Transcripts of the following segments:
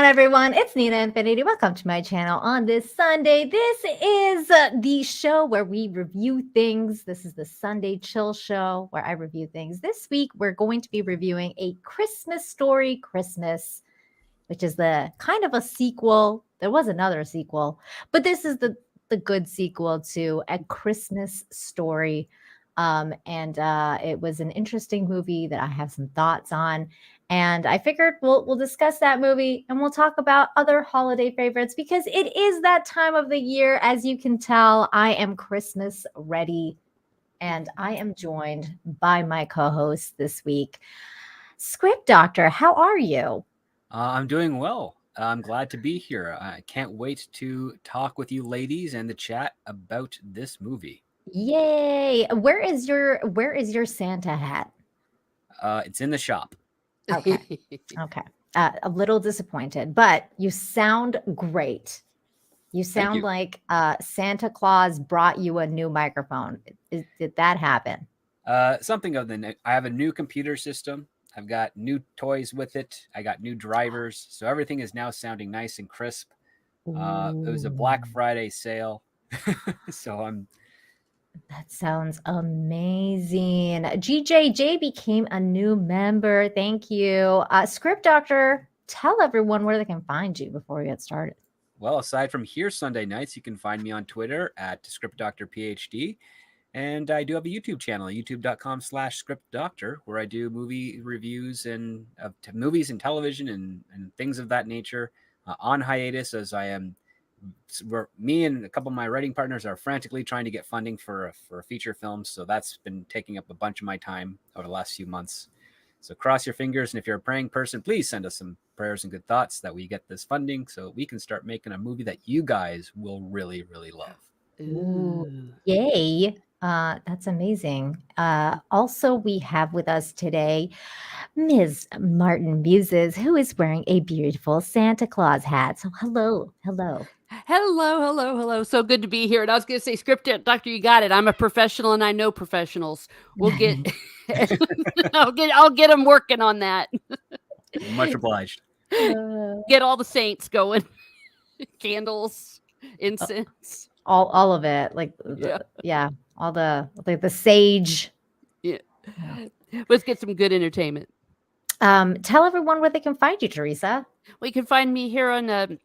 everyone? It's Nina Infinity. Welcome to my channel on this Sunday. This is the show where we review things. This is the Sunday Chill Show where I review things. This week, we're going to be reviewing A Christmas Story Christmas, which is the kind of a sequel. There was another sequel, but this is the good sequel to A Christmas Story. It was an interesting movie that I have some thoughts on. And I figured we'll discuss that movie and we'll talk about other holiday favorites because it is that time of the year. As you can tell, I am Christmas ready, and I am joined by my co-host this week, Script Doctor. How are you? I'm doing well. I'm glad to be here. I can't wait to talk with you ladies and the chat about this movie. Yay! Where is your Santa hat? It's in the shop. Okay. Okay. A little disappointed, but you sound great. You sound like Santa Claus brought you a new microphone. Did that happen? Something of the I have a new computer system. I've got new toys with it. I got new drivers, so everything is now sounding nice and crisp. It was a Black Friday sale, so That sounds amazing. GJJ became a new member. Thank you. Script Doctor, tell everyone where they can find you before we get started. Well, aside from here Sunday nights, you can find me on Twitter at ScriptDoctorPhD. And I do have a YouTube channel, youtube.com/scriptdoctor, where I do movie reviews and movies and television and things of that nature on hiatus, as me and a couple of my writing partners are frantically trying to get funding for a feature film. So that's been taking up a bunch of my time over the last few months. So cross your fingers. And if you're a praying person, please send us some prayers and good thoughts that we get this funding so we can start making a movie that you guys will really, really love. Ooh, yay. That's amazing. Also, we have with us today Ms. Martin Muses, who is wearing a beautiful Santa Claus hat. So hello. Hello. So good to be here. And I was going to say, Script Doctor, you got it. I'm a professional and I know professionals. We'll get, I'll get them working on that. Much obliged. Get all the saints going. Candles, incense. All of it. All the sage. Yeah. Let's get some good entertainment. Tell everyone where they can find you, Teresa. Well, you can find me here on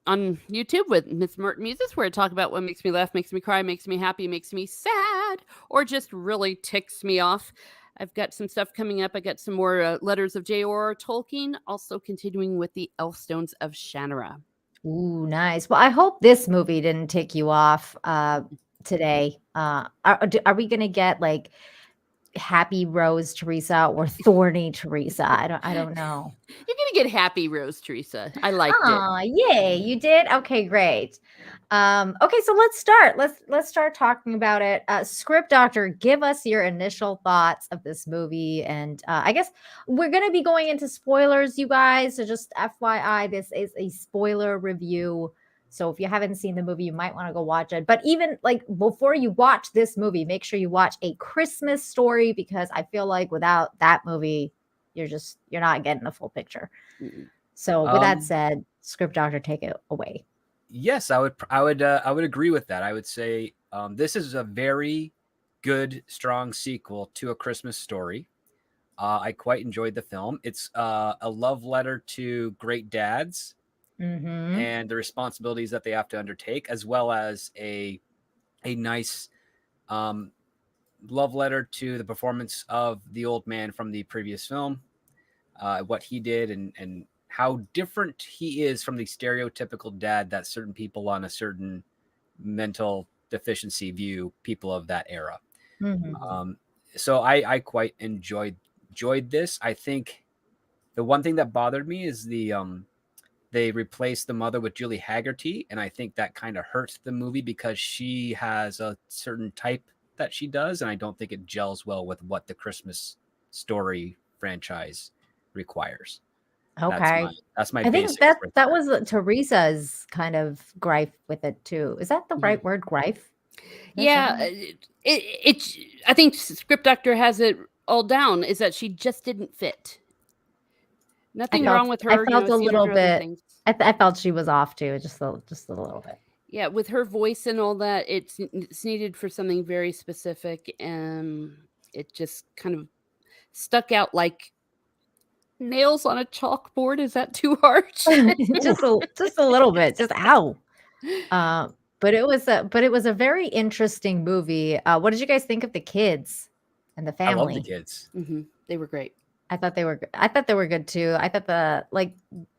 on YouTube with Miss Martin Muses, where I talk about what makes me laugh, makes me cry, makes me happy, makes me sad, or just really ticks me off. I've got some stuff coming up. I got some more letters of J.R.R. Tolkien, also continuing with the Elfstones of Shannara. Ooh, nice. Well, I hope this movie didn't tick you off today. Are we going to get like Happy Rose Teresa or Thorny Teresa? I don't know. You're gonna get Happy Rose Teresa. I liked it. Oh, yay! You did? Okay, great. Okay, so let's start. Let's start talking about it. Script Doctor, give us your initial thoughts of this movie, and I guess we're gonna be going into spoilers, you guys. So just FYI, this is a spoiler review. So if you haven't seen the movie, you might want to go watch it. But even like before you watch this movie, make sure you watch A Christmas Story, because I feel like without that movie, you're not getting the full picture. So with that said, Script Doctor, take it away. Yes, I would agree with that. I would say this is a very good, strong sequel to A Christmas Story. I quite enjoyed the film. It's a love letter to great dads. Mm-hmm. And the responsibilities that they have to undertake, as well as a nice love letter to the performance of the old man from the previous film, what he did and how different he is from the stereotypical dad that certain people on a certain mental deficiency view people of that era. Mm-hmm. So I quite enjoyed this. I think the one thing that bothered me is they replaced the mother with Julie Haggerty, and I think that kind of hurts the movie because she has a certain type that she does, and I don't think it gels well with what the Christmas Story franchise requires. Okay. That's my I think that was Teresa's kind of gripe with it too. Is that the right word, gripe? Yeah, I think Script Doctor has it all down, is that she just didn't fit. Nothing wrong with her. I felt a seeing little her other bit. things. I felt she was off too, just a little bit. Yeah, with her voice and all that, it's needed for something very specific, and it just kind of stuck out like nails on a chalkboard. Is that too harsh? just a little bit. Just ow. But it was a very interesting movie. What did you guys think of the kids and the I love the family? kids. They were great. I thought they were good too. I thought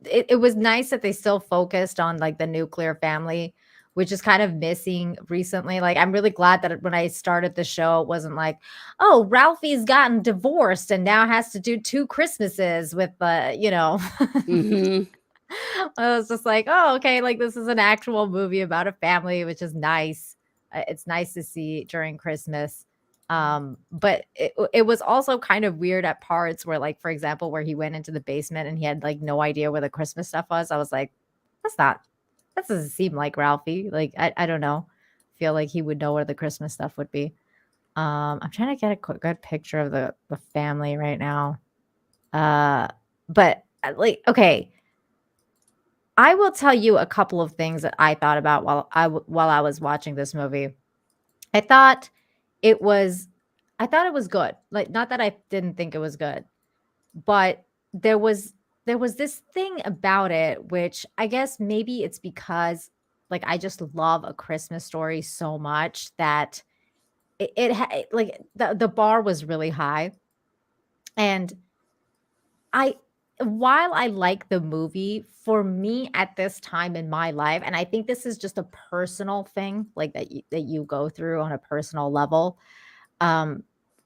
it was nice that they still focused on like the nuclear family, which is kind of missing recently. Like I'm really glad that when I started the show, it wasn't like, oh, Ralphie's gotten divorced and now has to do 2 Christmases with Hmm. I was just like, oh, okay, like this is an actual movie about a family, which is nice. It's nice to see during Christmas. But it was also kind of weird at parts where, like, for example, where he went into the basement and he had like no idea where the Christmas stuff was. I was like, that doesn't seem like Ralphie. Like, I don't know. Feel like he would know where the Christmas stuff would be. I'm trying to get a good picture of the family right now. But like, okay. I will tell you a couple of things that I thought about while I was watching this movie. I thought it was good. Like, not that I didn't think it was good, but there was this thing about it, which I guess maybe it's because like I just love A Christmas Story so much that like the bar was really high. And I while I like the movie, for me at this time in my life, and I think this is just a personal thing, like that you go through on a personal level. Um,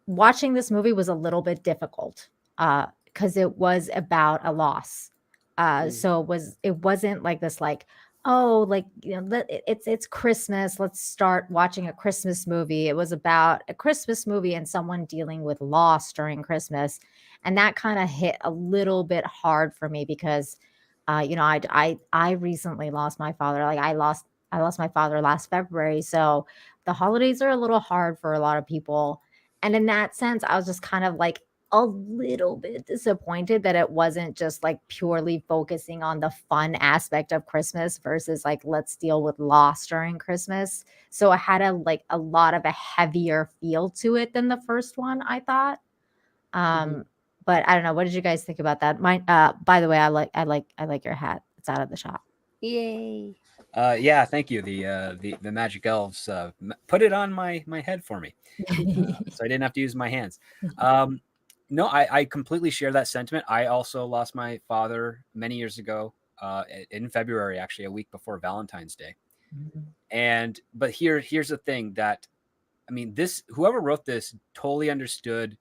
Watching this movie was a little bit difficult because it was about a loss. So it wasn't like this like, oh, like it's Christmas, let's start watching a Christmas movie. It was about a Christmas movie and someone dealing with loss during Christmas. And that kind of hit a little bit hard for me because I recently lost my father. Like I lost my father last February. So the holidays are a little hard for a lot of people. And in that sense, I was just kind of like a little bit disappointed that it wasn't just like purely focusing on the fun aspect of Christmas versus like let's deal with loss during Christmas. So it had a lot of a heavier feel to it than the first one, I thought. Um but I don't know, what did you guys think about that? Mine by the way, I like your hat. It's out of the shop. Yay. Yeah, thank you. The magic elves put it on my head for me, so I didn't have to use my hands. No, I completely share that sentiment. I also lost my father many years ago, in February, actually, a week before Valentine's Day. But here's the thing that, I mean, whoever wrote this totally understood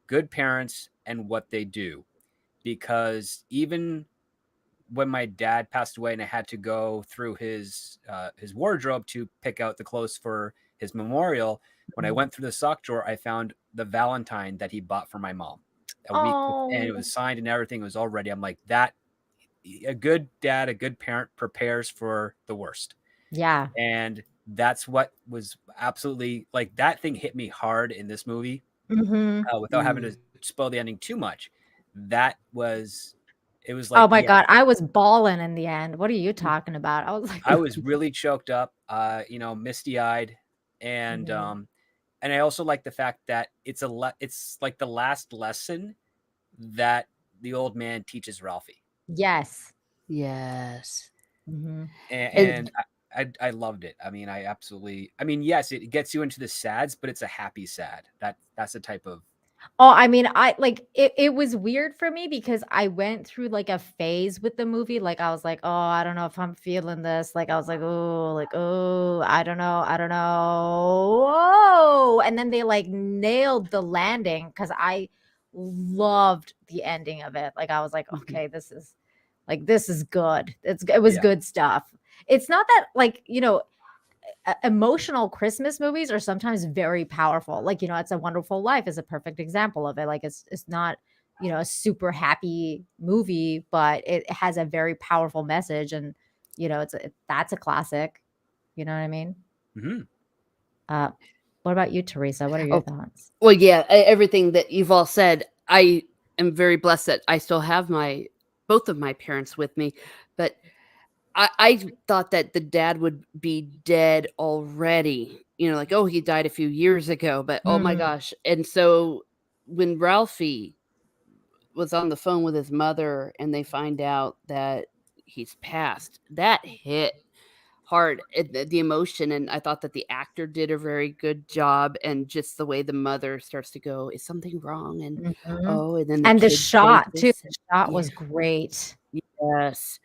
good parents and what they do, because even when my dad passed away and I had to go through his wardrobe to pick out the clothes for his memorial, when I went through the sock drawer, I found the Valentine that he bought for my mom and it was signed and everything. It was all ready. I'm like, that a good dad, a good parent prepares for the worst. Yeah. And that's what was absolutely like, that thing hit me hard in this movie, without having to spoil the ending too much. It was like, Oh my yeah, god, I was bawling in the end. What are you talking about? I was like, I was really choked up, misty eyed. And, and I also like the fact that it's like the last lesson that the old man teaches Ralphie. yes. Yes. And I loved it. I mean, yes, it gets you into the sads, but it's a happy sad. That's the type of. Oh, I mean, I like it was weird for me because I went through like a phase with the movie. Like I was like, oh, I don't know if I'm feeling this. Like I was like, oh, I don't know. I don't know. Whoa. And then they like nailed the landing because I loved the ending of it. Like I was like, okay, this is good. It was good stuff. It's not that like, emotional Christmas movies are sometimes very powerful. Like, It's a Wonderful Life is a perfect example of it. Like it's not, a super happy movie, but it has a very powerful message and that's a classic. You know what I mean? What about you, Teresa? What are your thoughts? Well, yeah, everything that you've all said, I am very blessed that I still have my both of my parents with me, but I thought that the dad would be dead already. Like, oh, he died a few years ago, but oh my Mm, gosh. And so when Ralphie was on the phone with his mother and they find out that he's passed, that hit hard, the emotion. And I thought that the actor did a very good job, and just the way the mother starts to go, is something wrong? And mhm. oh, and then the And the kids' shot too. faces. The shot Yeah. was great. Yes.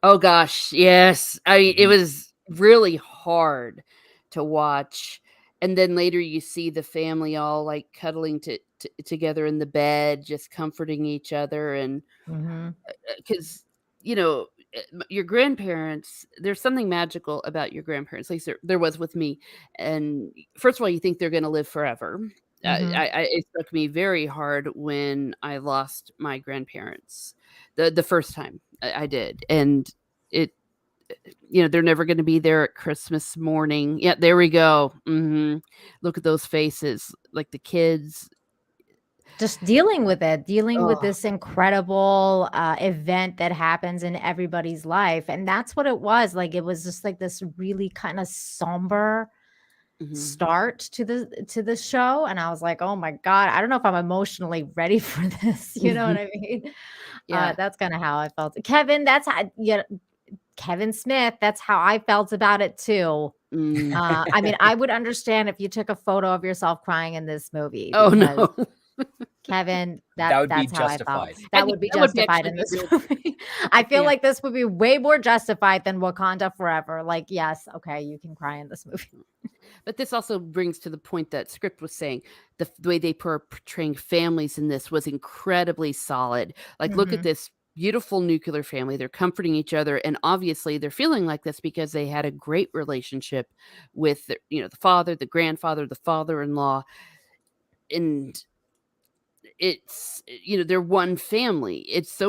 Oh gosh, yes. It was really hard to watch. And then later you see the family all like cuddling together in the bed, just comforting each other. And Mhm. because, you know, your grandparents, there's something magical about your grandparents. At least there was with me. And first of all, you think they're going to live forever. Mhm. It struck me very hard when I lost my grandparents the first time I did. And it, they're never going to be there at Christmas morning. Yeah, there we go. Look at those faces, like the kids. Just dealing with it, dealing with Oh, this incredible, event that happens in everybody's life, and that's what it was, like, it was just, like, this really kinda somber mhm. start to the show, and I was like, "Oh my god, I don't know if I'm emotionally ready for this," you know what I mean? Yeah. That's kinda how I felt. Kevin, that's how yeah, Kevin Smith, that's how I felt about it too. Mm. I mean, I would understand if you took a photo of yourself crying in this movie Oh because no. Kevin, That would be that's how I felt. justified. I That think would be that would justified actually in be this real. movie. I feel Yeah. like this would be way more justified than Wakanda Forever. Like, yes, okay, you can cry in this movie. But this also brings to the point that Script was saying, the way they were portraying families in this was incredibly solid. Like, look at Mhm, this beautiful nuclear family. They're comforting each other, and obviously they're feeling like this because they had a great relationship with the father, the grandfather, the father-in-law, and they're one family. It's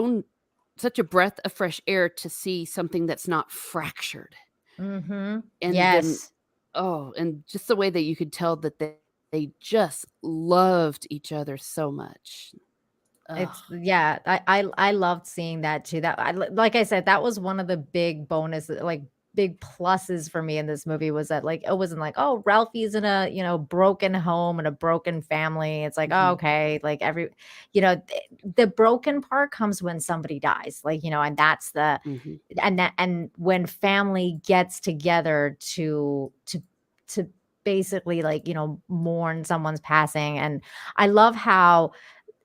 such a breath of fresh air to see something that's not fractured. mhm. And then Yes. oh, and just the way that you could tell that they just loved each other so much. Oh. It's yeah, I loved seeing that too. That like I said, that was one of the big bonuses, like big pluses for me in this movie was that like it wasn't like, oh, Ralphie's in a, broken home and a broken family. It's like, oh, Mhm, okay, like the broken part comes when somebody dies. Like, and that's the mhm, and when family gets together to basically like, mourn someone's passing. And I love how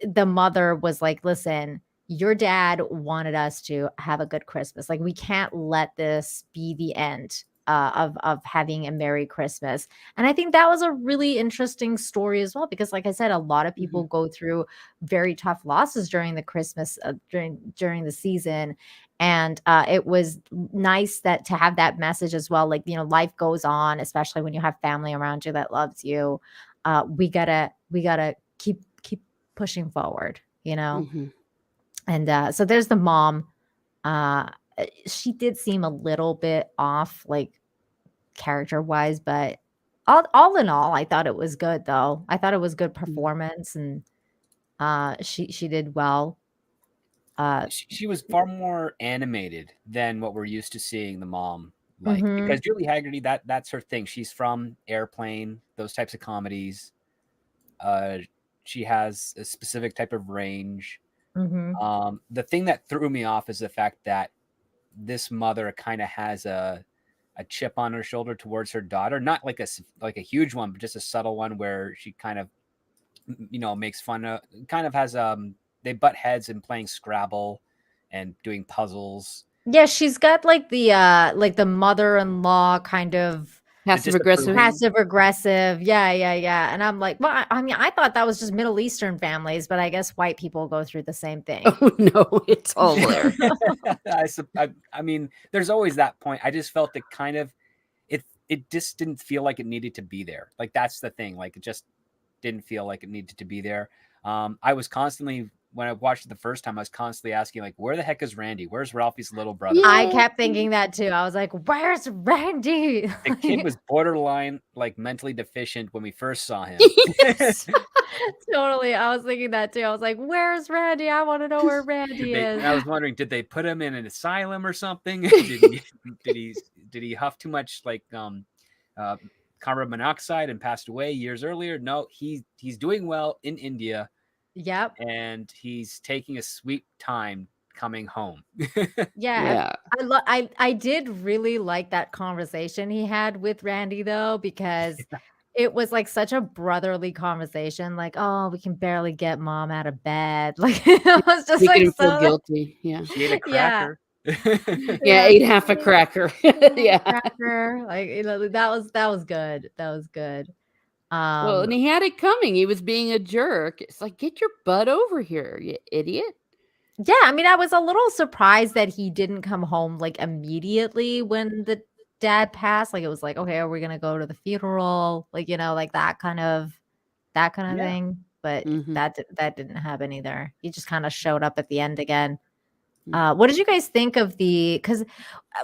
the mother was like, "Listen, your dad wanted us to have a good Christmas. Like, we can't let this be the end of having a Merry Christmas." And I think that was a really interesting story as well, because, like I said, a lot of people mhm, go through very tough losses during the Christmas during the season. And it was nice that to have that message as well. Like, life goes on, especially when you have family around you that loves you. We gotta keep pushing forward, you know? mhm. And, so there's the mom. She did seem a little bit off, like, character-wise, but all in all, I thought it was good, though. I thought it was good Mm. performance, and, she did well. Uh She was far more animated than what we're used to seeing the mom like, Mhm, because Julie Haggerty, that's her thing. She's from Airplane, those types of comedies. Uh, she has a specific type of range. mhm. The thing that threw me off is the fact that this mother kind of has a chip on her shoulder towards her daughter, not like like a huge one, but just a subtle one where she kind of makes fun of, kind of has they butt heads in playing Scrabble and doing puzzles. Yeah, she's got, like the mother-in-law kind of The Passive aggressive. disapproving. passive aggressive. Yeah, yeah, yeah, and I'm like, well, I mean, I thought that was just Middle Eastern families, but I guess white people go through the same thing. Oh no, it's all there. I mean, there's always that point. I just felt it kind of it just didn't feel like it needed to be there. Like that's the thing. Like it just didn't feel like it needed to be there. I was constantly when I watched it the first time, I was constantly asking, like, where the heck is Randy? Where's Ralphie's little brother? Yeah. I kept thinking that too. I was like, where's Randy? The kid was borderline like mentally deficient when we first saw him. Yes. Totally. I was thinking that too. I was like, where's Randy? I want to know where Randy is. I was wondering, did they put him in an asylum or something? did he huff too much like carbon monoxide and passed away years earlier? No, he's doing well in India. Yep. And he's taking a sweet time coming home. Yeah. I did really like that conversation he had with Randy though, because it was like such a brotherly conversation. Like, oh, we can barely get mom out of bed. Like it was just Making like him feel so guilty. Yeah. She ate a cracker. Yeah, ate half a cracker. Yeah. cracker. Like that was good. That was good. Well, and he had it coming. He was being a jerk. It's like, get your butt over here, you idiot. Yeah, I mean, I was a little surprised that he didn't come home like immediately when the dad passed. Like it was like, okay, are we gonna go to the funeral? Like, like that kind of thing. But that didn't happen either. He just kind of showed up at the end again. What did you guys think of because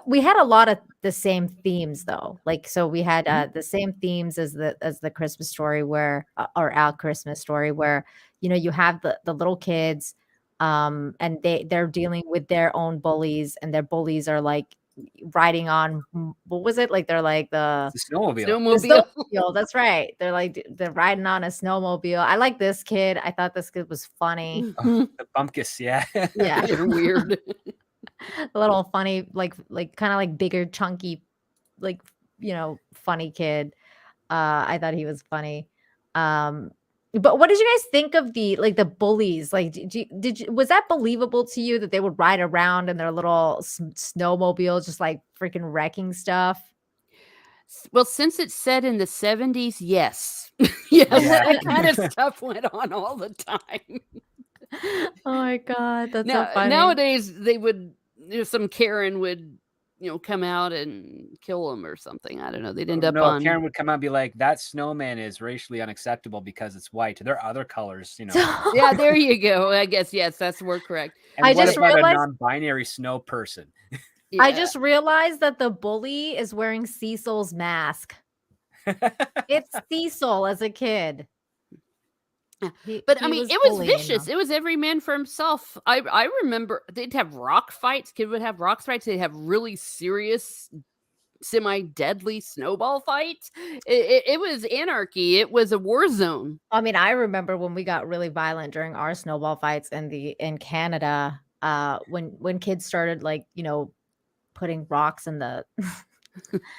we had a lot of the same themes though. Like, so we had the same themes as the Christmas story or our Christmas story where, you have the little kids and they're dealing with their own bullies, and their bullies are like riding on, what was it? Like they're like the snowmobile. The snowmobile. That's right. They're riding on a snowmobile. I like this kid. I thought this kid was funny. The bumpkus, yeah. They're weird. A little funny, like kind of like bigger, chunky, like funny kid. I thought he was funny. But what did you guys think of the bullies? Like, was that believable to you that they would ride around in their little snowmobiles, just like freaking wrecking stuff? Well, since it's set in the 70s, yes. Yes, that kind of stuff went on all the time. Oh my God, that's so funny. Nowadays, they would, some Karen would, come out and kill them or something. I don't know. They'd end up on. Karen would come out and be like, that snowman is racially unacceptable because it's white. There are other colors, Yeah, there you go. I guess, yes, that's more correct. And what about a non-binary snow person? Yeah. I just realized that the bully is wearing Cecil's mask. It's Cecil as a kid. But I mean, it was vicious. It was every man for himself. I remember they'd have rock fights. Kids would have rock fights. They'd have really serious, semi-deadly snowball fights. It was anarchy. It was a war zone. I mean, I remember when we got really violent during our snowball fights in Canada. When kids started putting rocks in the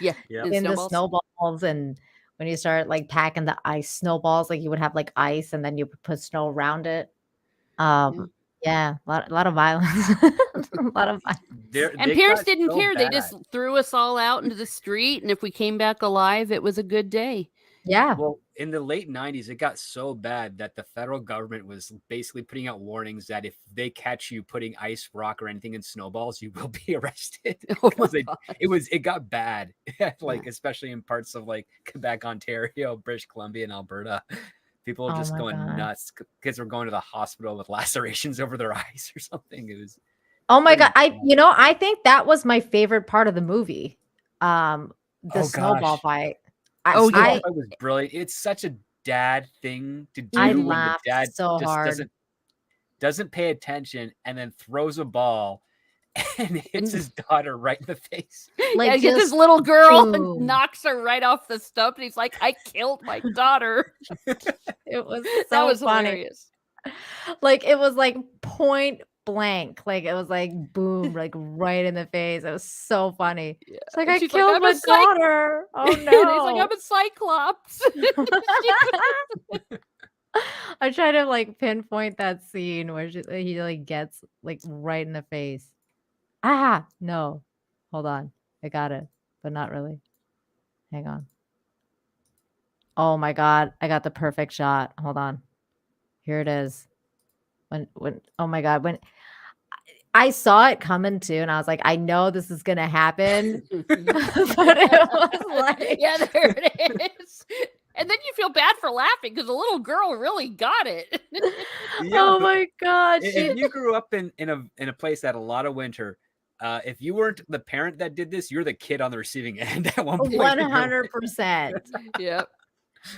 in the snowballs, and when you start like packing the ice snowballs, like you would have like ice and then you put snow around it. Yeah, a lot of violence. A lot of violence. And parents didn't care. They just threw us all out into the street, and if we came back alive, it was a good day. Yeah. Well, in the late 90s, it got so bad that the federal government was basically putting out warnings that if they catch you putting ice, rock, or anything in snowballs, you will be arrested. It got bad, especially in parts of like Quebec, Ontario, British Columbia, and Alberta. People were just going nuts. Kids were going to the hospital with lacerations over their eyes or something. It was. Oh my God! I think that was my favorite part of the movie. The snowball fight. It was brilliant. It's such a dad thing to do. I when laughed the dad so just hard. Doesn't pay attention and then throws a ball and hits his daughter right in the face. Like gets this little girl and knocks her right off the stump, and he's like, "I killed my daughter." It was that was funny. Hilarious. Like it was like point blank, like it was like boom, like right in the face. It was so funny. Yeah. It's like, I killed my daughter. Oh no. And he's like, I'm a cyclops. I try to like pinpoint that scene where he like gets like right in the face. No, hold on, I got it, but not really. Hang on. Oh my God, I got the perfect shot. Hold on, here it is. When oh my God, when I saw it coming too, and I was like, I know this is gonna happen. But it was like, yeah, there it is. And then you feel bad for laughing because the little girl really got it. Yeah, Oh but my God. if you grew up in a place that had a lot of winter, if you weren't the parent that did this, you're the kid on the receiving end at one point. in your life. 100%. Yep.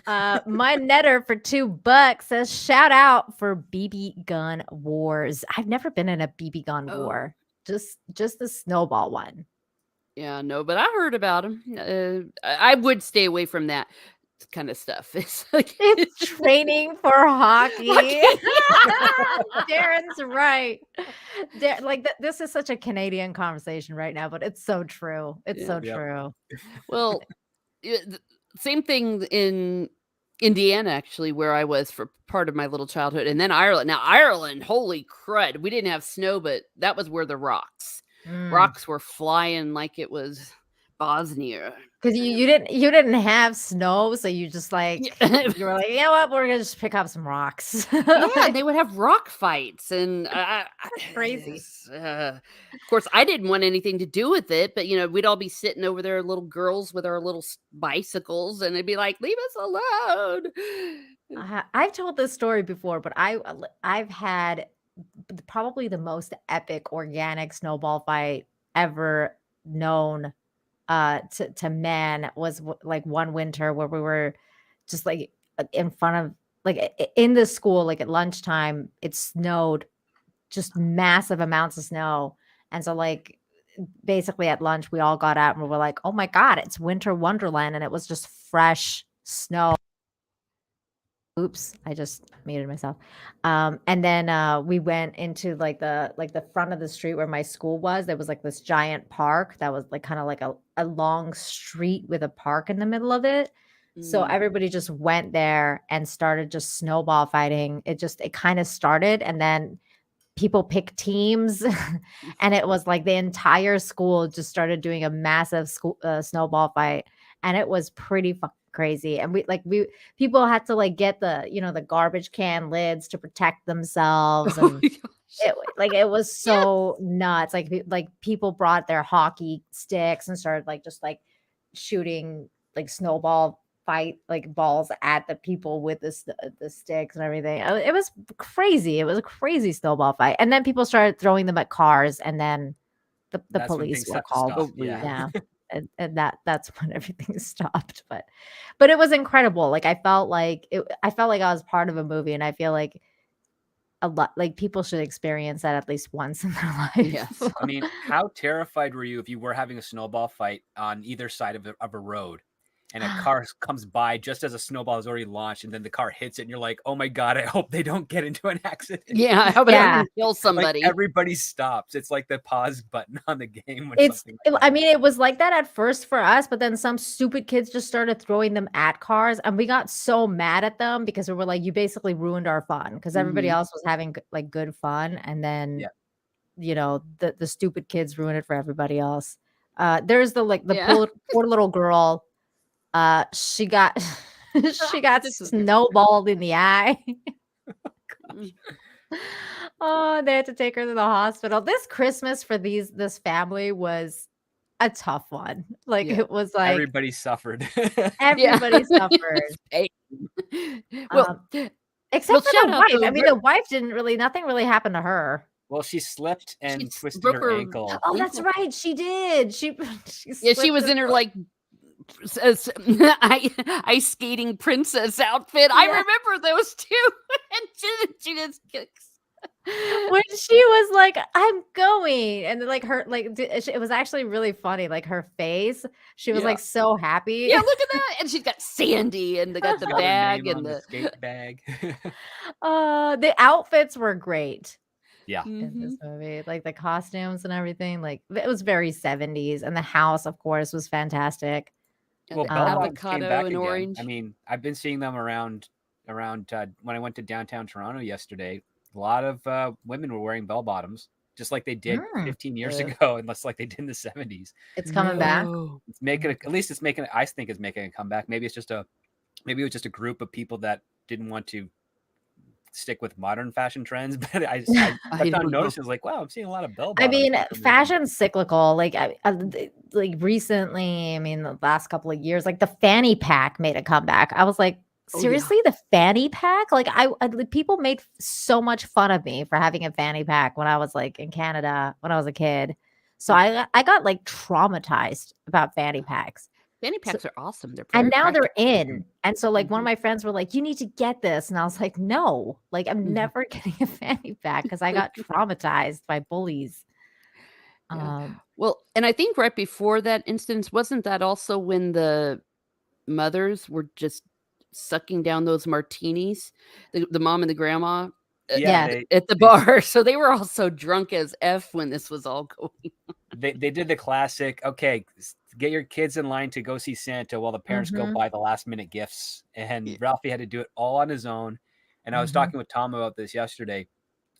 My netter for $2 says shout out for BB gun wars. I've never been in a BB gun Oh. war. Just the snowball one. Yeah, no, but I heard about them. I would stay away from that kind of stuff. It's like It's training for hockey. Hockey. Darren's right. This is such a Canadian conversation right now, but it's so true. It's Yeah. so Yep. true. Well, same thing in Indiana, actually, where I was for part of my little childhood, and then Ireland. Now, Ireland, holy crud, we didn't have snow, but that was where the rocks were flying like it was Bosnia. Because you didn't have snow, so you just like you were like, you know what, we're gonna just pick up some rocks. Yeah, they would have rock fights, and Crazy. of course, I didn't want anything to do with it, but we'd all be sitting over there, little girls with our little bicycles, and they'd be like, "Leave us alone." I've told this story before, but I've had probably the most epic organic snowball fight ever known to men was like one winter where we were just like in front of like in the school, like at lunchtime, it snowed, just massive amounts of snow. And so like basically at lunch, we all got out and we were like, oh my God, it's winter wonderland. And it was just fresh snow. Oops, I just muted myself. And then we went into like the front of the street where my school was. There was like this giant park that was like kind of like a long street with a park in the middle of it. So everybody just went there and started just snowball fighting. It kind of started, and then people picked teams and it was like the entire school just started doing a massive snowball fight, and it was pretty fucking crazy. And people had to like get the garbage can lids to protect themselves, and it was so nuts. Like people brought their hockey sticks and started like just like shooting like snowball fight like balls at the people with the sticks and everything. It was crazy. It was a crazy snowball fight. And then people started throwing them at cars, and then the police were called. Yeah. And that's when everything stopped. But it was incredible. Like I felt like I was part of a movie, and I feel like a lot like people should experience that at least once in their life. Yes. I mean, how terrified were you if you were having a snowball fight on either side of a road, and a car comes by just as a snowball is already launched, and then the car hits it, and you're like, oh my God, I hope they don't get into an accident. Yeah, I hope I don't kill somebody. Like everybody stops. It's like the pause button on the game. I mean, it was like that at first for us, but then some stupid kids just started throwing them at cars, and we got so mad at them because we were like, you basically ruined our fun, because everybody else was having like good fun, and then the stupid kids ruined it for everybody else. There's poor little girl. She got snowballed in the eye. Oh, they had to take her to the hospital. This Christmas for this family was a tough one. Like it was like everybody suffered. Everybody suffered. Well, except for the wife. I mean, the wife nothing really happened to her. Well, she slipped and twisted broke her ankle. Oh, that's right. She did. She was in her like ice skating princess outfit. I remember those two. And she just kicks. When she was like, I'm going, and then like her it was actually really funny, like her face, she was like so happy. Yeah, look at that. And she's got Sandy, and they got the bag and the skate bag. The outfits were great. Yeah. In this movie, like the costumes and everything, like it was very 70s, and the house of course was fantastic. Well, Bell came back and again. orange. I mean, I've been seeing them around when I went to downtown Toronto yesterday. A lot of women were wearing bell bottoms, just like they did 15 years ago, unless like they did in the 70s. It's coming back. It's making I think it's making a comeback. Maybe it was just a group of people that didn't want to stick with modern fashion trends, but I found noticing, like, wow, I'm seeing a lot of bell bottoms. I mean, fashion's cyclical. Like recently, I mean, the last couple of years, like the fanny pack made a comeback. I was like, Oh, yeah. seriously, the fanny pack? Like people made so much fun of me for having a fanny pack when I was like in Canada when I was a kid. So I got like traumatized about fanny packs. Fanny So, packs are awesome. They're and very now they're practical. in. And so like one of Mhm. my friends were like, "You need to get this." And I was like, "No, like I'm Mhm. never getting a fanny pack because I got traumatized by bullies." Yeah. Well, and I think right before that instance, wasn't that also when the mothers were just sucking down those martinis, the mom and the grandma Yeah, Yeah. they at the bar? So they were also drunk as F when this was all going. they did the classic, okay, get your kids in line to go see Santa while the parents go Mhm. buy the last minute gifts. And Yeah. Ralphie had to do it all on his own. And I was Mhm. talking with Tom about this yesterday.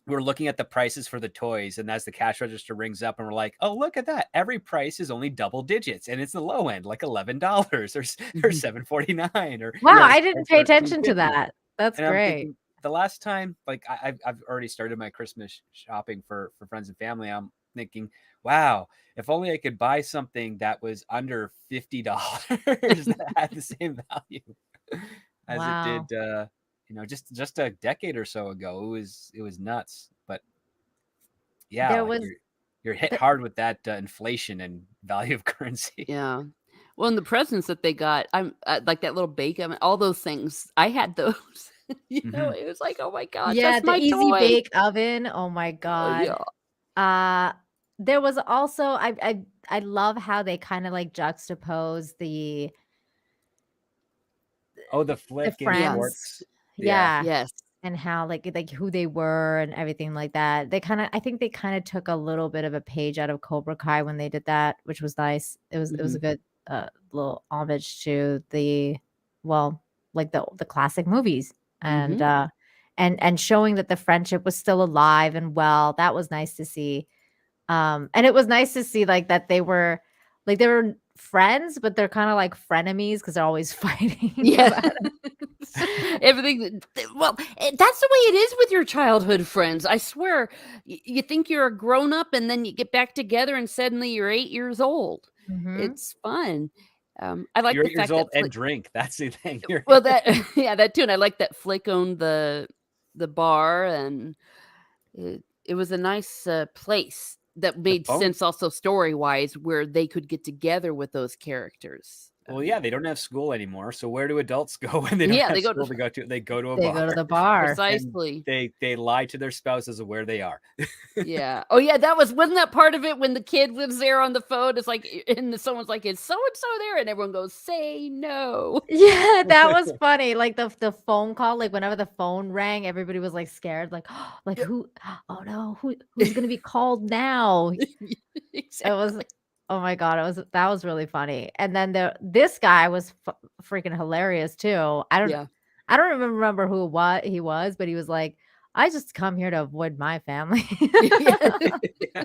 We were looking at the prices for the toys, and as the cash register rings up, and we're like, "Oh, look at that! Every price is only double digits, and it's the low end, like $11 or Mhm. $7.49 or Wow, Yeah. I didn't pay attention to 13.50." that. That's And I'm great. thinking, the last time, like I've already started my Christmas shopping for friends and family. I'm thinking, wow, if only I could buy something that was under $50 that had the same value as it Wow. did. Just a decade or so ago. It was nuts. But yeah, There like was you're hit the hard with that inflation and value of currency. Yeah. Well, and the presents that they got, I'm like that little bake oven, all those things. I had those. Hmm. It was like, oh my gosh, Yeah, that's the my easy toy. bake oven. Oh my god. Yeah. Uh there was also I love how they kind of like juxtapose Oh, the the flick in Yeah. friends. Quartz. Yeah. Yeah. Yes. And how like who they were and everything like that. They kind of I think they kind of took a little bit of a page out of Cobra Kai when they did that, which was nice. It was a Mhm. good little homage to the well, like the classic movies and Mhm. and showing that the friendship was still alive and well. That was nice to see. And it was nice to see like that they were friends, but they're kind of like frenemies because they're always fighting Yeah. about Everything well, that's the way it is with your childhood friends. I swear, you think you're a grown up and then you get back together and suddenly you're 8 years old. Mhm. It's fun. I like You're the 8 years fact that old and drink. That's the thing. well, that yeah, that too, and I like that Flick owned the bar, and it was a nice, place that The made phone. sense also story-wise where they could get together with those characters. Well, yeah, they don't have school anymore. So where do adults go when they don't Yeah, have they go to school to go to? They go to a They go to bar, the bar. and precisely. they lie to their spouses of where they are. Yeah. Oh, yeah, that wasn't that part of it when the kid lives there on the phone? It's like, and someone's like, "Is so and so there?" And everyone goes, "Say no." Yeah, that was funny. Like the phone call, like whenever the phone rang, everybody was like scared, like, like Yep. who? Oh no, who's gonna be called now? It was, Exactly. oh my god, that was really funny. And then this guy was freaking hilarious too. Yeah. I don't even remember who what he was, but he was like, I just come here to avoid my family. Yeah. Yeah.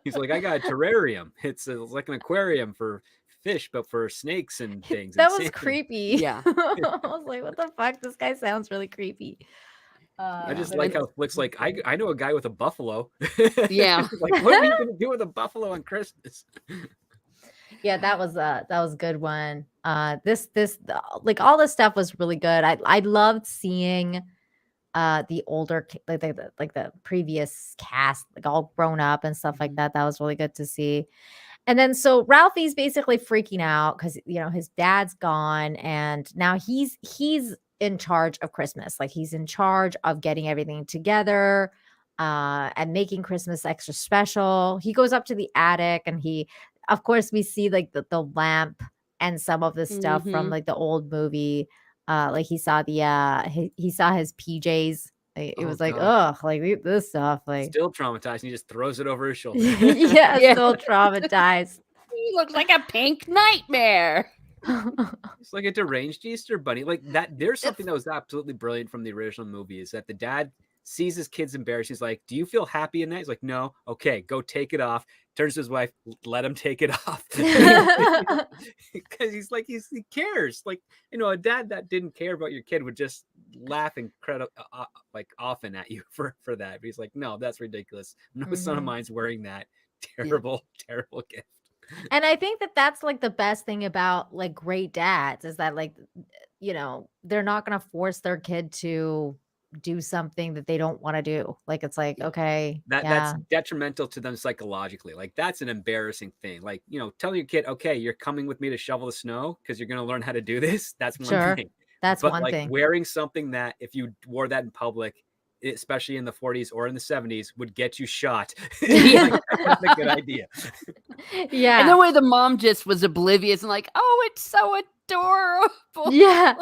He's like, I got a terrarium. It's like an aquarium for fish, but for snakes and things and That was salmon. creepy. Yeah. I was like, what the fuck? This guy sounds really creepy. I Yeah. just But like it And how was Flick's like, funny. I know a guy with a buffalo. yeah. Like, what are you gonna do with a buffalo on Christmas? Yeah, that was a good one. Like all this stuff was really good. I loved seeing the older like the previous cast like all grown up and stuff like Mhm. that. That was really good to see. And then so Ralphie's basically freaking out because his dad's gone and now he's in charge of Christmas. Like he's in charge of getting everything together and making Christmas extra special. He goes up to the attic and he of course we see like the lamp and some of the stuff from Mhm. like the old movie. Like he saw he saw his PJs. It Oh was like, God, ugh, like this stuff, like still traumatized. And he just throws it over his shoulder. yeah, Yeah. still traumatized. He looks like a pink nightmare. It's like a deranged Easter bunny. Like that. There's It's something that was absolutely brilliant from the original movie is that the dad sees his kids embarrassed. He's like, "Do you feel happy in that?" He's like, "No." Okay, go take it off. Turns to his wife, let him take it off. Because he's like, he cares. Like, a dad that didn't care about your kid would just laugh incredible, like often at you for that. But he's like, no, that's ridiculous. No son of Mhm. mine's wearing that. yeah. Terrible, terrible gift. And I think that that's like the best thing about like great dads is that like they're not going to force their kid to do something that they don't want to do. Like, it's like, okay, That's detrimental to them psychologically. Like, that's an embarrassing thing. Like, telling your kid, okay, you're coming with me to shovel the snow because you're going to learn how to do this. That's one sure. thing. That's But one like thing. wearing something that if you wore that in public, especially in the 40s or in the 70s, would get you shot. Like, that's not a good idea. Yeah. And the way the mom just was oblivious and like, oh, it's so adorable. Yeah.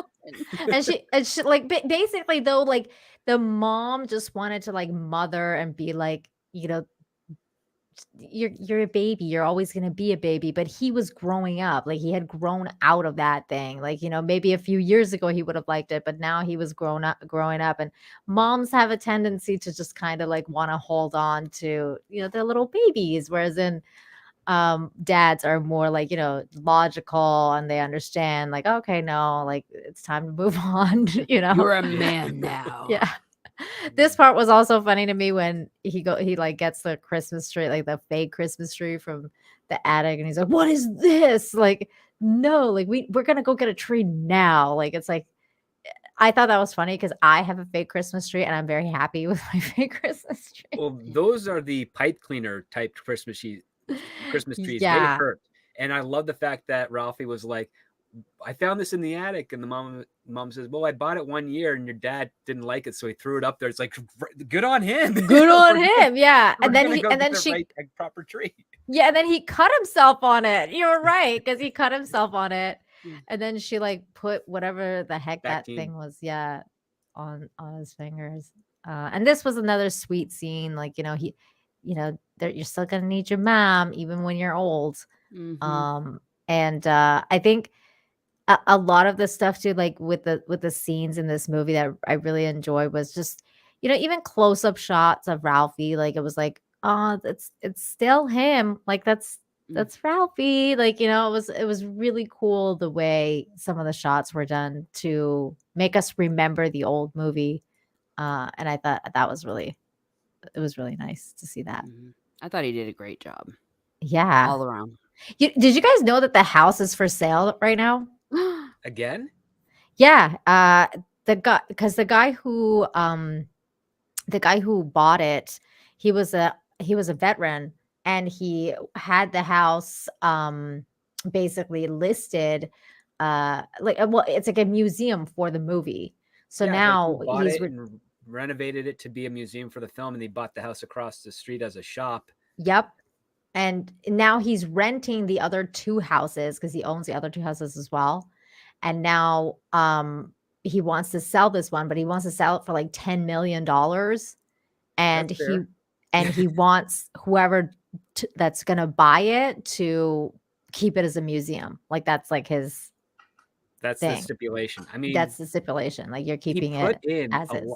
and she like basically though, like the mom just wanted to like mother and be like, you're a baby, you're always going to be a baby. But he was growing up, like he had grown out of that thing. Like, maybe a few years ago he would have liked it, but now he was growing up. And moms have a tendency to just kind of like want to hold on to their little babies, whereas in dads are more like logical, and they understand like, okay, no, like it's time to move on. You're a man now. Yeah. This part was also funny to me when he like gets the Christmas tree, like the fake Christmas tree from the attic, and he's like, what is this? Like, no, like we're gonna go get a tree now. Like, it's like, I thought that was funny because I have a fake Christmas tree and I'm very happy with my fake Christmas tree. Well, those are the pipe cleaner type Christmas trees. Yeah. They hurt. And I love the fact that Ralphie was like, I found this in the attic, and the mom says, well, I bought it 1 year and your dad didn't like it, so he threw it up there. It's like, good on him. Good on him. Yeah. We're And then gonna go get she the right, proper tree. Yeah, and then he cut himself on it. You're right, because he cut himself on it. And then she like put whatever the heck that thing was, on his fingers. And this was another sweet scene. Like, you're still gonna need your mom even when you're old. And I think a lot of the stuff too, like with the scenes in this movie that I really enjoyed was just, even close-up shots of Ralphie. Like, it was like, oh, it's still him. Like, that's Ralphie. Like, it was really cool the way some of the shots were done to make us remember the old movie. And I thought it was really nice to see that. I thought he did a great job. Yeah. All around. Did you guys know that the house is for sale right now? Again? Yeah. The guy who bought it, he was a veteran, and he had the house basically listed it's like a museum for the movie. So now he's renovated it to be a museum for the film, and he bought the house across the street as a shop. Yep. And now he's renting the other two houses because he owns the other two houses as well. And now he wants to sell this one, but he wants to sell it for like $10 million. And he wants whoever that's going to buy it to keep it as a museum. Like, that's like his That's thing. The stipulation. I mean, that's the stipulation. Like, you're keeping it as is.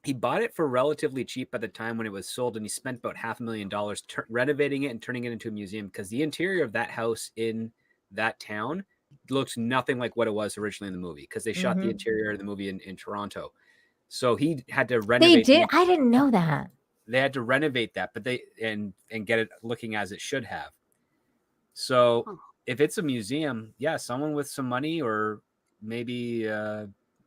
He bought it for relatively cheap at the time when it was sold, and he spent about $500,000 renovating it and turning it into a museum, because the interior of that house in that town looks nothing like what it was originally in the movie, because they shot the interior of the movie in Toronto. So he had to renovate. They did? I didn't know that. They had to renovate that, but and get it looking as it should have. So if it's a museum, someone with some money, or maybe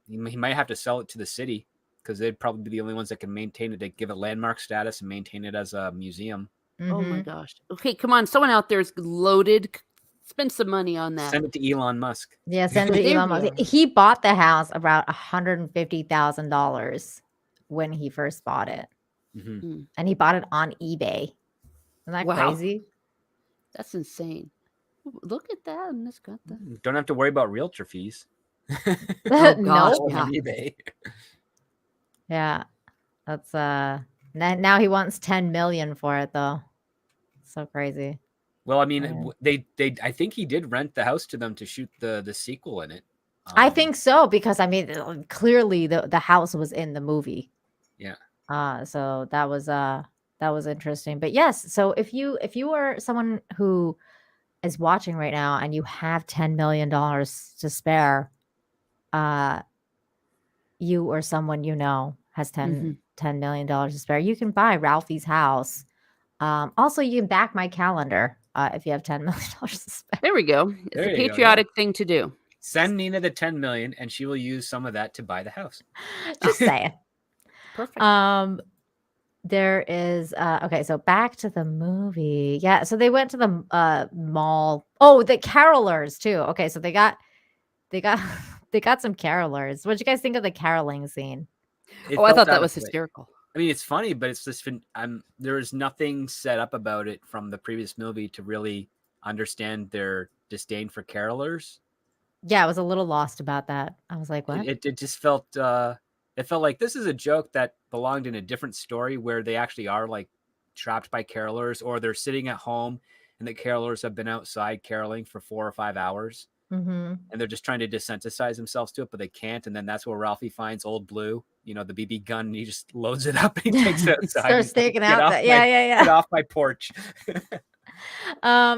he might have to sell it to the city, because they'd probably be the only ones that can maintain it. They give it landmark status and maintain it as a museum. Oh my gosh. Okay, come on. Someone out there is loaded. Spend some money on that. Send it to Elon Musk. Yeah, send it to Elon Musk. He bought the house about $150,000 when he first bought it. And he bought it on eBay. Isn't that crazy? That's insane. Look at that. And it's got the... Don't have to worry about realtor fees. No. On eBay. Yeah. That's now he wants 10 million for it though. So crazy. Well, I mean, I think he did rent the house to them to shoot the sequel in it. I think so, because I mean, clearly the house was in the movie. Yeah. So that was interesting. But yes, so if you are someone who is watching right now and you have $10 million to spare, you or someone has $10 million to spare, you can buy Ralphie's house. Also, you can back my calendar if you have $10 million to spare. There we go. It's a patriotic thing to do. Send Nina the 10 million, and she will use some of that to buy the house. Just saying. Perfect. There is okay, so back to the movie. Yeah, so they went to the mall. Oh, the carolers too. Okay, so they got they got some carolers. What'd you guys think of the caroling scene? It I felt thought out that of was place. hysterical. I mean, it's funny, but it's just there is nothing set up about it from the previous movie to really understand their disdain for carolers. Yeah, I was a little lost about that. I was like, what? It just felt it felt like this is a joke that belonged in a different story where they actually are like trapped by carolers, or they're sitting at home and the carolers have been outside caroling for 4 or 5 hours. Mm-hmm. And they're just trying to desensitize themselves to it, but they can't. And then that's where Ralphie finds Old Blue, the BB gun, and he just loads it up and he takes it outside. Starts He's like, taking "Get out off that. my- Yeah. Get off my porch."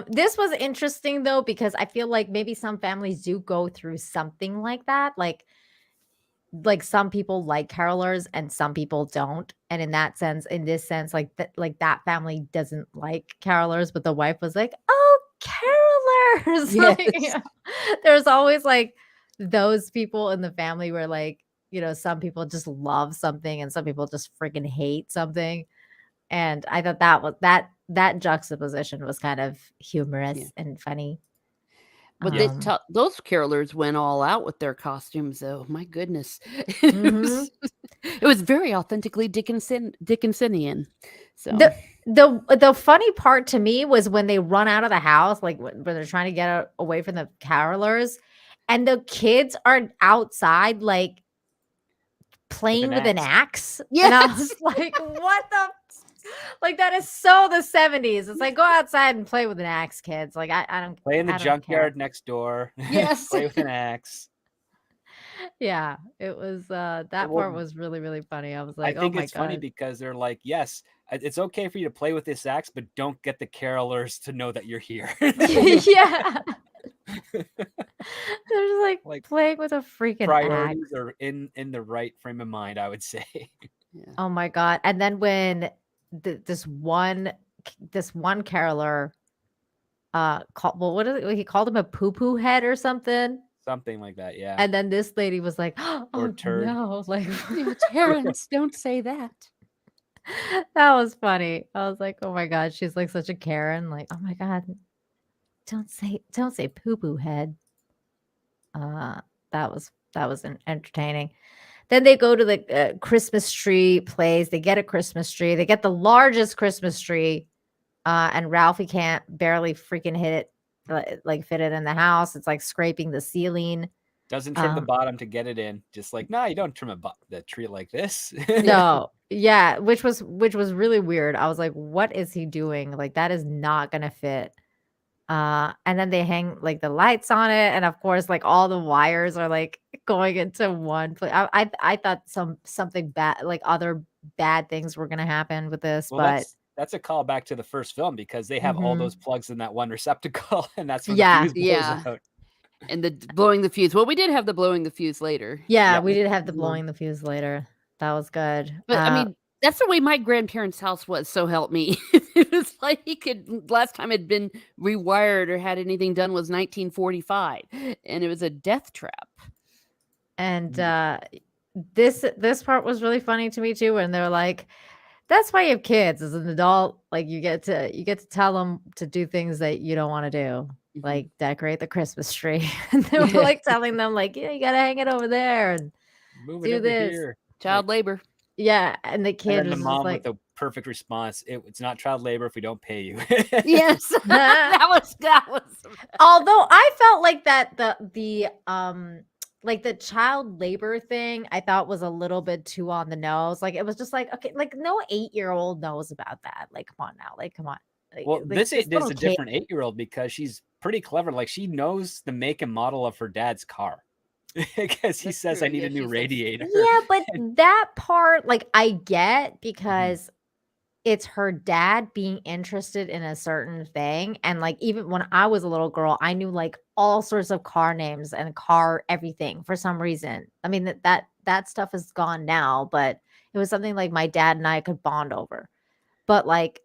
This was interesting though, because I feel like maybe some families do go through something like that. Like some people like carolers and some people don't. And in this sense, like that family doesn't like carolers, but the wife was like, "Oh, carolers." Like, Yes. there's always like those people in the family where like, some people just love something and some people just freaking hate something. And I thought that juxtaposition was kind of humorous Yeah. and funny. But those carolers went all out with their costumes, though. My goodness, Mhm. it was very authentically Dickinsonian. So The funny part to me was when they run out of the house, like when they're trying to get away from the carolers, and the kids are outside, like playing with an axe. And I was yes, like, what the? Like, that is so the 70s. It's like, go outside and play with an axe, kids. Like, I don't Play in the I don't care. junkyard next door. Yes. Play with an axe. Yeah, it was that part was really, really funny. I was like, I think oh my it's funny God. because they're like, yes, it's okay for you to play with this axe, but don't get the carolers to know that you're here. Yeah. They're just like playing with a freaking Priorities axe. are in the right frame of mind, I would say. Yeah. Oh my God. And then when this one caroler what is it? He called him a poo-poo head or something. Something like that, yeah. And then this lady was like, "Oh turd. no!" Like, Terrence, don't say that. that was funny. I was like, "Oh my God, she's like such a Karen." Like, "Oh my God, don't say poo-poo head." That was entertaining. Then they go to the Christmas tree place. They get a Christmas tree. They get the largest Christmas tree, and Ralphie can't barely freaking hit it, like fit it in the house. It's like scraping the ceiling. Doesn't trim the bottom to get it in. Just like, nah, you don't trim the tree like this. No, yeah, which was really weird. I was like, what is he doing? Like, that is not gonna fit. And then they hang like the lights on it, and of course, like all the wires are like going into one place. I thought something bad, like other bad things were gonna happen with this, Well, but that's a callback to the first film because they have all Mhm. those plugs in that one receptacle, and that's when Yeah. the fuse blows out. And the blowing the fuse. Well, we did have the blowing the fuse later. Yeah, Yep. we did have the Mhm. blowing the fuse later. That was good. But I mean, that's the way my grandparents' house was, so help me. It was like last time it had been rewired or had anything done was 1945, and it was a death trap. and this part was really funny to me too, when they're like, that's why you have kids as an adult. Like, you get to tell them to do things that you don't want to do, like decorate the Christmas tree. And they were like telling them like, yeah, you gotta hang it over there and Move it do over this. here. Child labor. Yeah, and the And kid then the was just mom like, with the perfect response: "It's not child labor if we don't pay you." Yes, that was. although I felt like that the like the child labor thing, I thought was a little bit too on the nose. Like, it was just like, okay, like no 8-year-old knows about that. Like, come on now, like, come on. Well, Like, this is little a kid. different 8-year-old because she's pretty clever. Like, she knows the make and model of her dad's car because he That's says, true. "I need Yeah, a new she says- radiator." Yeah, but that part, like, I get because it's her dad being interested in a certain thing. And like, even when I was a little girl, I knew like all sorts of car names and car everything for some reason. I mean, that stuff is gone now, but it was something like my dad and I could bond over. But like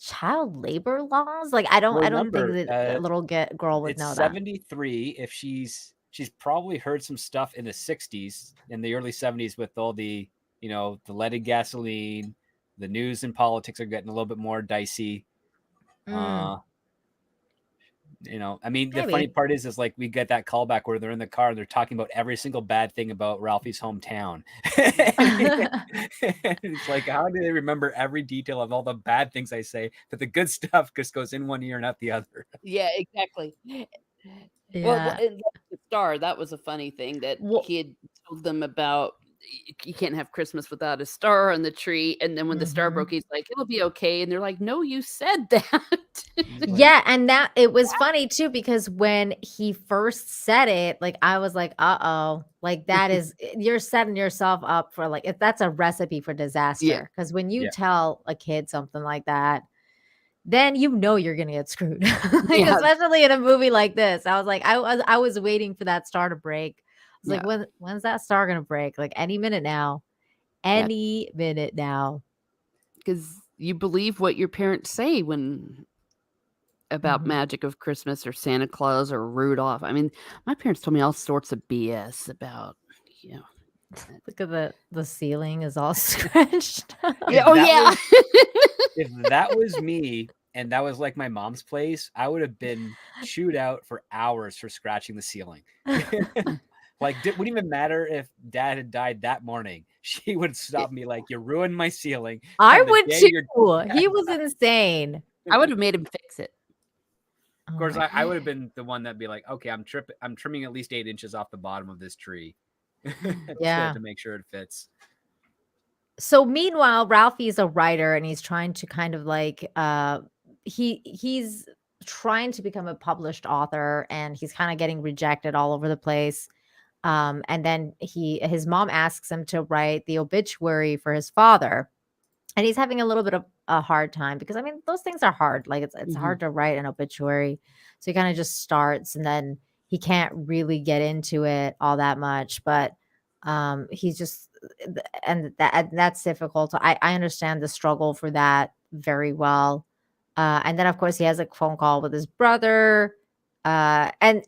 child labor laws. Like I don't think Remember, that a little girl would it's know that. 73. If she's probably heard some stuff in the 60s, in the early 70s, with all the, the leaded gasoline, the news and politics are getting a little bit more dicey. Mm, I mean, the funny maybe. part is like we get that callback where they're in the car and they're talking about every single bad thing about Ralphie's hometown. It's like, how do they remember every detail of all the bad things I say, but the good stuff just goes in one ear and out the other? Yeah, exactly. Well, Yeah. and the star, that was a funny thing that Well, he had told them about. You can't have Christmas without a star on the tree. And then when the star mhm. broke, he's like, it'll be okay. And they're like, no, you said that. He's like, Yeah, and that it was funny too because when he first said it, like I was like, "Uh-oh." Like that is you're setting yourself up for like if that's a recipe for Yeah. disaster. Because when you yeah, tell a kid something like that, then you know you're gonna get screwed. Like, Yeah. especially in a movie like this. I was like, I was waiting for that star to break. I was like, Yeah. when's that star gonna break? Like any minute now. Yeah. Any minute now. Because you believe what your parents say about Mhm. magic of Christmas or Santa Claus or Rudolph. I mean, my parents told me all sorts of BS about, you know. Look at the ceiling is all scratched out. Yeah, if oh that yeah. was if that was me and that was like my mom's place, I would have been chewed out for hours for scratching the ceiling. Like, it wouldn't even matter if Dad had died that morning. She would stop me like, you ruined my ceiling. I And the would day too. your He dad was died, insane. I would have made him fix it. of Oh course, my I would have been the one that'd be like, okay, I'm trimming at least 8 inches off the bottom of this tree Yeah. to make sure it fits. So meanwhile, Ralphie's a writer and he's trying to kind of like he's trying to become a published author and he's kind of getting rejected all over the place. And then his mom asks him to write the obituary for his father. And he's having a little bit of a hard time because I mean those things are hard. Like it's Mhm. hard to write an obituary. So he kind of just starts and then he can't really get into it all that much. But he's just and that's difficult. I understand the struggle for that very well. And then of course he has a phone call with his brother. And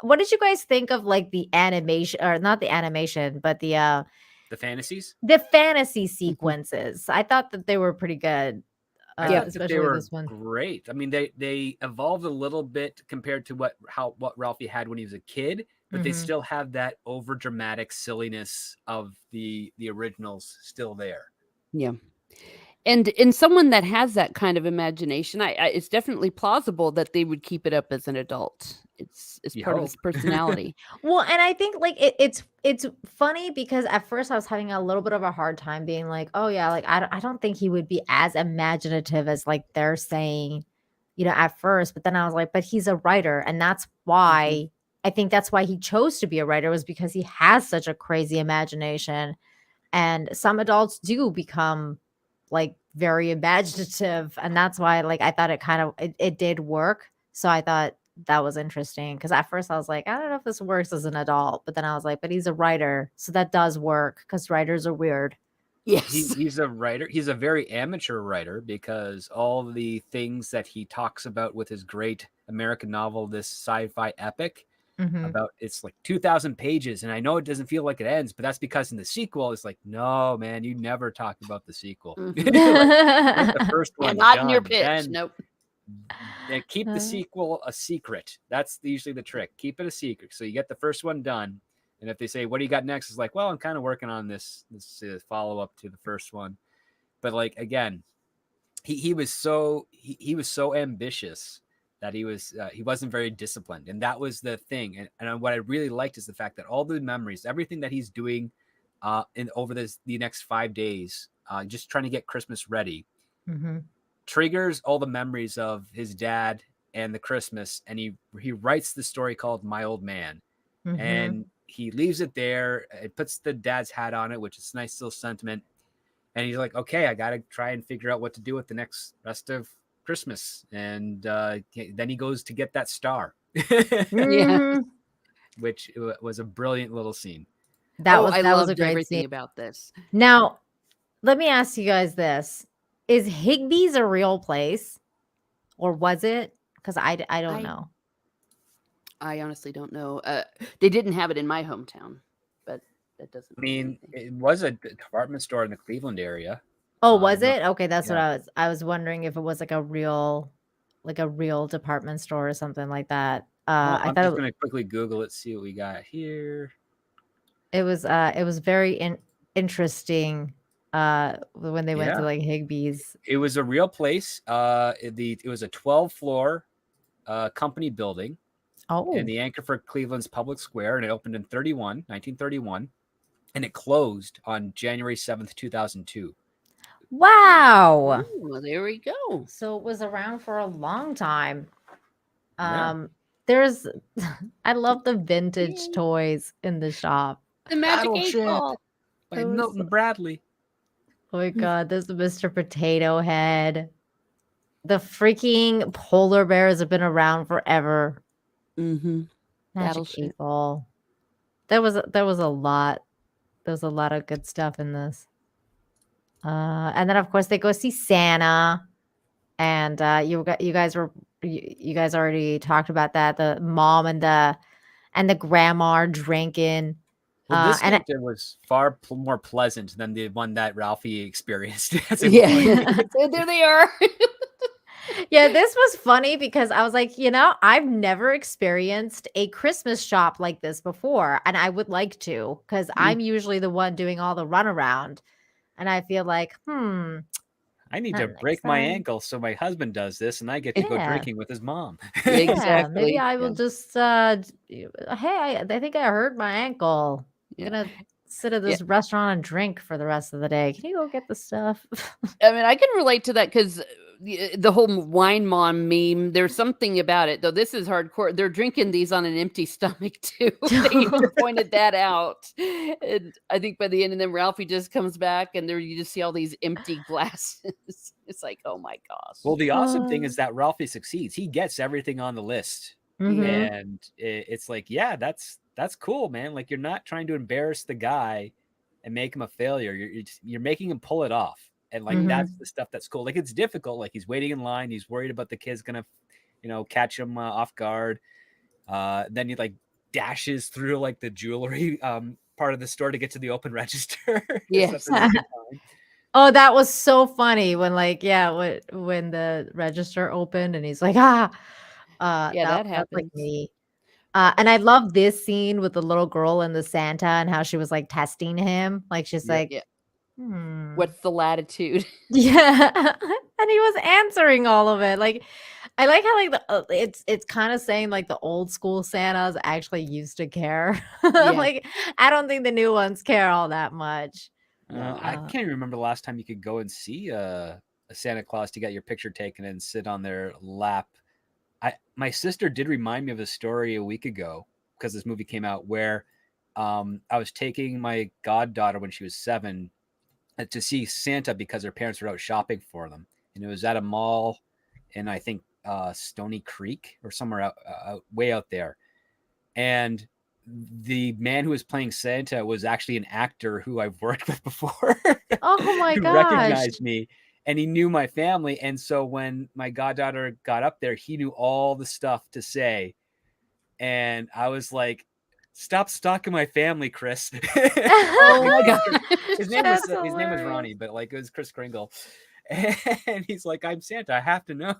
what did you guys think of like the animation or not the animation, but The fantasies? the fantasy Mhm. sequences? I thought that they were pretty good, I thought that they especially were this one. great. I mean, they evolved a little bit compared to what Ralphie had when he was a kid, but they Mhm. still have that over dramatic silliness of the originals still there. Yeah. And in someone that has that kind of imagination, it's definitely plausible that they would keep it up as an adult. It's You part of hope. his personality. Well, and I think like it's funny because at first I was having a little bit of a hard time being like, oh yeah, like I don't think he would be as imaginative as like they're saying, at first. But then I was like, but he's a writer, and that's Mhm. why I think that's why he chose to be a writer was because he has such a crazy imagination. And some adults do become like very imaginative, and that's why like I thought it did work. So I thought that was interesting because at first I was like, I don't know if this works as an adult, but then I was like, but he's a writer, so that does work because writers are weird. Yes. He's a writer. He's a very amateur writer because all the things that he talks about with his great American novel, this sci-fi epic, Mhm. about it's like 2,000 pages, and I know it doesn't feel like it ends, but that's because in the sequel it's like, no man, you never talk about the sequel. Mhm. like, get the first Yeah, one not in your done, pitch. Nope. then keep the sequel a secret. That's usually the trick. Keep it a secret so you get the first one done, and if they say, what do you got next, it's like, well, I'm kind of working on this follow-up to the first one. But like, again, he was so ambitious that he wasn't very disciplined, and that was the thing. And what I really liked is the fact that all the memories, everything that he's doing in over the next 5 days, just trying to get Christmas ready, Mhm. triggers all the memories of his dad and the Christmas. And he writes the story called My Old Man, Mhm. and he leaves it there. It puts the dad's hat on it, which is a nice little sentiment. And he's like, okay, I got to try and figure out what to do with the next rest of Christmas. And then he goes to get that star, Yeah. Mhm. which was a brilliant little scene. That Oh, was I that was a loved great everything scene. about this. Now, let me ask you guys this. Is Higbee's a real place, or was it? Because I don't I- know. I honestly don't know. They didn't have it in my hometown, but that doesn't I mean mean, anything. it was a department store in the Cleveland area. Oh, I was don't know. it? Okay, that's what Yeah. I was wondering if it was like a real department store or something like that. I I'm thought just gonna quickly Google it, see what we got here. it was very interesting when they went to Yeah. like Higbee's. It was a real place. It was a 12-floor company building Oh, in the anchor for Cleveland's public square, and it opened in 1931, and it closed on January 7th, 2002. wow. Ooh, well, there we go. So it was around for a long time. Yeah. There's I love the vintage Yay. toys in the shop. The magic Battleship. 8-ball. By It was- Milton Bradley. Oh my god, there's the Mr. Potato Head. The freaking polar bears have been around forever. Mm-hmm. Magic Battleship. 8 Ball. There was a lot. There was a lot of good stuff in this. And then of course they go see Santa, and you guys already talked about that. The mom and the grandma are drinking. Well, this and Santa was far more pleasant than the one that Ralphie experienced as a boy. Yeah. There they are. yeah, this was funny because I was like, I've never experienced a Christmas shop like this before, and I would like to because I'm usually the one doing all the runaround, and I feel like, I need Not to next break my time. ankle so my husband does this, and I get to go Yeah. drinking with his mom. yeah, Exactly. maybe I will Yeah. just, hey, I think I hurt my ankle. I'm Yeah. gonna sit at this restaurant and drink for the rest of the day. Can you go get the stuff? I mean, I can relate to that because the whole wine mom meme, there's something about it, though. This is hardcore. They're drinking these on an empty stomach, too. They even pointed that out. And I think by the end of them, Ralphie just comes back and there you just see all these empty glasses. It's like, oh my gosh. Well, the awesome thing is that Ralphie succeeds. He gets everything on the list. Mhm. And it's like, yeah, that's cool, man. Like, you're not trying to embarrass the guy and make him a failure. You're making him pull it off. And like, that's the stuff that's cool. Like, it's difficult. Like, he's waiting in line. He's worried about the kid's gonna, catch him off guard. Then he like dashes through like the jewelry part of the store to get to the open register. Yes. Oh, that was so funny when when the register opened and he's like, Yeah, that that's like happens. me. And I love this scene with the little girl and the Santa and how she was like testing him. Like she's Yep. like, Yeah. "Hmm." What's the latitude? Yeah. And he was answering all of it. Like I like how like it's kind of saying like the old school Santas actually used to care. Yeah. Like I don't think the new ones care all that much. I can't even remember the last time you could go and see a Santa Claus to get your picture taken and sit on their lap. My sister did remind me of a story a week ago because this movie came out where I was taking my goddaughter when she was 7 to see Santa because her parents were out shopping for them, and it was at a mall in I think Stony Creek or somewhere out way out there, and the man who was playing Santa was actually an actor who I've worked with before. Oh my who gosh. recognized me, and he knew my family. And so when my goddaughter got up there, he knew all the stuff to say. And I was like, stop stalking my family, Chris. Oh my God. His name That's was hilarious. Ronnie, but like it was Chris Kringle. And he's like, I'm Santa, I have to know.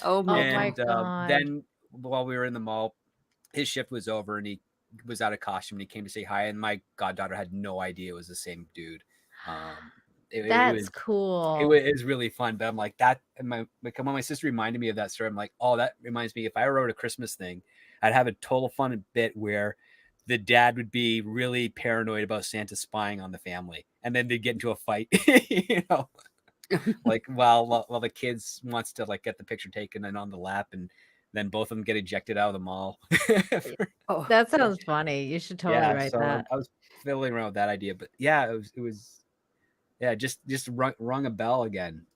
Oh my Oh my God. God. Then while we were in the mall, his shift was over and he was out of costume and he came to say hi, and my goddaughter had no idea it was the same dude. That's It cool. was really fun, but I'm like that. And when my sister reminded me of that story, I'm like, oh, that reminds me. If I wrote a Christmas thing, I'd have a total fun bit where the dad would be really paranoid about Santa spying on the family, and then they'd get into a fight, like while the kids wants to like get the picture taken and on the lap, and then both of them get ejected out of the mall. Oh, That sounds funny. You should totally write so that. I was fiddling around with that idea, but yeah, it was just rung a bell again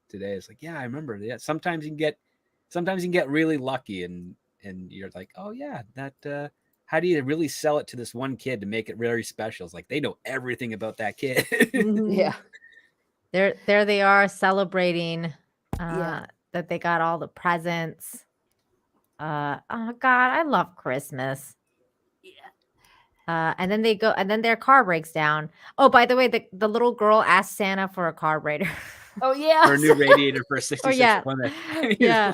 today. It's like, yeah, I remember. Yeah, sometimes you can get really lucky, and you're like, oh yeah, that how do you really sell it to this one kid to make it really special? It's like they know everything about that kid. yeah. There they are celebrating Yeah. that they got all the presents. Oh God, I love Christmas. Yeah. And then they go, and then their car breaks down. Oh, by the way, the little girl asked Santa for a carburetor. Oh yeah. For a new radiator for a Or 66 yeah, Plymouth. yeah.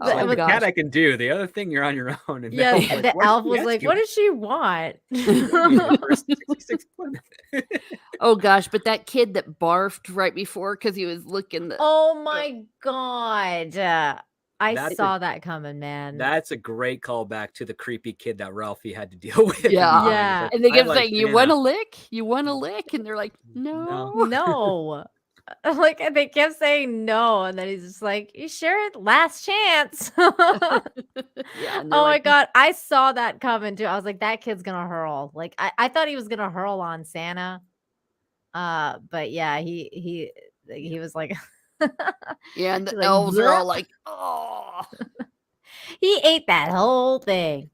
Oh Like, was- the gosh. cat I can do. The other thing, you're on your own. And Yeah, Elf's like, the "Why elf did was she like, ask you "What does she want?" radiator for a 66 Plymouth?" Oh gosh, but that kid that barfed right before because he was looking the Oh my God. I That's saw that coming, man. That's a great callback to the creepy kid that Ralphie had to deal with. in the Yeah. movie. Yeah. Like, and they "I kept like saying, "You Santa." want a lick? You want a lick?" And they're like, "No." No. Like they kept saying no, and then he's just like, "You sure? Last chance." Yeah. And they're Oh my like, God. I saw that coming too. I was like, that kid's gonna hurl. Like I thought he was gonna hurl on Santa. But yeah, he was like yeah, and the She's like, elves are all "Bleh." like, "Oh." He ate that whole thing.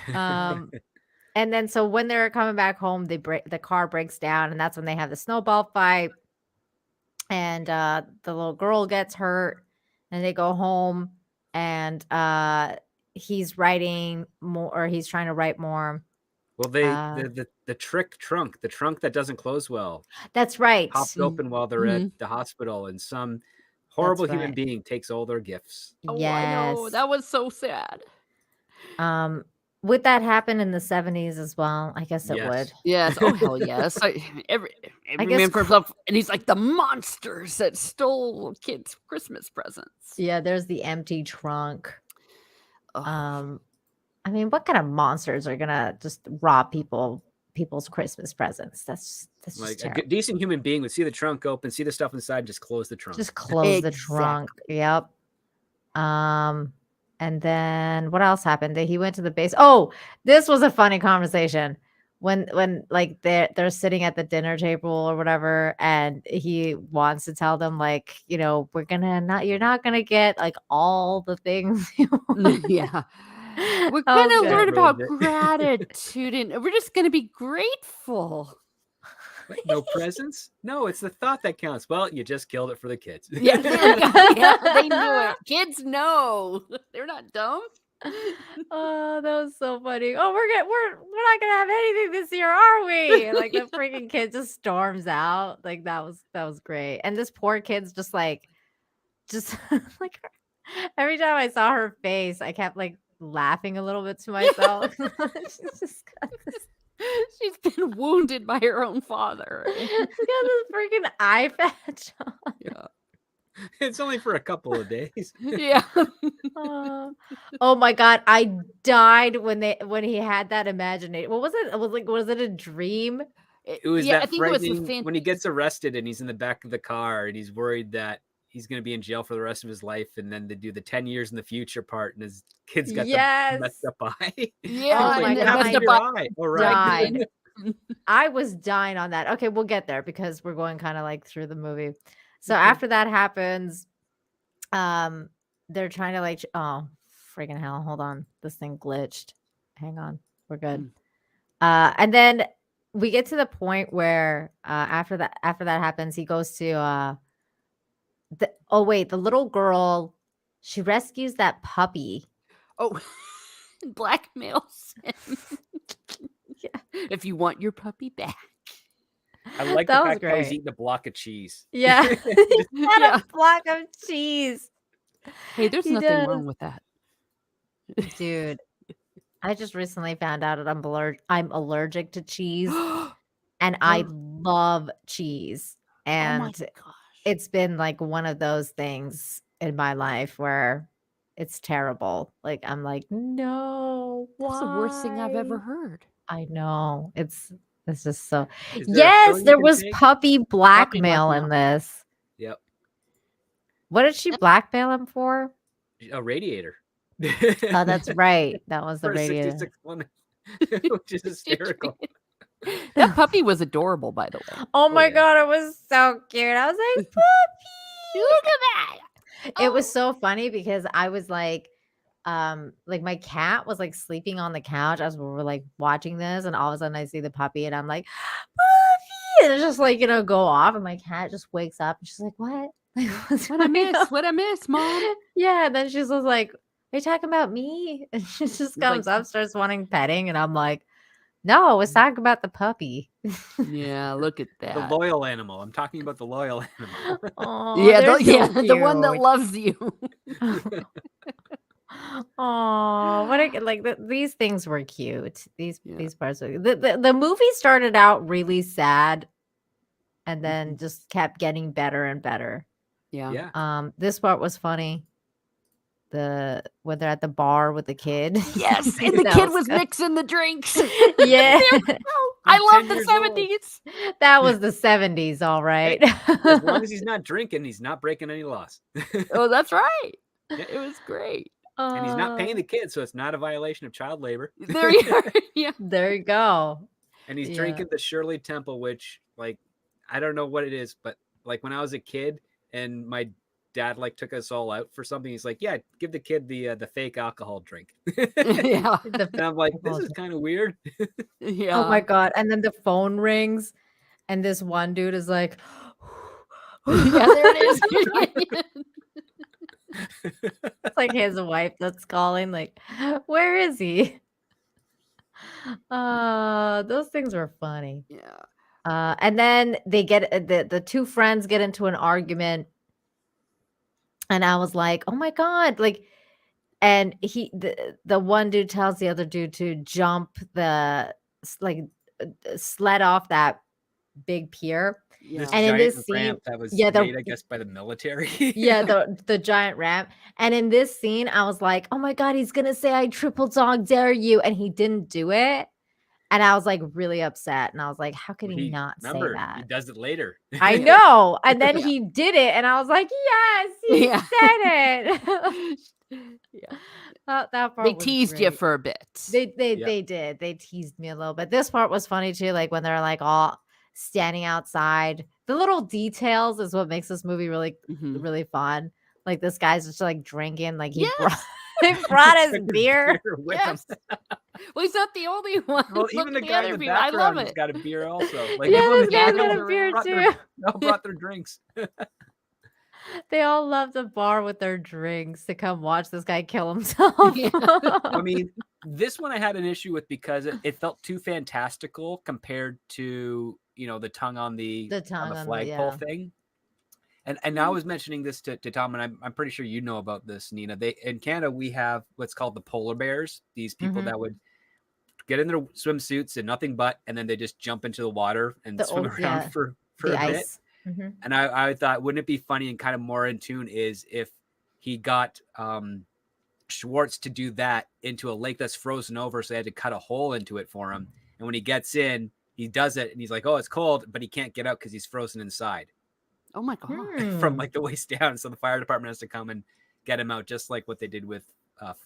And then so when they're coming back home, the car breaks down, and that's when they have the snowball fight. And the little girl gets hurt, and they go home, and he's writing more, or he's trying to write more. Well, the trick trunk, the trunk that doesn't close well, That's right. pops open while they're Mhm. at the hospital, and some horrible human right. being takes all their gifts. Oh, I know. That was so sad. Would that happen in the 70s as well? I guess it would. Yes. Oh hell yes. Every I guess man for himself, and he's like the monsters that stole kids' Christmas presents. Yeah, there's the empty trunk. Ugh. I mean, what kind of monsters are gonna just rob people's Christmas presents? That's just Like a terrible. decent human being would see the trunk open, see the stuff inside, just close the trunk. Just close the trunk. Yep. And then what else happened? He went to the base. Oh, this was a funny conversation. When like they're sitting at the dinner table or whatever, and he wants to tell them, like, you're not gonna get like all the things you want. Yeah. We're That was gonna good. learn about Ruined gratitude, and we're just gonna be grateful. What, no presents? No, it's the thought that counts. Well, you just killed it for the kids. Yeah, yeah, they knew it. Kids know. They're not dumb. Oh, that was so funny. Oh, we're not gonna have anything this year, are we? Like the freaking kid just storms out. Like that was great. And this poor kid's just like like every time I saw her face, I kept like laughing a little bit to myself. She's just got this, She's been wounded by her own father. she's got this freaking eye patch on. Yeah. It's only for a couple of days. Yeah. Oh my God, I died when he had that imagination. What was it? It was like, was it a dream? It was Yeah, I that think it was the frightening when he gets arrested and he's in the back of the car and he's worried that he's going to be in jail for the rest of his life, and then they do the 10 years in the future part, and his kid's got the messed up eye. Yeah, Oh my and God, the Happened messed to up your eye. eye. All right. Died. I was dying on that. Okay, we'll get there because we're going kind of like through the movie. So Okay. after that happens, they're trying to like, oh, freaking hell. Hold on. This thing glitched. Hang on. We're good. And then we get to the point where after that happens, he goes to the little girl, she rescues that puppy. Oh, blackmails him. Yeah. If you want your puppy back. I like That the was fact how he's great. eating a block of cheese. Yeah. He's got Yeah. a block of cheese. Hey, there's He nothing does. wrong with that. Dude, I just recently found out that I'm allergic to cheese, and I love cheese. Oh my And gosh. it's been like one of those things in my life where it's terrible. Like I'm like, no, That's the worst thing I've ever why? heard. I know. It's just so. Is there a Yes, pill you there can was take? puppy blackmail in blackmail. this. Yep. What did she blackmail him for? A radiator. Oh, that's right. That was the For a radiator. 66 Plymouth, which is hysterical. That puppy was adorable, by the way. Oh my yeah. God, it was so cute. I was like, puppy. Look at that. It was so funny because I was like my cat was like sleeping on the couch as we were like watching this, and all of a sudden I see the puppy and I'm like, And it's just like, go off. And my cat just wakes up and she's like, what? Like, what's What I going miss? on? What I miss, Mom? Yeah. And then she's just like, are you talking about me? And she just comes up, starts wanting petting. And I'm like, no, I was talking about the puppy. Yeah, look at The that. loyal animal. I'm talking about the loyal animal. Oh, Yeah, they're so the one that cute. loves you. Oh, these things were cute. These Yeah. parts were the movie started out really sad and then just kept getting better and better. Yeah. Yeah. This part was funny. When they're at the bar with the kid. Yes, and the That kid was good. mixing the drinks. Yeah. I love 10 the years old. 70s. That was the 70s, all right. As long as he's not drinking, he's not breaking any laws. Oh, that's right. Yeah. It was great. And he's not paying the kid, so it's not a violation of child labor. There you are. Yeah. There you go. And he's Yeah. drinking the Shirley Temple, which, like, I don't know what it is, but like when I was a kid and my dad like took us all out for something, he's like, yeah, give the kid the fake alcohol drink. Yeah. And I'm like, this is kind of weird. Yeah. Oh my god. And then the phone rings and this one dude is like, Yeah, there it is. it's like his wife that's calling, like, where is he? Those things were funny. Yeah. And then they get the two friends get into an argument, and I was like, oh my god, like, and the one dude tells the other dude to jump sled off that big pier. Yeah. And in giant this scene, ramp that was yeah, made, I guess, by the military. yeah, the giant ramp. And in this scene, I was like, oh my god, he's gonna say I triple dog dare you, and he didn't do it. And I was like really upset. And I was like, how could he not say Remember, that? he does it later. I know. And then Yeah. he did it, and I was like, yes, he Yeah. said it. Yeah. That part They was teased you great. for a bit. They Yeah. did. They teased me a little bit. This part was funny too, like when they're like all standing outside. The little details is what makes this movie really, Mhm. really fun. Like this guy's just like drinking, like he Yes. brought his Took his beer. with Yes. him. Well, he's not the only one. Well, Look even the at guy in other the people. I love background has it. got a beer also. Like Yeah, everyone this guy's in the got background a beer brought too. they all brought their drinks. They all love the bar with their drinks to come watch this guy kill himself. Yeah. I mean, this one I had an issue with because it felt too fantastical compared to, the tongue on the flagpole yeah. thing. And I was mentioning this to Tom, and I'm pretty sure you know about this, Nina. In Canada, we have what's called the polar bears. These people Mhm. that would get in their swimsuits and nothing but, and then they just jump into the water and swim around Yeah, for the a bit. ice. Mhm. And I thought, wouldn't it be funny and kind of more in tune is if he got Schwartz to do that into a lake that's frozen over, so they had to cut a hole into it for him. And when he gets in, he does it, and he's like, "Oh, it's cold," but he can't get out because he's frozen inside Oh my god. from Hmm. like the waist down. So the fire department has to come and get him out, just like what they did with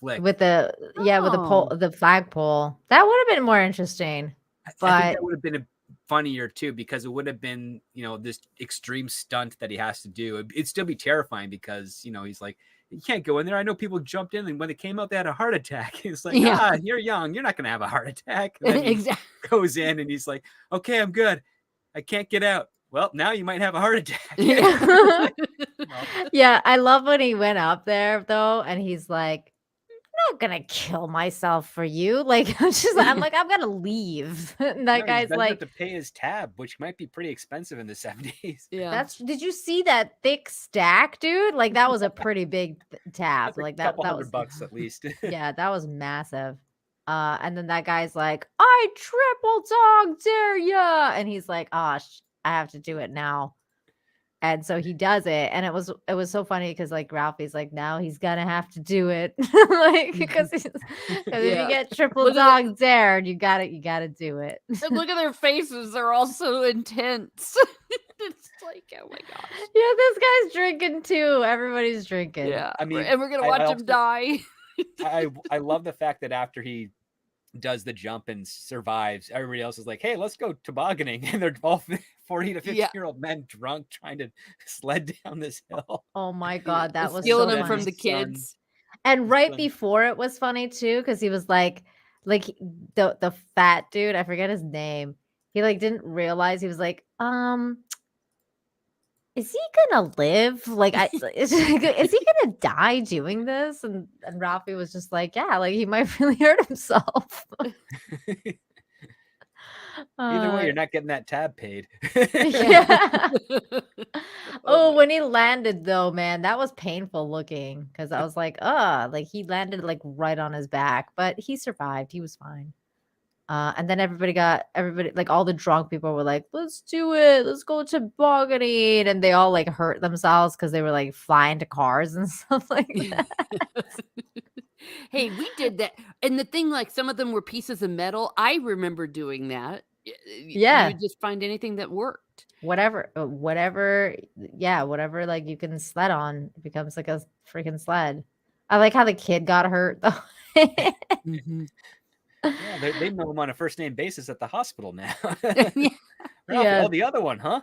Flick. With the Oh. the flagpole. That would have been more interesting. I think But that would have been funnier too, because it would have been, this extreme stunt that he has to do. It'd still be terrifying because, he's like, you can't go in there. I know people jumped in, and when they came out, they had a heart attack. It's like, Yeah. you're young. You're not going to have a heart attack. And then he Exactly. goes in and he's like, okay, I'm good. I can't get out. Well, now you might have a heart attack. Yeah. yeah, I love when he went up there though, and he's like, I'm not gonna kill myself for you. Like, I'm like, I'm gonna leave. And No, that he guy's doesn't like, have to pay his tab, which might be pretty expensive in the 70s. Yeah. did you see that thick stack, dude? Like that was a pretty big tab. That's a Like couple that was $100 at least. yeah, that was massive. And then that guy's like, I triple dog dare ya. And he's like, I have to do it now. And so he does it. And it was so funny because like Ralphie's like, now he's gonna have to do it. Like because if Yeah. you get triple Look at dog dared, you gotta do it. And look at their faces. They're all so intense. It's like, oh my gosh. Yeah, this guy's drinking too. Everybody's drinking. Yeah. I mean, and we're gonna I watch him also- die. I love the fact that after he does the jump and survives, everybody else is like, hey, let's go tobogganing. And they're all 40 to 50-year-old men drunk trying to sled down this hill. Oh my god, that was Stealing so them from funny. the kids. And right fun. before it was funny too, because he was like the fat dude, I forget his name. he like didn't realize. He was like, is he gonna live? Like, is he gonna die doing this? And Ralphie was just like, yeah, like he might really hurt himself. Either way, you're not getting that tab paid. Yeah. Oh, when he landed though, man, that was painful looking because I was like, like he landed like right on his back, but he survived. He was fine. And then everybody, like all the drunk people were like, let's do it. Let's go tobogganing. And they all like hurt themselves because they were like flying to cars and stuff like that. Hey, we did that. And the thing, like some of them were pieces of metal. I remember doing that. Yeah. You would just find anything that worked. Whatever, whatever like you can sled on, it becomes like a freaking sled. I like how the kid got hurt though. Mhm. Yeah, they know him on a first name basis at the hospital now. Yeah. Ralphie, Yeah. oh, the other one, huh?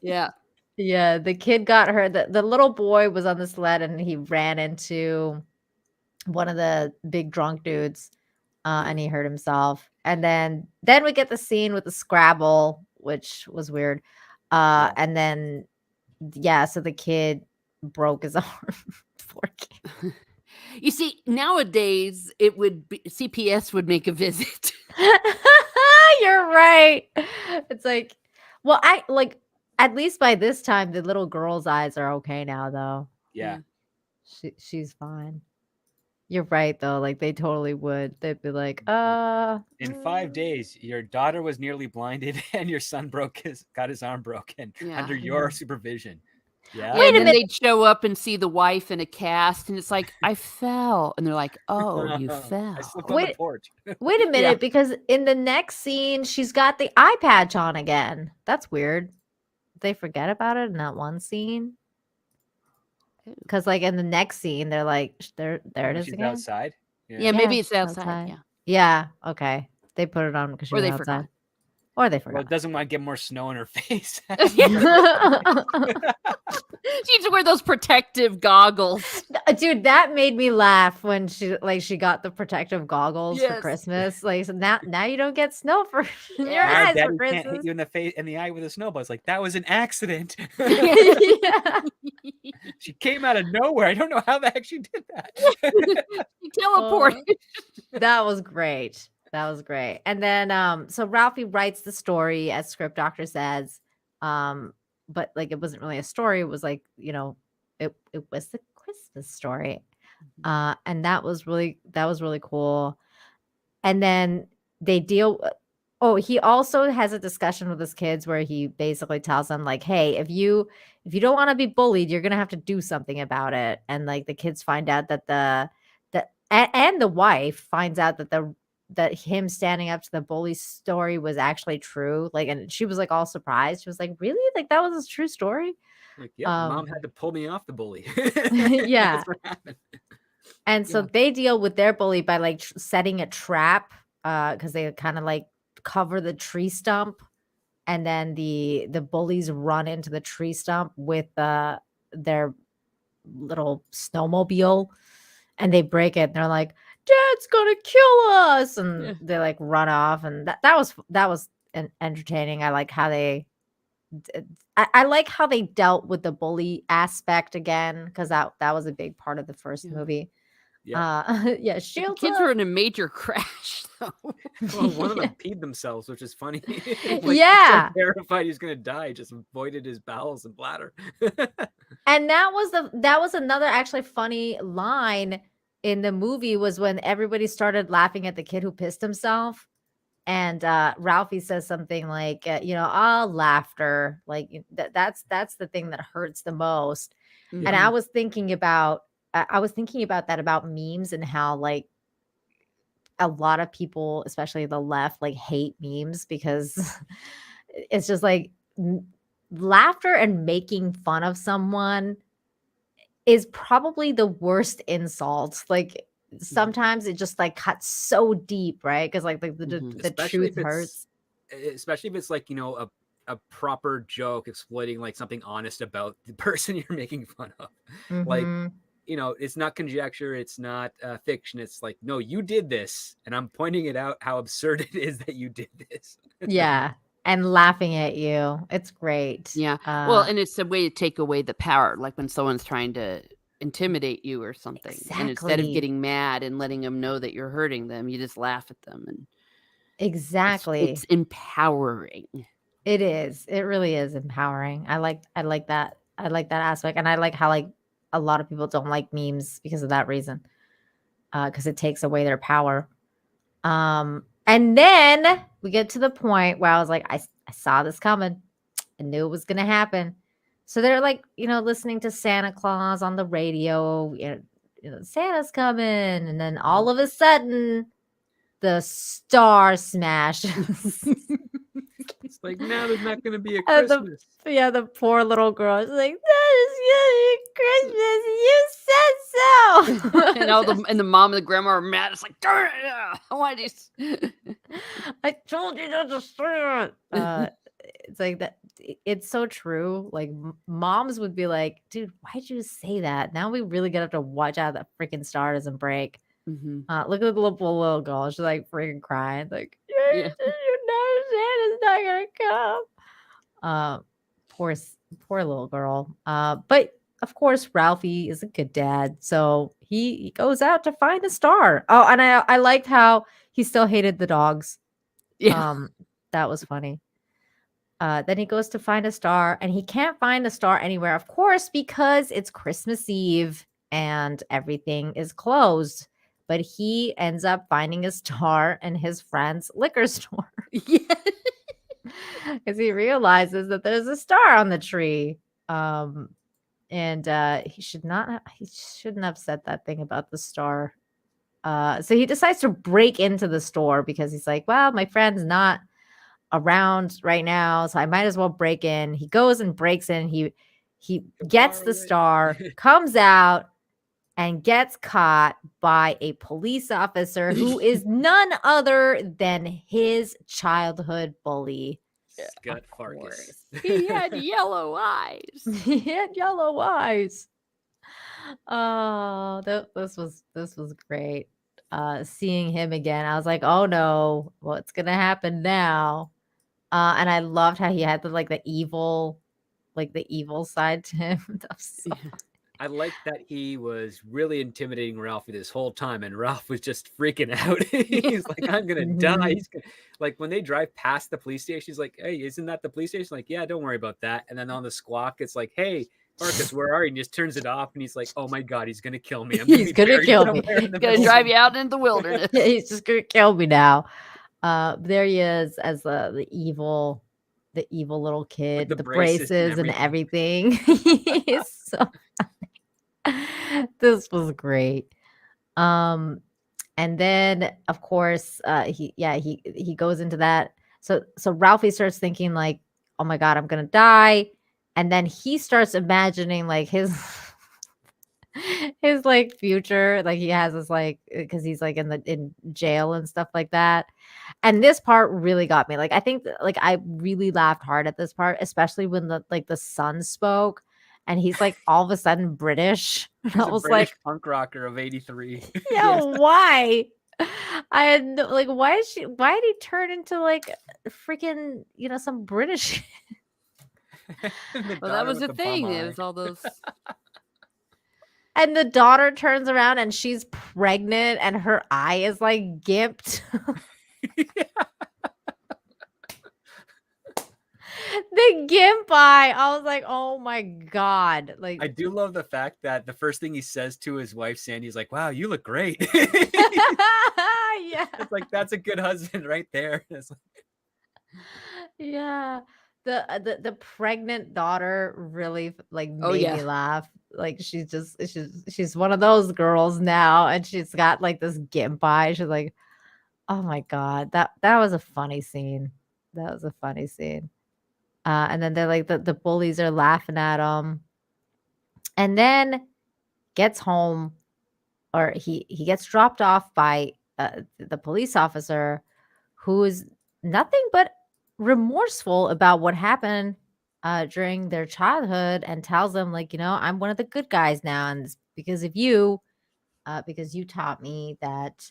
Yeah. Yeah, the kid got hurt. The little boy was on the sled and he ran into one of the big drunk dudes, and he hurt himself. And then we get the scene with the Scrabble, which was weird. And then so the kid broke his arm. Poor kid. You see, nowadays it would be CPS would make a visit. You're right. It's like, well, I like at least by this time the little girl's eyes are okay now though. Yeah. She's fine. You're right though. Like they totally would. They'd be like, In 5 days, your daughter was nearly blinded and your son got his arm broken under your supervision. Yeah. Wait a and then minute. they'd show up and see the wife in a cast, and it's like, I fell. And they're like, oh, you fell. I slipped on the porch. Wait a minute, because in the next scene, she's got the eye patch on again. That's weird. They forget about it in that one scene. Because like in the next scene, they're like, there it is She's again. outside. Yeah, maybe it's outside. Yeah. Yeah. Okay. They put it on because she Or was they outside. forgot. Or they Well, forgot. it doesn't want to get more snow in her face. She needs to wear those protective goggles. Dude, that made me laugh when she got the protective goggles for Yes. Christmas. Like, so now you don't get snow for your Now eyes Daddy for can't hit Christmas. you in the face in the eye with a snowball. It's like, that was an accident. Yeah. She came out of nowhere. I don't know how the heck she did that. She teleported. That was great. That was great. And then so Ralphie writes the story as Script Doctor says. But like it wasn't really a story. It was like, it was the Christmas story. And that was really cool. And then they he also has a discussion with his kids where he basically tells them like, hey, if you don't want to be bullied, you're gonna have to do something about it. And like the kids find out that and the wife finds out that him standing up to the bully story was actually true. Like, and she was like all surprised. She was like, really? Like that was a true story? Like, yeah, Mom had to pull me off the bully. Yeah. That's what happened. And so they deal with their bully by like setting a trap, because they kind of like cover the tree stump, and then the bullies run into the tree stump with their little snowmobile, and they break it. And they're like, Dad's gonna kill us, and they like run off. And that was entertaining. I like how I like how they dealt with the bully aspect again, because that was a big part of the first movie. The Shields kids up. were in a major crash though. Well, one of them peed themselves, which is funny. Yeah. So terrified he was gonna die, just avoided his bowels and bladder. And that was another actually funny line in the movie, was when everybody started laughing at the kid who pissed himself. And Ralphie says something like, laughter, like that's the thing that hurts the most. Mhm. And I was thinking about that about memes, and how like a lot of people, especially the left, like hate memes because it's just like laughter and making fun of someone is probably the worst insult. Like sometimes it just like cuts so deep, right? Because like the truth hurts. Especially if it's like, a proper joke exploiting like something honest about the person you're making fun of. Like, it's not conjecture, it's not fiction. It's like, no, you did this, and I'm pointing it out how absurd it is that you did this. Yeah. and laughing at you. It's great. Yeah. Well, and it's a way to take away the power, like when someone's trying to intimidate you or something. And instead of exactly. getting mad and letting them know that you're hurting them, you just laugh at them, and Exactly. it's empowering. It is. It really is empowering. I like that. I like that aspect. And I like how like a lot of people don't like memes because of that reason. Because it takes away their power. And then we get to the point where I was like, I saw this coming. I knew it was gonna happen. So they're like, listening to Santa Claus on the radio. Santa's coming, and then all of a sudden, the star smashes. It's like, now there's not going to be a And Christmas. the poor little girl is like, that is gonna be Christmas. You said so. And all the mom and the grandma are mad. It's like, darn it, why these? I told you not to say it. It's like that. It's so true. Like moms would be like, dude, why'd you say that? Now we really gotta have to watch out that freaking star doesn't break. Mhm. Look at the little girl. She's like freaking crying. Like, Yeah. Santa's not gonna come. Poor little girl. But of course, Ralphie is a good dad, so he goes out to find a star. Oh, and I liked how he still hated the dogs. Yeah. That was funny. Then he goes to find a star, and he can't find the star anywhere, of course, because it's Christmas Eve and everything is closed. But he ends up finding a star in his friend's liquor store Yeah. because he realizes that there's a star on the tree. And he shouldn't have said that thing about the star. So he decides to break into the store because he's like, well, my friend's not around right now, so I might as well break in. He goes and breaks in. He gets the star, comes out, and gets caught by a police officer who is none other than his childhood bully. Scott Farkas. He had yellow eyes. He had yellow eyes. Oh, this was great. Seeing him again, I was like, oh no, what's gonna happen now? And I loved how he had the evil side to him. That was so funny. I liked that he was really intimidating Ralphie this whole time, and Ralph was just freaking out. He's like, I'm gonna die. He's gonna... Like when they drive past the police station, he's like, hey, isn't that the police station? Like, yeah, don't worry about that. And then on the squawk, it's like, hey, Marcus, where are you? And he just turns it off, and he's like, oh my god, he's gonna kill me. He's gonna kill me. He's gonna drive you out into the wilderness. He's just gonna kill me now. There he is as the evil little kid, the the braces and everything. He's so funny. This was great. And then of course he goes into that. So Ralphie starts thinking like, oh my god, I'm gonna die. And then he starts imagining like his like future, like he has this like, because he's like in jail and stuff like that. And this part really got me. Like I think like I really laughed hard at this part, especially when the son spoke and he's like all of a sudden British. And I was British like, punk rocker of 83. yeah, why? I had no, like, why did he turn into like freaking some British? Well, that was the thing. It was all those. And the daughter turns around and she's pregnant and her eye is like gimped. The gimp eye. I was like, oh my god. Like I do love the fact that the first thing he says to his wife Sandy is like, wow, you look great. Yeah. It's like, that's a good husband right there. It's like... Yeah. The pregnant daughter really like made me laugh. Like she's one of those girls now, and she's got like this gimp eye. She's like, oh my god, that was a funny scene. That was a funny scene. And then they're like the bullies are laughing at him, and then gets home, or he gets dropped off by the police officer, who is nothing but remorseful about what happened during their childhood, and tells them like, I'm one of the good guys now, and it's because of you, because you taught me that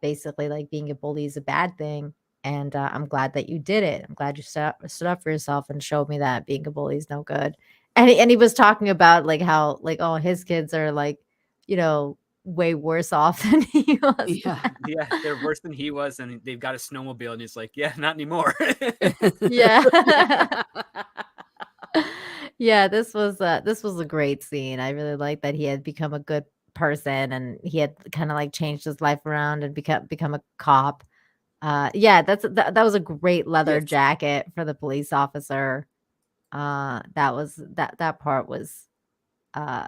basically like being a bully is a bad thing. And I'm glad that you did it. I'm glad you stood up for yourself and showed me that being a bully is no good. And he was talking about like how like, oh, his kids are like, you know, way worse off than he was. Yeah. Yeah, they're worse than he was, and they've got a snowmobile, and he's like, yeah, not anymore. Yeah. Yeah, this was a great scene. I really like that he had become a good person and he had kind of like changed his life around and become a cop. Yeah, that was a great leather Yes. jacket for the police officer. That part uh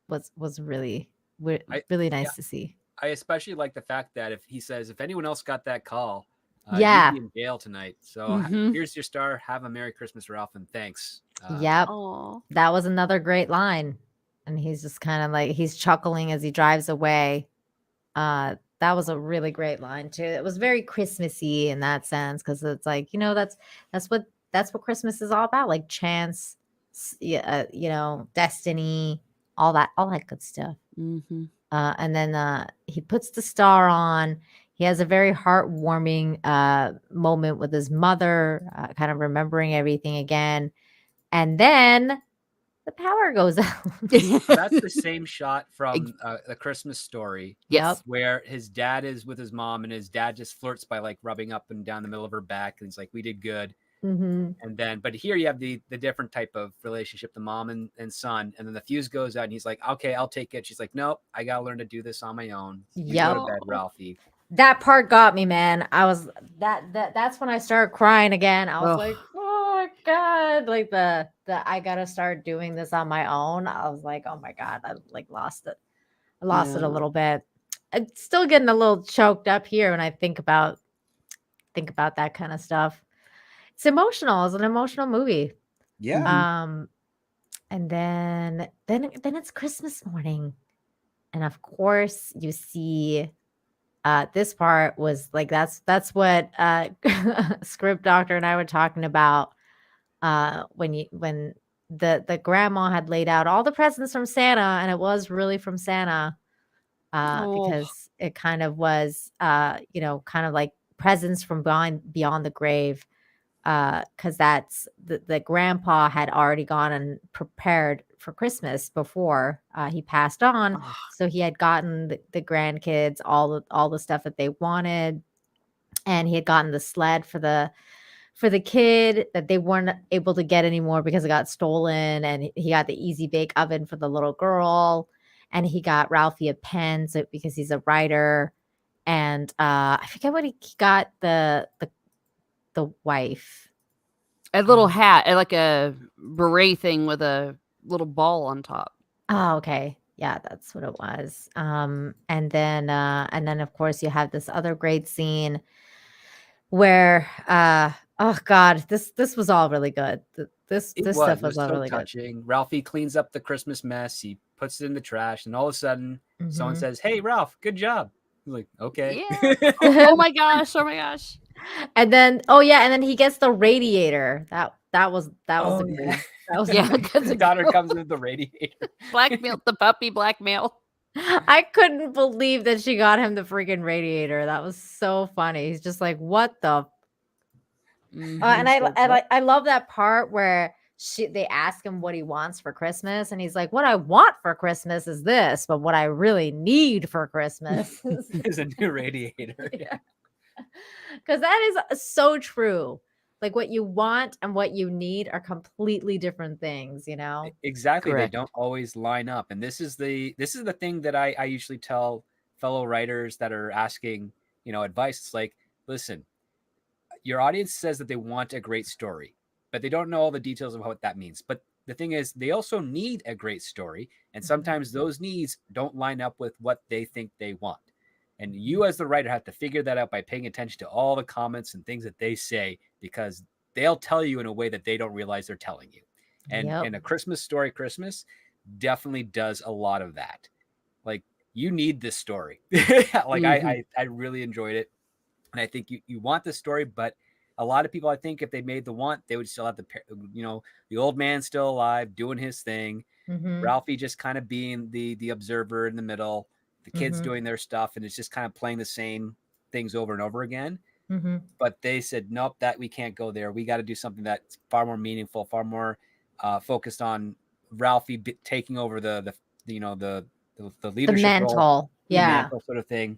was really really Yeah, nice to see. I especially like the fact that if he says, if anyone else got that call, you'd Yeah. be in jail tonight. So Mhm. here's your star. Have a Merry Christmas, Ralph, and thanks. Yep. Aw. That was another great line. And he's just kind of like he's chuckling as he drives away. That was a really great line too. It was very Christmassy in that sense because it's like, you know, that's what Christmas is all about, like chance, yeah, you know, destiny, all that good stuff. Mhm. And then he puts the star on. He has a very heartwarming moment with his mother, kind of remembering everything again. And then the power goes out. That's the same shot from A Christmas Story. Yes. Where his dad is with his mom, and his dad just flirts by like rubbing up and down the middle of her back, and he's like, "We did good." Hmm. And then, but here you have the different type of relationship, the mom and son, and then the fuse goes out, and he's like, "Okay, I'll take it." She's like, "Nope, I gotta learn to do this on my own. You go to Yep. bed, Ralphie." That part got me, man. I was that's when I started crying again. I was Ugh. like, oh my god, like the I gotta start doing this on my own. I was like, oh my god, I like lost it. I lost it a Yeah. little bit. I'm still getting a little choked up here when I think about that kind of stuff. It's emotional. It's an emotional movie. Yeah. Um, and then it's Christmas morning, and of course you see this part was like that's what script doctor and I were talking about when the grandma had laid out all the presents from Santa, and it was really from Santa, Oh. because it kind of was you know, kind of like presents from beyond the grave, because that's the grandpa had already gone and prepared for Christmas before he passed on. Ugh. So he had gotten the grandkids all the stuff that they wanted, and he had gotten the sled for the kid that they weren't able to get anymore because it got stolen, and he got the easy bake oven for the little girl, and he got Ralphie a pen so because he's a writer, and I forget what he got the wife. A little hat, like a beret thing with a little ball on top. Oh, okay. Yeah, that's what it was. And then of course you have this other great scene where oh god, this was all really good. This It stuff was was all so really good. touching. Ralphie cleans up the Christmas mess. He puts it in the trash, and all of a sudden, someone Mhm. says, "Hey, Ralph, good job." He's like, "Okay." Yeah. Oh my gosh. Oh my gosh. And then oh yeah, and then he gets the radiator. That was Oh, a yeah. that was a Yeah, great- because The daughter comes with the radiator. blackmail the puppy blackmail. I couldn't believe that she got him the freaking radiator. That was so funny. He's just like, "What the and Mhm. Like, what? I love that part where they ask him what he wants for Christmas, and he's like, "What I want for Christmas is this, but what I really need for Christmas is There's a new radiator. yeah." Because that is so true. Like what you want and what you need are completely different things, you know? Exactly. They Correct. don't always line up. And this is the thing that I usually tell fellow writers that are asking, advice. It's like, listen, your audience says that they want a great story, but they don't know all the details of what that means. But the thing is, they also need a great story. And Mhm. sometimes those needs don't line up with what they think they want. And you, as the writer, have to figure that out by paying attention to all the comments and things that they say, because they'll tell you in a way that they don't realize they're telling you. And Yep. A Christmas Story Christmas definitely does a lot of that. Like, you need this story. Like, I really enjoyed it. And I think you want this story, but a lot of people, I think, if they made the want, they would still have the old man still alive doing his thing, Mhm. Ralphie just kind of being the observer in the middle, the kids Mhm. doing their stuff, and it's just kind of playing the same things over and over again. Mm-hmm. But they said, nope, that we can't go there. We got to do something that's far more meaningful, far more focused on Ralphie taking over the The leadership role, mental. the Yeah. mantle sort of thing.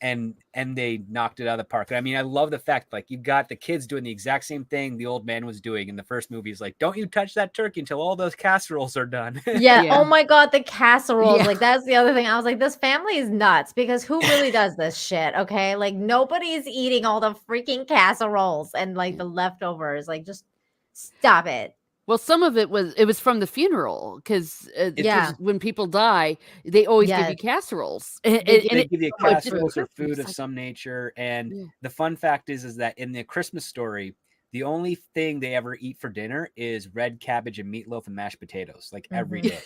And they knocked it out of the park. I mean, I love the fact, like, you've got the kids doing the exact same thing the old man was doing in the first movie. He's like, don't you touch that turkey until all those casseroles are done. Yeah. Yeah. Oh my God, the casseroles. Yeah. Like, that's the other thing. I was like, this family is nuts because who really does this shit? Okay. Like, nobody's eating all the freaking casseroles and like the leftovers. Like, just stop it. Well, some of it was from the funeral because Yeah. when people die, they always give Yes. you casseroles. They And give They it's give you so much casseroles or Christmas. food of some nature. And Yeah. the fun fact is that in the Christmas Story, the only thing they ever eat for dinner is red cabbage and meatloaf and mashed potatoes, like every Mhm. day.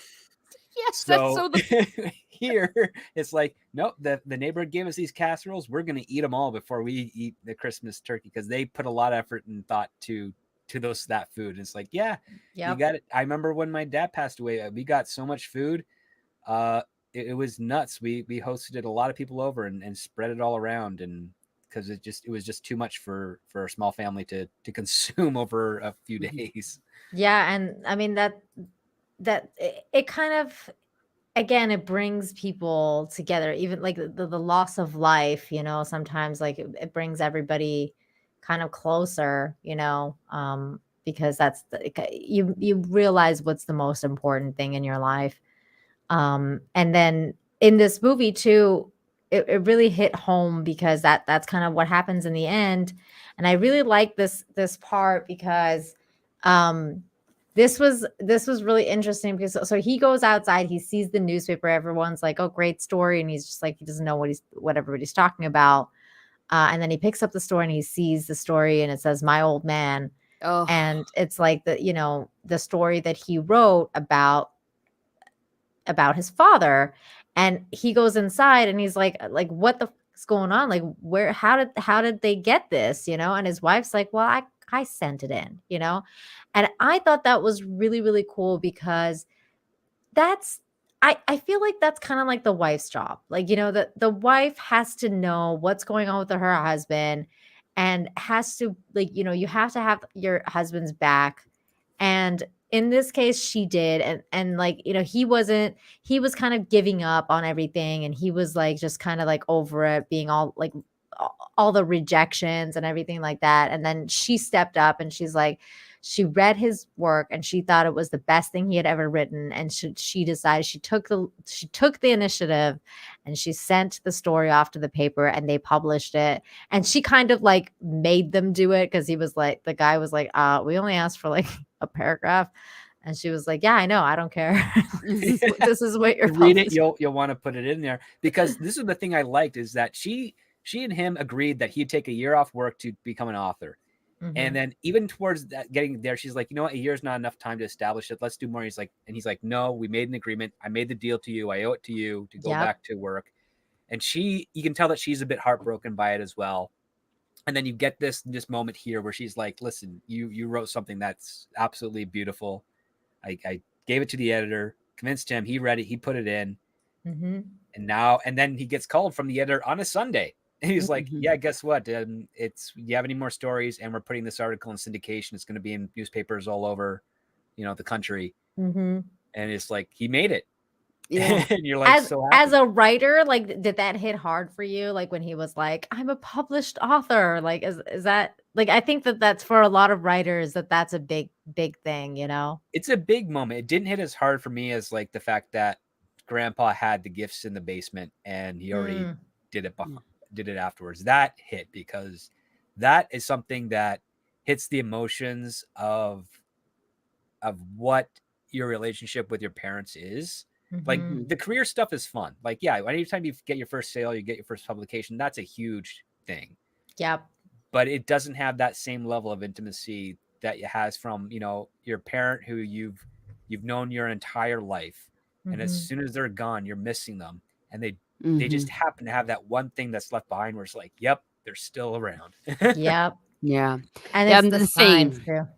Yes, that's So so here it's like, nope, the neighborhood gave us these casseroles. We're going to eat them all before we eat the Christmas turkey, because they put a lot of effort and thought to that food. And it's like, yeah, you Yep. got it. I remember when my dad passed away, we got so much food. It was nuts. We hosted a lot of people over and spread it all around, and because it was just too much for a small family to consume over a few days. Yeah. And I mean, that it kind of, again, it brings people together, even like the loss of life, you know, sometimes like it brings everybody kind of closer, you know, because that's you realize what's the most important thing in your life. And then in this movie too, it really hit home because that's kind of what happens in the end. And I really like this part because this was really interesting because so he goes outside, he sees the newspaper, everyone's like, oh, great story, and he's just like, he doesn't know what everybody's talking about. And then he picks up the story and he sees the story and it says my old man. Oh, And it's like the story that he wrote about his father. And he goes inside and he's like what the fuck's going on, like where how did they get this, you know? And his wife's like, well, I sent it in, you know? And I thought that was really, really cool because that's I feel like that's kind of like the wife's job. Like, you know, the wife has to know what's going on with her husband and has to, like, you know, you have to have your husband's back. And in this case, she did. And like, you know, he was kind of giving up on everything. And he was like just kind of like over it, being all like all the rejections and everything like that. And then she stepped up and she's like, she read his work and she thought it was the best thing he had ever written. And she decided she took the initiative and she sent the story off to the paper and they published it. And she kind of like made them do it because the guy was like, we only asked for like a paragraph. And she was like, yeah, I know, I don't care. This is what you're Read it, publishing. you'll want to put it in there, because this is the thing I liked, is that she and him agreed that he'd take a year off work to become an author. Mhm. And then even towards that, getting there, she's like, you know what, a year's not enough time to establish it. Let's do more. He's like, no, we made an agreement. I made the deal to you. I owe it to you to go Yep. back to work. And you can tell that she's a bit heartbroken by it as well. And then you get this moment here where she's like, listen, you wrote something that's absolutely beautiful. I gave it to the editor, convinced him, he read it, he put it in. Mhm. And then he gets called from the editor on a Sunday. And he's like, yeah, guess what? You have any more stories? And we're putting this article in syndication. It's going to be in newspapers all over, the country. Mhm. And it's like, he made it. yeah. And you're like, so happy. As a writer, like, did that hit hard for you? Like when he was like, I'm a published author, like, is that like, I think that's for a lot of writers that's a big thing, you know? It's a big moment. It didn't hit as hard for me as like the fact that Grandpa had the gifts in the basement and he already did it afterwards. That hit, because that is something that hits the emotions of what your relationship with your parents is. Like the career stuff is fun. Like, yeah, anytime you get your first sale, you get your first publication, that's a huge thing. Yep. But it doesn't have that same level of intimacy that it has from, your parent who you've known your entire life. And as soon as they're gone, you're missing them. And they just happen to have that one thing that's left behind where it's like, yep, they're still around. Yep. Yeah. And Yeah, it's I'm the the same. signs too.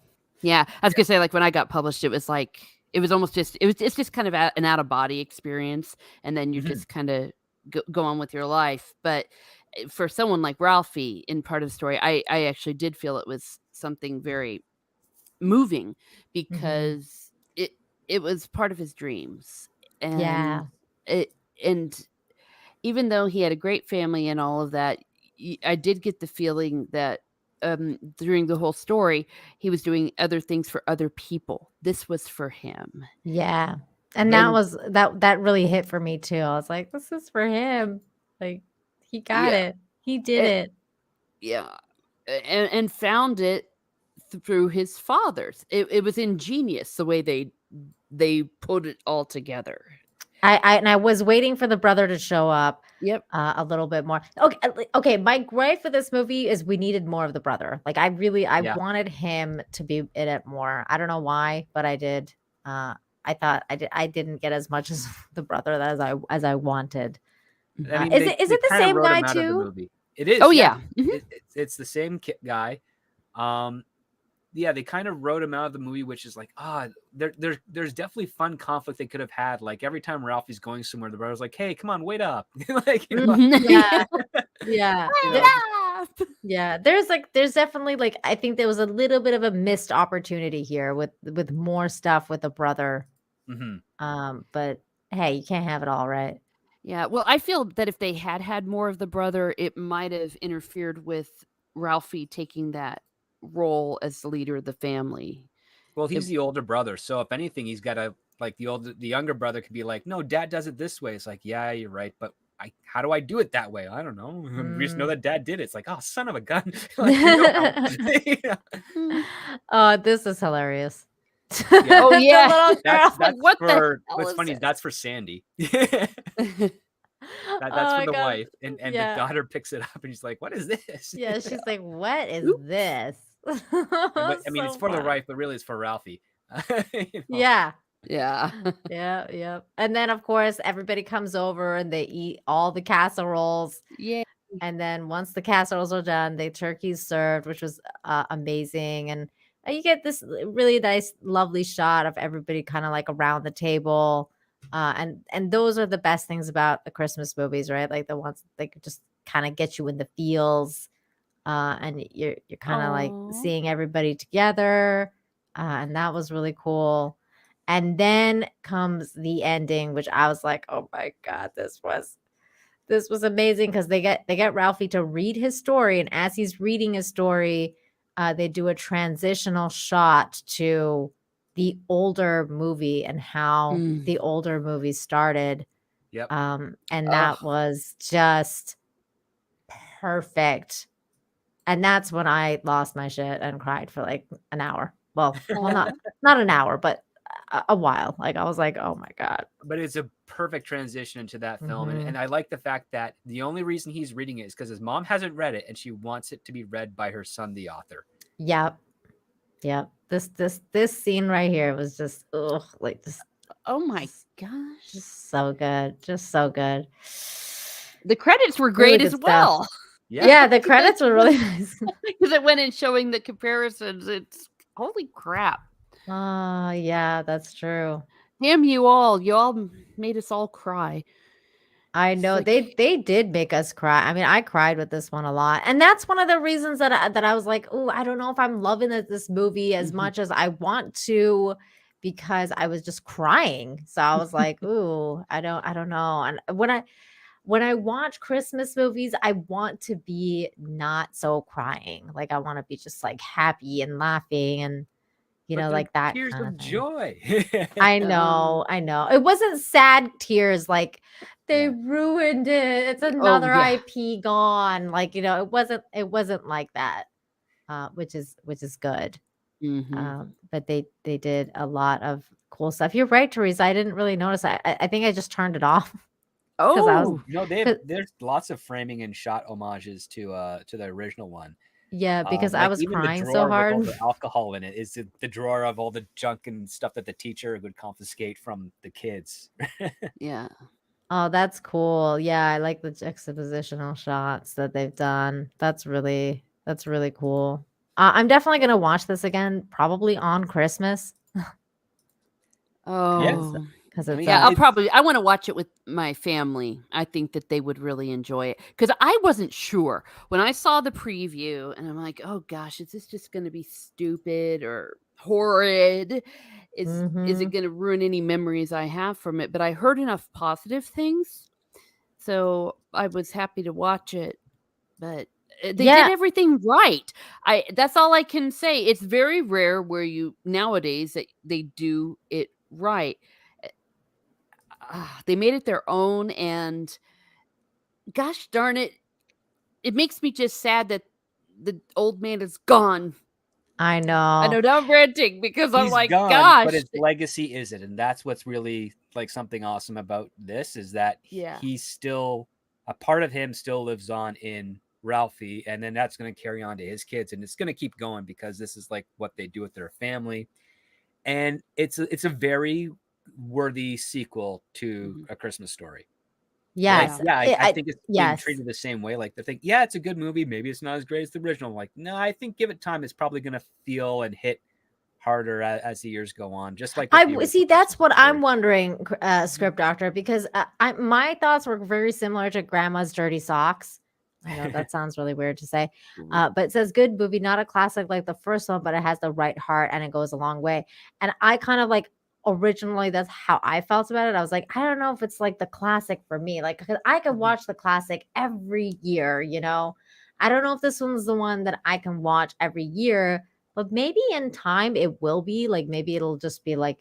Yeah. I was gonna say, like when I got published, it was like almost just it's just kind of an out of body experience, and then you just kind of go on with your life. But for someone like Ralphie in part of the story, I actually did feel it was something very moving because it was part of his dreams. Yeah. And even though he had a great family and all of that, I did get the feeling that during the whole story, he was doing other things for other people. This was for him. Yeah. And And- that really hit for me too. I was like, this is for him. Like, he got Yeah. it. He did it. Yeah. And found it through his fathers. It was ingenious the way they put it all together. I was waiting for the brother to show up. Yep. A little bit more. Okay. My gripe for this movie is we needed more of the brother. Like, I Yeah. wanted him to be in it more. I don't know why, but I did. I thought I didn't get as much as the brother as I wanted. I mean, Is they it the kinda same wrote him guy out of the too? movie. It is. Oh, yeah. It's the same guy. Yeah, they kind of wrote him out of the movie, which is like, there's definitely fun conflict they could have had. Like every time Ralphie's going somewhere, the brother's like, "Hey, come on, wait up!" Like, you know, Yeah. Yeah. you know, Yeah. There's definitely like, I think there was a little bit of a missed opportunity here with more stuff with the brother. mhm. But hey, you can't have it all, right? Yeah. Well, I feel that if they had more of the brother, it might have interfered with Ralphie taking that role as the leader of the family. Well, he's the older brother, so if anything, he's got to like the younger brother could be like, "No, Dad does it this way." It's like, "Yeah, you're right, but how do I do it that way? I don't know. We just know that Dad did it." It's like, "Oh, son of a gun!" Like, Oh, this is hilarious. Yeah. Oh, The yeah. little girl. That's What the for hell what's is funny. this? That's for Sandy. Oh That's my for the God. wife, and Yeah. the daughter picks it up, and she's like, "What is this?" Yeah, she's like, what is Oops. this? But I mean, it's So for the funny. wife, but really, it's for Ralphie. You know? Yeah. Yeah. Yeah. And then, of course, everybody comes over and they eat all the casseroles. Yeah. And then once the casseroles are done, the turkey's served, which was amazing. And you get this really nice, lovely shot of everybody kind of like around the table. And those are the best things about the Christmas movies, right? Like the ones that could just kind of get you in the feels. And you're kind of like Aw. seeing everybody together. And that was really cool. And then comes the ending, which I was like, oh my God, this was amazing because they get Ralphie to read his story, and as he's reading his story, they do a transitional shot to the older movie and how Mm. the older movie started. Yep. And that was just perfect. And that's when I lost my shit and cried for like an hour. Well, not an hour, but a while. Like I was like, oh my God. But it's a perfect transition into that film, Mhm. and I like the fact that the only reason he's reading it is because his mom hasn't read it, and she wants it to be read by her son, the author. Yep. This scene right here was just like just Oh my gosh. just so good. Just so good. The credits were Really great good as stuff. well. Yeah, the credits were really nice. Because it went in showing the comparisons. It's holy crap. Oh, yeah, that's true. Damn you all. You all made us all cry. I It's know like- they did make us cry. I mean, I cried with this one a lot, and that's one of the reasons that I was like, oh, I don't know if I'm loving this movie as Mhm. much as I want to, because I was just crying. So I was like, ooh, I don't know. And when I watch Christmas movies, I want to be not so crying. Like I want to be just like happy and laughing and But they're like that tears kind of of thing. joy. I know. It wasn't sad tears like they Yeah. ruined it. It's another yeah. IP gone. Like, it wasn't like that. Which is good. Mhm. But they did a lot of cool stuff. You're right, Teresa. I didn't really notice. I think I just turned it off. 'Cause I was- Oh, No, Cause- there's lots of framing and shot homages to the original one. yeah, because I Like was even crying the so drawer with all hard. the alcohol in it is the drawer of all the junk and stuff that the teacher would confiscate from the kids. yeah. Oh, that's cool. Yeah, I like the juxtapositional shots that they've done. That's really cool. I'm definitely gonna watch this again, probably on Christmas. Oh, because I it's mean, Yeah, it's- I want to watch it with my family. I think that they would really enjoy it because I wasn't sure when I saw the preview, and I'm like, oh gosh, is this just going to be stupid or horrid? Is it Mhm. going to ruin any memories I have from it? But I heard enough positive things, so I was happy to watch it. But they did Yeah, everything right. That's all I can say. It's very rare where you nowadays that they do it right. They made it their own, and gosh darn it, it makes me just sad that the old man is gone. I I know. know now I'm ranting because I'm he's like, gone, but gosh, his legacy isn't, and that's what's really like something awesome about this is that yeah, he's still a part of him still lives on in Ralphie, and then that's going to carry on to his kids, and it's going to keep going because this is like what they do with their family, and it's a very worthy sequel to Mhm. A Christmas Story. Like, Yes. yeah, I I think it's being yes. treated the same way. Like, they think, yeah, it's a good movie. Maybe it's not as great as the original. Like, no, I think give it time. It's probably going to feel and hit harder as the years go on, just like with the See. original That's Christmas what Story. I'm wondering, Script Doctor, because my thoughts were very similar to Grandma's Dirty Socks. I know that sounds really weird to say, Mhm. but it says good movie, not a classic like the first one, but it has the right heart and it goes a long way. And I kind of like originally that's how I felt about it. I was like, I don't know if it's like the classic for me, like 'cause I could Mhm. watch the classic every year. I don't know if this one's the one that I can watch every year. But maybe in time it will be like maybe it'll just be like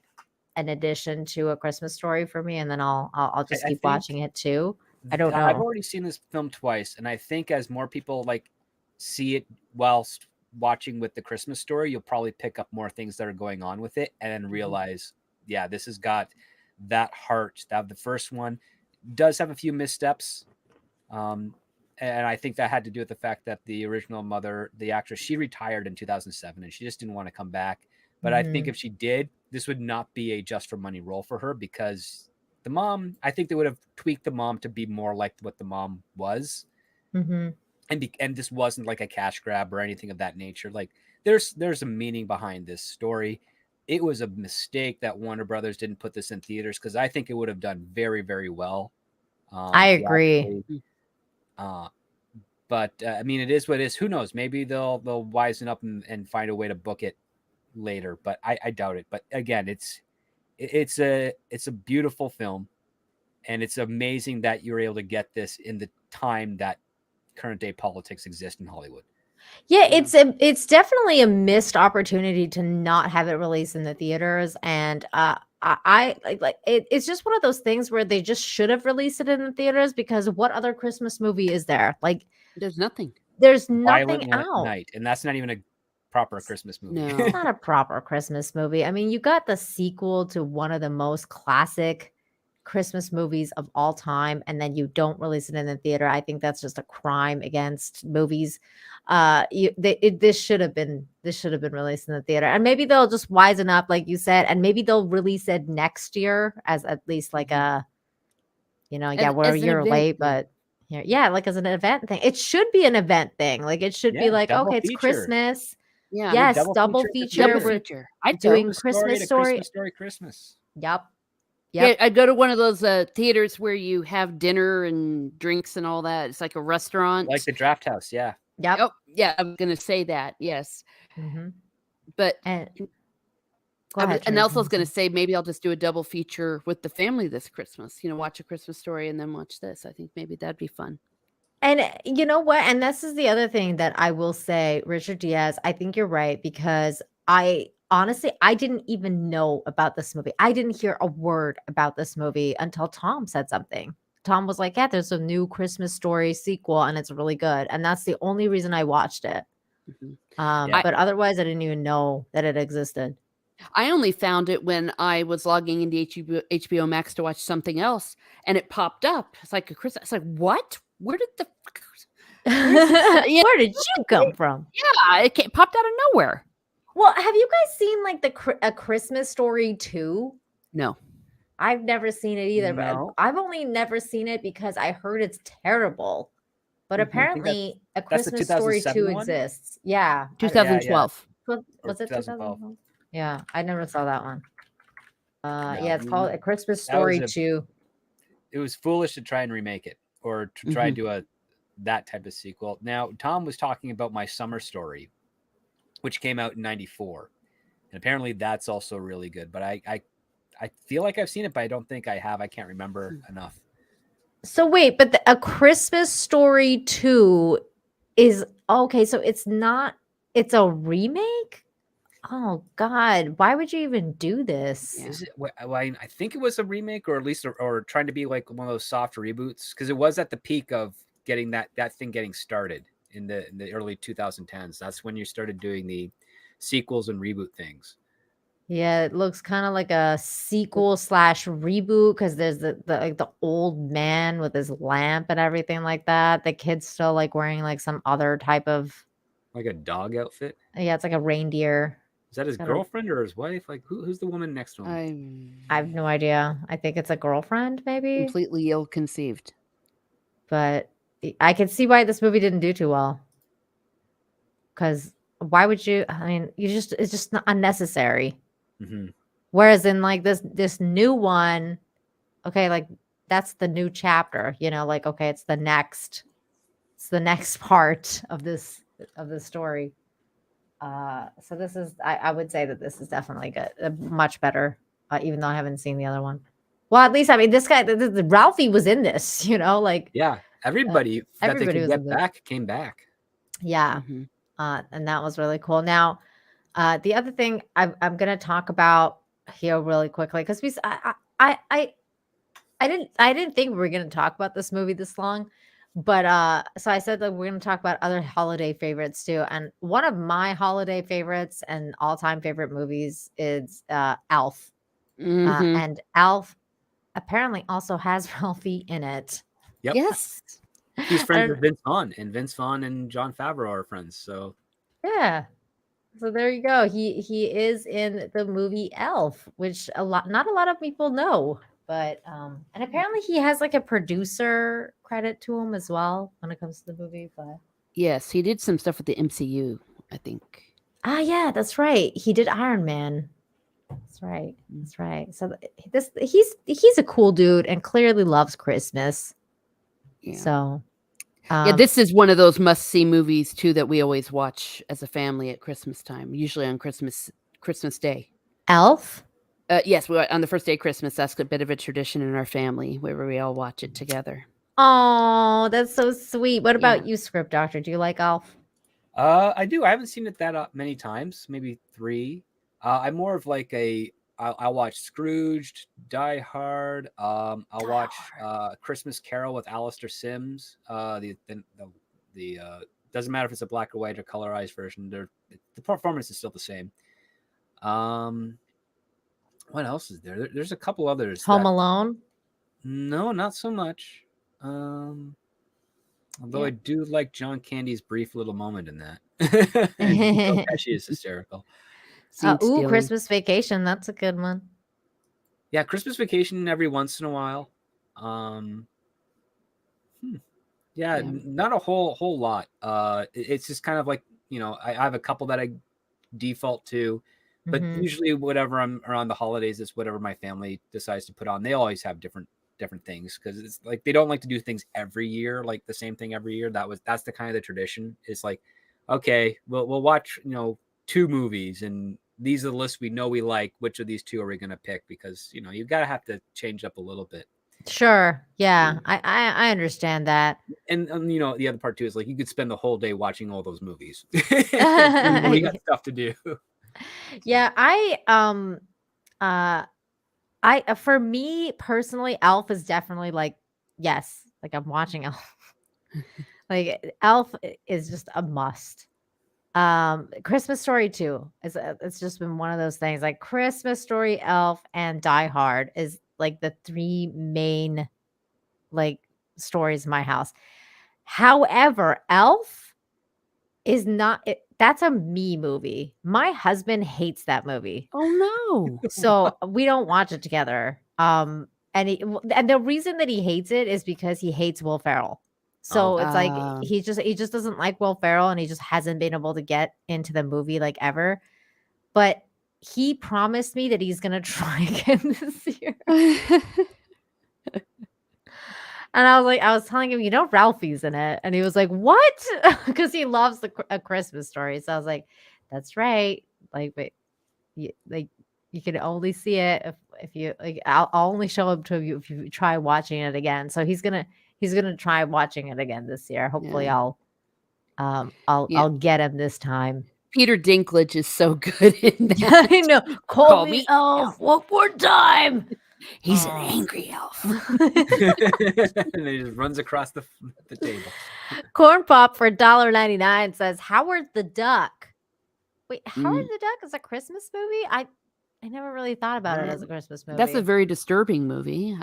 an addition to A Christmas Story for me, and then I'll just I keep think watching it too. I don't I've know. already seen this film twice, and I think as more people like see it whilst watching with the Christmas Story, you'll probably pick up more things that are going on with it, and then realize, yeah, this has got that heart. That the first one does have a few missteps, and I think that had to do with the fact that the original mother, the actress, she retired in 2007, and she just didn't want to come back. But I think Mhm. if she did, this would not be a just for money role for her because the mom, I think they would have tweaked the mom to be more like what the mom was, Mhm. and this wasn't like a cash grab or anything of that nature. Like there's a meaning behind this story. It was a mistake that Warner Brothers didn't put this in theaters because I think it would have done very, very well I agree. theatrically. Uh, but I mean, it is what it is. Who knows? Maybe they'll wisen up and find a way to book it later. But I doubt it. But again, it's a beautiful film, and it's amazing that you're able to get this in the time that current day politics exist in Hollywood. Yeah, Yeah. it's definitely a missed opportunity to not have it released in the theaters, and I like it's just one of those things where they just should have released it in the theaters because what other Christmas movie is there? Like, There's nothing. there's Violent nothing out. Night, and that's not even a proper Christmas movie. No. It's not a proper Christmas movie. I mean, you got the sequel to one of the most classic Christmas movies of all time, and then you don't release it in the theater. I think that's just a crime against movies. This should have been released in the theater, and maybe they'll just wisen up, like you said, and maybe they'll release it next year as at least like a, yeah, we're a As an year event late, thing. but yeah, like as an event thing. It should be an event thing. Like it should be Yeah, like, double okay, it's feature. Christmas. Yeah. Do a Yes, double feature at the feature. Double theater. feature. I'd go. Doing Christmas Story Christmas to Story. Christmas Story Christmas. Yep. Yeah, Yep. I'd go to one of those theaters where you have dinner and drinks and all that. It's like a restaurant. Like the Draft House, yeah. Yep. Oh, yeah, I'm gonna say that. Yes, Mm-hmm. but And go ahead. and also I was Teresa. gonna say maybe I'll just do a double feature with the family this Christmas. Watch A Christmas Story and then watch this. I think maybe that'd be fun. And you know what? And this is the other thing that I will say, Richard Diaz, I think you're right because I honestly I didn't even know about this movie. I didn't hear a word about this movie until Tom said something. Tom was like, "Yeah, there's a new Christmas Story sequel and it's really good." And that's the only reason I watched it. Mhm. Yeah. But otherwise I didn't even know that it existed. I only found it when I was logging into HBO Max to watch something else, and it popped up. It's like a Christmas. It's like what? Where did the? Yeah, Where did you come from? yeah, it popped out of nowhere. Well, have you guys seen like A Christmas Story 2? No. I've never seen it either, but No. I've only never seen it because I heard it's terrible. But Mhm. apparently, A that's the Christmas Story 2007 2 one? exists. Yeah. 2012. Was Or it 2012. 2012? Yeah, I never saw that one. Yeah, it's called A Christmas that was Story 2. it was foolish to try and remake it or to try and do that type of sequel. Now, Tom was talking about My Summer Story, which came out in '94, and apparently that's also really good. But I feel like I've seen it, but I don't think I have. I can't remember enough. So wait, but A Christmas Story 2 is okay. So it's not. It's a remake. Oh God, why would you even do this? Yeah. Is it? Well, I think it was a remake, or at least, or trying to be like one of those soft reboots, because it was at the peak of getting that thing getting started in the early 2010s. That's when you started doing the sequels and reboot things. Yeah, it looks kind of like a sequel slash reboot because there's the old man with his lamp and everything like that. The kid's still like wearing like some other type of Like a dog outfit. yeah, it's like a reindeer. Is that his Got a- girlfriend or his wife? Like who's the woman next to him? I have no idea. I think it's a girlfriend, maybe. Completely ill-conceived. But I can see why this movie didn't do too well. Because why would you? I mean, it's just not unnecessary. Mm-hmm. Whereas in like this new one, okay, like that's the new chapter. You know, like okay, it's the next part of this story. So this is I would say that this is definitely good, much better. Even though I haven't seen the other one. Well, at least I mean, this guy, Ralphie was in this. You know, like yeah, everybody that they everybody could was in get this. back came back. Yeah. Mhm. And that was really cool. Now, the other thing I'm gonna talk about here really quickly because I didn't think we were gonna talk about this movie this long, but so I said that we're gonna talk about other holiday favorites too. And one of my holiday favorites and all time favorite movies is Elf. Mhm. And Elf apparently also has Ralphie in it. Yep. Yes. He's I friends don't- with Vince Vaughn, and Vince Vaughn and Jon Favreau are friends. So Yeah. So there you go. He is in the movie Elf, which not a lot of people know. But and apparently he has like a producer credit to him as well when it comes to the movie. But Yes, he did some stuff with the MCU, I think. yeah, that's right. He did Iron Man. That's right. Mm. That's right. So he's a cool dude and clearly loves Christmas. Yeah. So Yeah, this is one of those must-see movies too that we always watch as a family at Christmas time, usually on Christmas Day. Elf. Yes, on the first day of Christmas. That's a bit of a tradition in our family where we all watch it together. Oh, that's so sweet. What about you, Script Doctor? Do you like Elf? I do. I haven't seen it that many times, maybe 3. I'm more of like I'll watch Scrooged, Die Hard. I'll watch Christmas Carol with Alistair Sims. The doesn't matter if it's a black or white or colorized version. The performance is still the same. What else is there? There's a couple others. Home Alone? No, not so much. Although I do like John Candy's brief little moment in that. And Joe Pesci is hysterical. Christmas Vacation. That's a good one. Yeah, Christmas Vacation every once in a while. Yeah, not a whole lot. It's just kind of like, I have a couple that I default to, but usually whatever I'm around the holidays, it's whatever my family decides to put on. They always have different things because it's like they don't like to do things every year, like the same thing every year. That's the kind of the tradition. It's like, okay, we'll watch 2 movies, and these are the lists we know we like. Which of these 2 are we going to pick? Because you've got to have to change up a little bit. Sure. Yeah, I understand that. And the other part too is like you could spend the whole day watching all those movies. You got stuff to do. Yeah, for me personally, Elf is definitely like, yes, like I'm watching Elf. Like Elf is just a must. Christmas Story 2 it's just been one of those things. Like Christmas Story, Elf, and Die Hard is like the 3 main like stories in my house. However, Elf is not that's a me movie. My husband hates that movie. Oh no. So we don't watch it together. And the reason that he hates it is because he hates Will Ferrell. So it's like he just doesn't like Will Ferrell, and he just hasn't been able to get into the movie like ever. But he promised me that he's gonna try again this year. And I was telling him, Ralphie's in it. And he was like, what? Because he loves A Christmas Story. So I was like, that's right. Like, but you can only see it if you like. I'll only show it to you if you try watching it again. So he's gonna try watching it again this year. Hopefully, Yeah. I'll get him this time. Peter Dinklage is so good in that. I know. Call me elf one more time. He's an angry elf. And then he just runs across the table. Corn Pop for $1.99 says Howard the Duck. Wait, Howard the Duck is a Christmas movie? I never really thought about it as a Christmas movie. That's a very disturbing movie.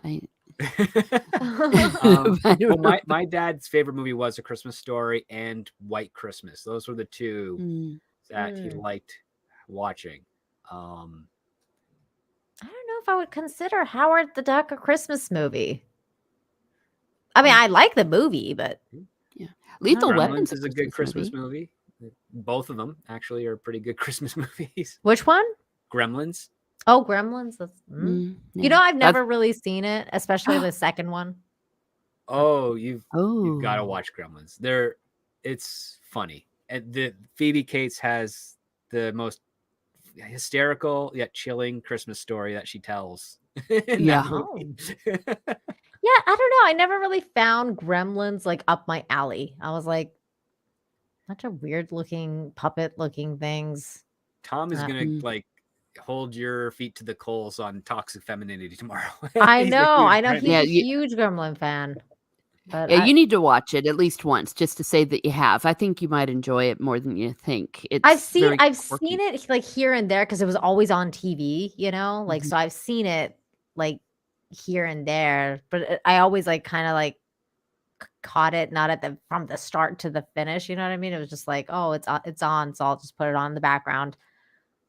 Well, my dad's favorite movie was A Christmas Story and White Christmas. Those were the two that he liked watching. I don't know if I would consider Howard the Duck a Christmas movie. I mean, I like the movie, but yeah, Lethal Gremlins Weapons is a good Christmas movie. Both of them actually are pretty good Christmas movies. Which one? Gremlins. Oh, Gremlins. That's, yeah. I've never really seen it, especially the second one. Oh, you've got to watch Gremlins. It's funny. And the Phoebe Cates has the most hysterical yet chilling Christmas story that she tells. Yeah. Yeah, I don't know. I never really found Gremlins like up my alley. I was like, such a weird looking puppet looking things. Tom is gonna like hold your feet to the coals on toxic femininity tomorrow. I know. He's Yeah, a huge Gremlin fan. But yeah, you need to watch it at least once just to say that you have. I think you might enjoy it more than you think. I've seen it like here and there because it was always on TV, like so I've seen it like here and there, but I always like kind of like caught it not from the start to the finish. You know what I mean? It was just like, oh, it's on, so I'll just put it on in the background.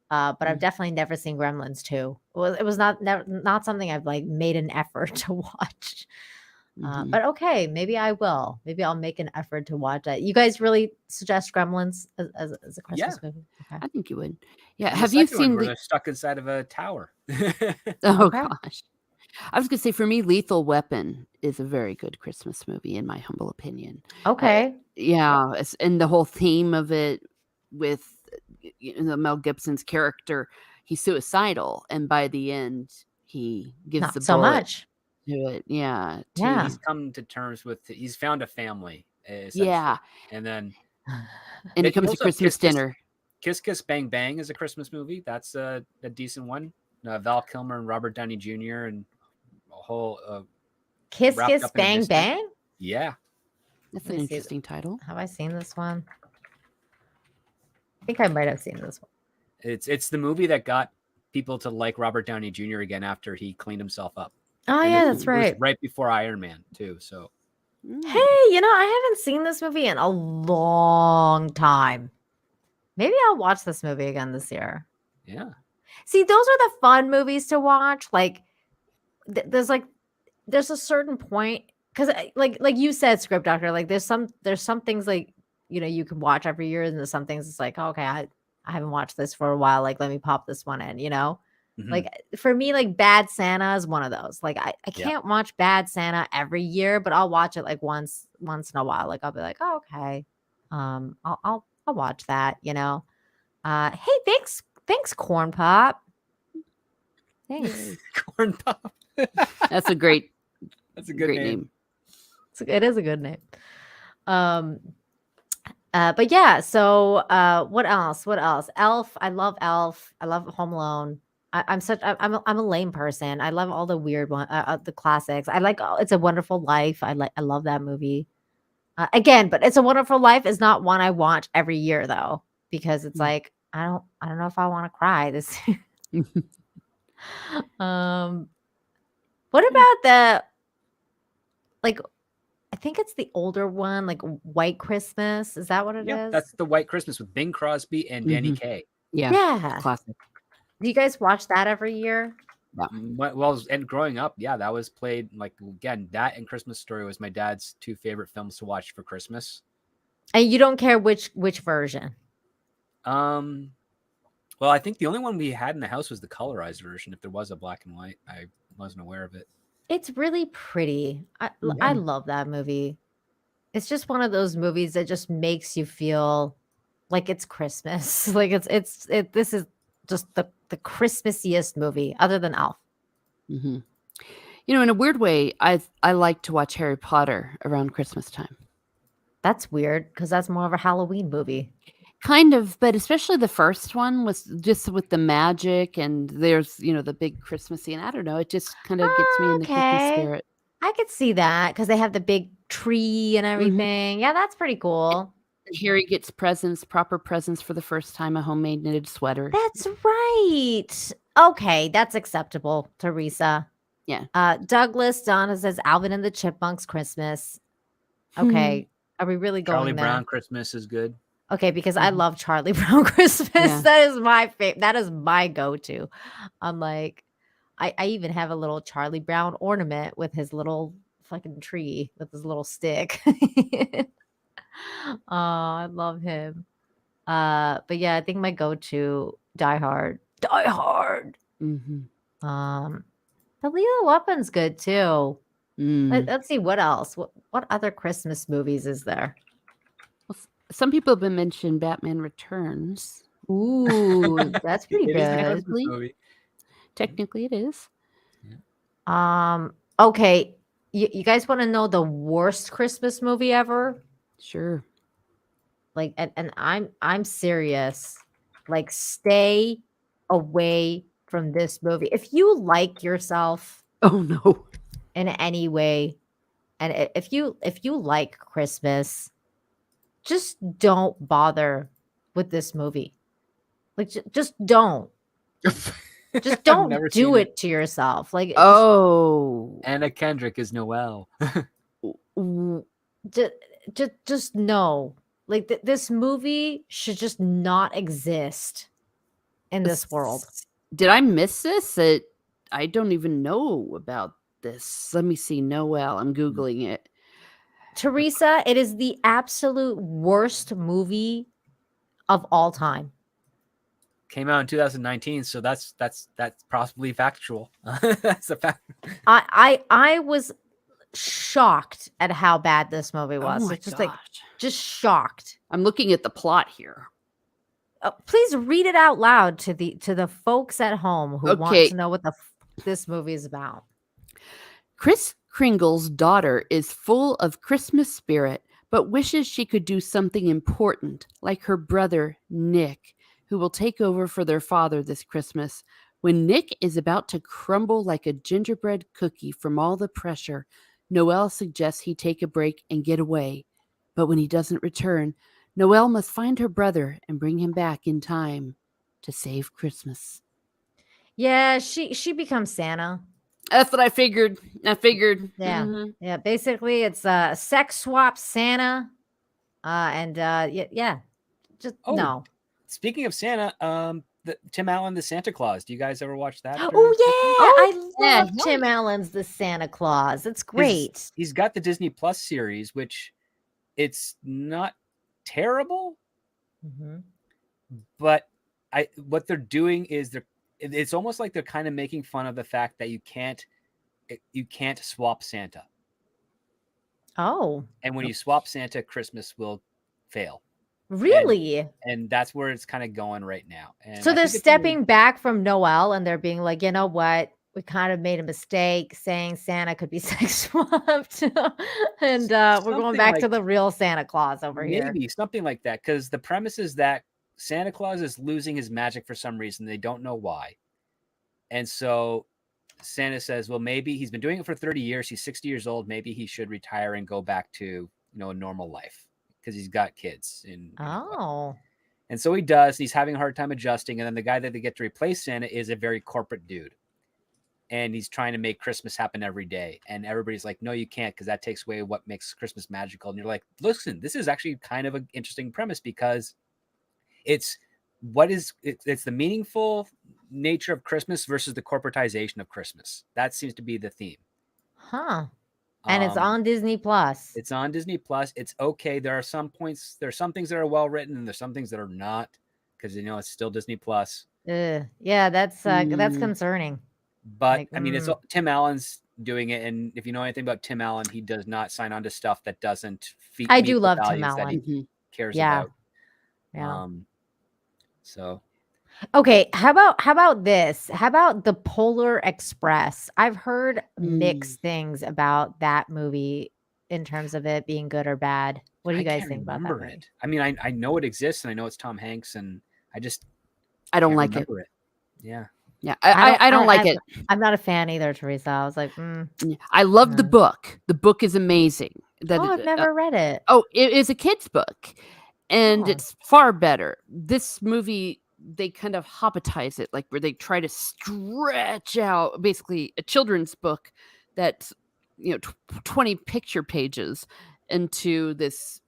But I've definitely never seen Gremlins 2. It was not something I've like made an effort to watch. But okay, maybe I will. Maybe I'll make an effort to watch it. You guys really suggest Gremlins as a Christmas movie? Okay. I think you would. Yeah. And have you seen where they're stuck inside of a tower? Oh gosh. I was gonna say, for me, Lethal Weapon is a very good Christmas movie, in my humble opinion. Okay. Yeah, and the whole theme of it with Mel Gibson's character, he's suicidal, and by the end, he gives Not the so bullet much. to it. Yeah, He's come to terms with. He's found a family. Yeah, and then it comes to Christmas dinner. Kiss Kiss Bang Bang is a Christmas movie. That's a decent one. Val Kilmer and Robert Downey Jr. and a whole Kiss Kiss Bang Bang. Yeah, that's an interesting title. Have I seen this one? I think I might have seen this one. It's the movie that got people to like Robert Downey Jr. again after he cleaned himself up. Oh, and yeah, that's right. It was right before Iron Man too. So, hey, I haven't seen this movie in a long time. Maybe I'll watch this movie again this year. Yeah. See, those are the fun movies to watch. Like, there's a certain point because, like you said, Script Doctor. Like, there's some things like you can watch every year, and there's some things it's like, oh, okay, I haven't watched this for a while. Like, let me pop this one in. Mm-hmm. Like for me, like Bad Santa is one of those. Like, I can't watch Bad Santa every year, but I'll watch it like once in a while. Like, I'll be like, oh, okay, I'll watch that. Hey, thanks, Corn Pop. Thanks. Corn Pop. That's a great great name. It is a good name. But yeah, so what else? Elf. I love Elf. I love Home Alone. I'm a lame person. I love all the weird one, the classics. I like It's a Wonderful Life. I love that movie. Again, but It's a Wonderful Life is not one I watch every year though, because it's like I don't know if I want to cry this year. What about the like? I think it's the older one, like White Christmas. Is that what it is? That's the White Christmas with Bing Crosby and Danny Kaye. Yeah, classic. Do you guys watch that every year? Well, and growing up, that was played like again. That and Christmas Story was my dad's two favorite films to watch for Christmas. And you don't care which version? Well, I think the only one we had in the house was the colorized version. If there was a black and white, I wasn't aware of it. It's really pretty. I Yeah. love that movie. It's just one of those movies that just makes you feel like it's Christmas. Like this is just the Christmassiest movie other than Elf. Mm-hmm. You know, in a weird way, I like to watch Harry Potter around Christmas time. That's weird because that's more of a Halloween movie. Kind of, but especially the first one was just with the magic and there's, the big Christmassy, and I don't know, it just kind of gets me in the Christmas Okay. spirit. I could see that because they have the big tree and everything. Yeah, that's pretty cool. Harry gets proper presents for the first time, a homemade knitted sweater. That's right. Okay, that's acceptable, Teresa. Yeah. Douglas, Donna says Alvin and the Chipmunks Christmas. Okay. Are we really going Charlie there? Brown Christmas is good. Okay, because I love Charlie Brown Christmas. Yeah. That is my favorite. That is my go-to. I'm like, I even have a little Charlie Brown ornament with his little fucking tree with his little stick. Oh, I love him. But yeah, I think my go-to Die Hard. Die Hard. Mm-hmm. The Lethal Weapon's good too. Mm. Let's see what else. What other Christmas movies is there? Well, some people have been mentioning Batman Returns. Ooh, that's pretty It is a good. Christmas movie. Technically, it is. Okay. You guys want to know the worst Christmas movie ever? Sure. Like, and I'm serious. Like, stay away from this movie. If you like yourself Oh no. in any way, and if you like Christmas, just don't bother with this movie. Like, just don't. Just don't never do seen it to yourself. Like, Oh. Anna Kendrick is Noelle. just no. Like this movie should just not exist in this world. Did I miss this? I don't even know about this. Let me see. Noelle. I'm Googling it. Teresa, it is the absolute worst movie of all time. Came out in 2019, so that's possibly factual. That's a fact. I was shocked at how bad this movie was. Oh my It's just gosh. like just shocked. I'm looking at the plot here. Please read it out loud to the folks at home who want Okay. to know what this movie is about. Kris Kringle's daughter is full of Christmas spirit, but wishes she could do something important, like her brother, Nick, who will take over for their father this Christmas. When Nick is about to crumble like a gingerbread cookie from all the pressure, Noelle suggests he take a break and get away. But when he doesn't return, Noelle must find her brother and bring him back in time to save Christmas. Yeah, she becomes Santa. That's what I figured. Yeah. Mhm. Yeah, basically it's a sex swap Santa. Yeah. Just no. Speaking of Santa, Tim Allen, the Santa Claus. Do you guys ever watch that? Oh yeah, I love yeah. Tim Allen's The Santa Claus. It's great. He's got the Disney Plus series, which it's not terrible, but what they're doing is it's almost like they're kind of making fun of the fact that you can't swap Santa. Oh, and when you swap Santa, Christmas will fail. really? And that's where it's kind of going right now. And So I they're think it's stepping back from Noel and they're being like, you know what? We kind of made a mistake saying Santa could be sex swapped. And we're going Something back to like- the real Santa Claus over here. maybe something like that, because the premise is that Santa Claus is losing his magic for some reason. They don't know why. And so Santa says, well, maybe he's been doing it for 30 years. He's 60 years old. Maybe he should retire and go back to, a normal life because he's got kids. And so he does. And he's having a hard time adjusting. And then the guy that they get to replace Santa is a very corporate dude. And he's trying to make Christmas happen every day. And everybody's like, no, you can't, because that takes away what makes Christmas magical. And you're like, listen, this is actually kind of an interesting premise, because it's the meaningful nature of Christmas versus the corporatization of Christmas. That seems to be the theme. Huh. And it's on Disney Plus. It's on Disney Plus. It's okay. There are some things that are well written and there's some things that are not. because it's still Disney Plus. Yeah, that's concerning. But Like, I mean, it's Tim Allen's doing it, and if you know anything about Tim Allen, he does not sign on to stuff that doesn't I meet do the love Tim values that he Mhm. cares Yeah. about. Yeah. So Okay, how about this? How about the Polar Express? I've heard mixed things about that movie in terms of it being good or bad. What do you guys can't think about that remember movie? it. I mean, I know it exists, and I know it's Tom Hanks, and I just I don't can't like it. remember it. Yeah. Yeah, I don't like it. I'm not a fan either, Teresa. I was like, I love the no. book. The book is amazing. Oh, I've never read it. Oh, it is a kid's book, and Oh. it's far better. This movie, they kind of hobbitize it, like where they try to stretch out basically a children's book that's 20 picture pages into this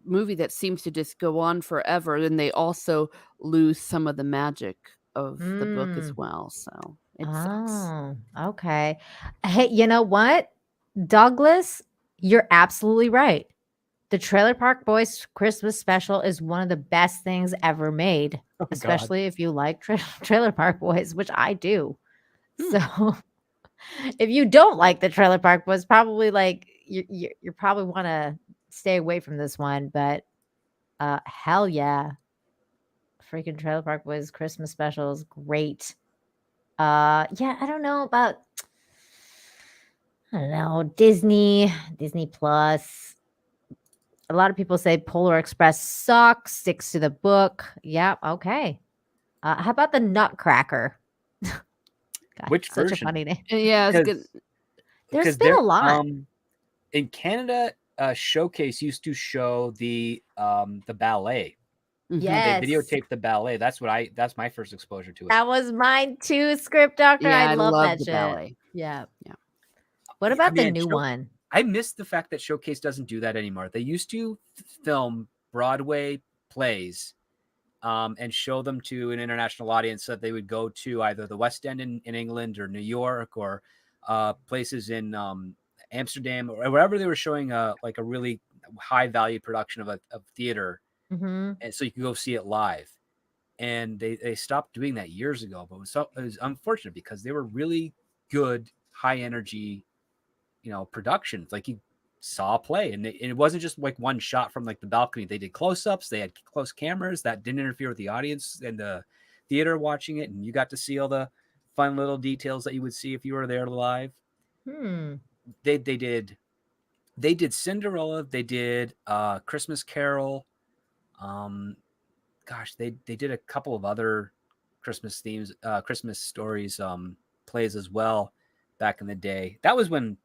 movie that seems to just go on forever. And they also lose some of the magic of the book as well. So it sucks. Oh, okay. Hey, you know what? Douglas, you're absolutely right. The Trailer Park Boys Christmas special is one of the best things ever made, Oh, God. especially if you like Trailer Park Boys, which I do. So if you don't like the Trailer Park Boys, probably like you probably want to stay away from this one. But hell yeah, freaking Trailer Park Boys Christmas special is great. Yeah, I don't know about Disney Plus. A lot of people say Polar Express sucks, sticks to the book. Yeah, okay. How about the Nutcracker? God, Which such version? a funny name. Yeah, it's good. There's been a lot. In Canada, Showcase used to show the ballet. Yes. They videotaped the ballet. That's my first exposure to it. That was mine too, Script Doctor. Yeah, I love that the shit. ballet. Yeah. Yeah. What about the new one? I miss the fact that Showcase doesn't do that anymore. They used to film Broadway plays and show them to an international audience so that they would go to either the West End in England or New York or places in Amsterdam or wherever they were showing like a really high value production of theater. Mm-hmm. And so you could go see it live. And they stopped doing that years ago, but it was unfortunate because they were really good, high energy, productions. Like you saw a play, and it wasn't just like one shot from like the balcony. They did close-ups. They had close cameras that didn't interfere with the audience and the theater watching it, and you got to see all the fun little details that you would see if you were there live. They did Cinderella. They did Christmas Carol. Gosh, they did a couple of other Christmas themes, Christmas stories, plays as well back in the day. That was when,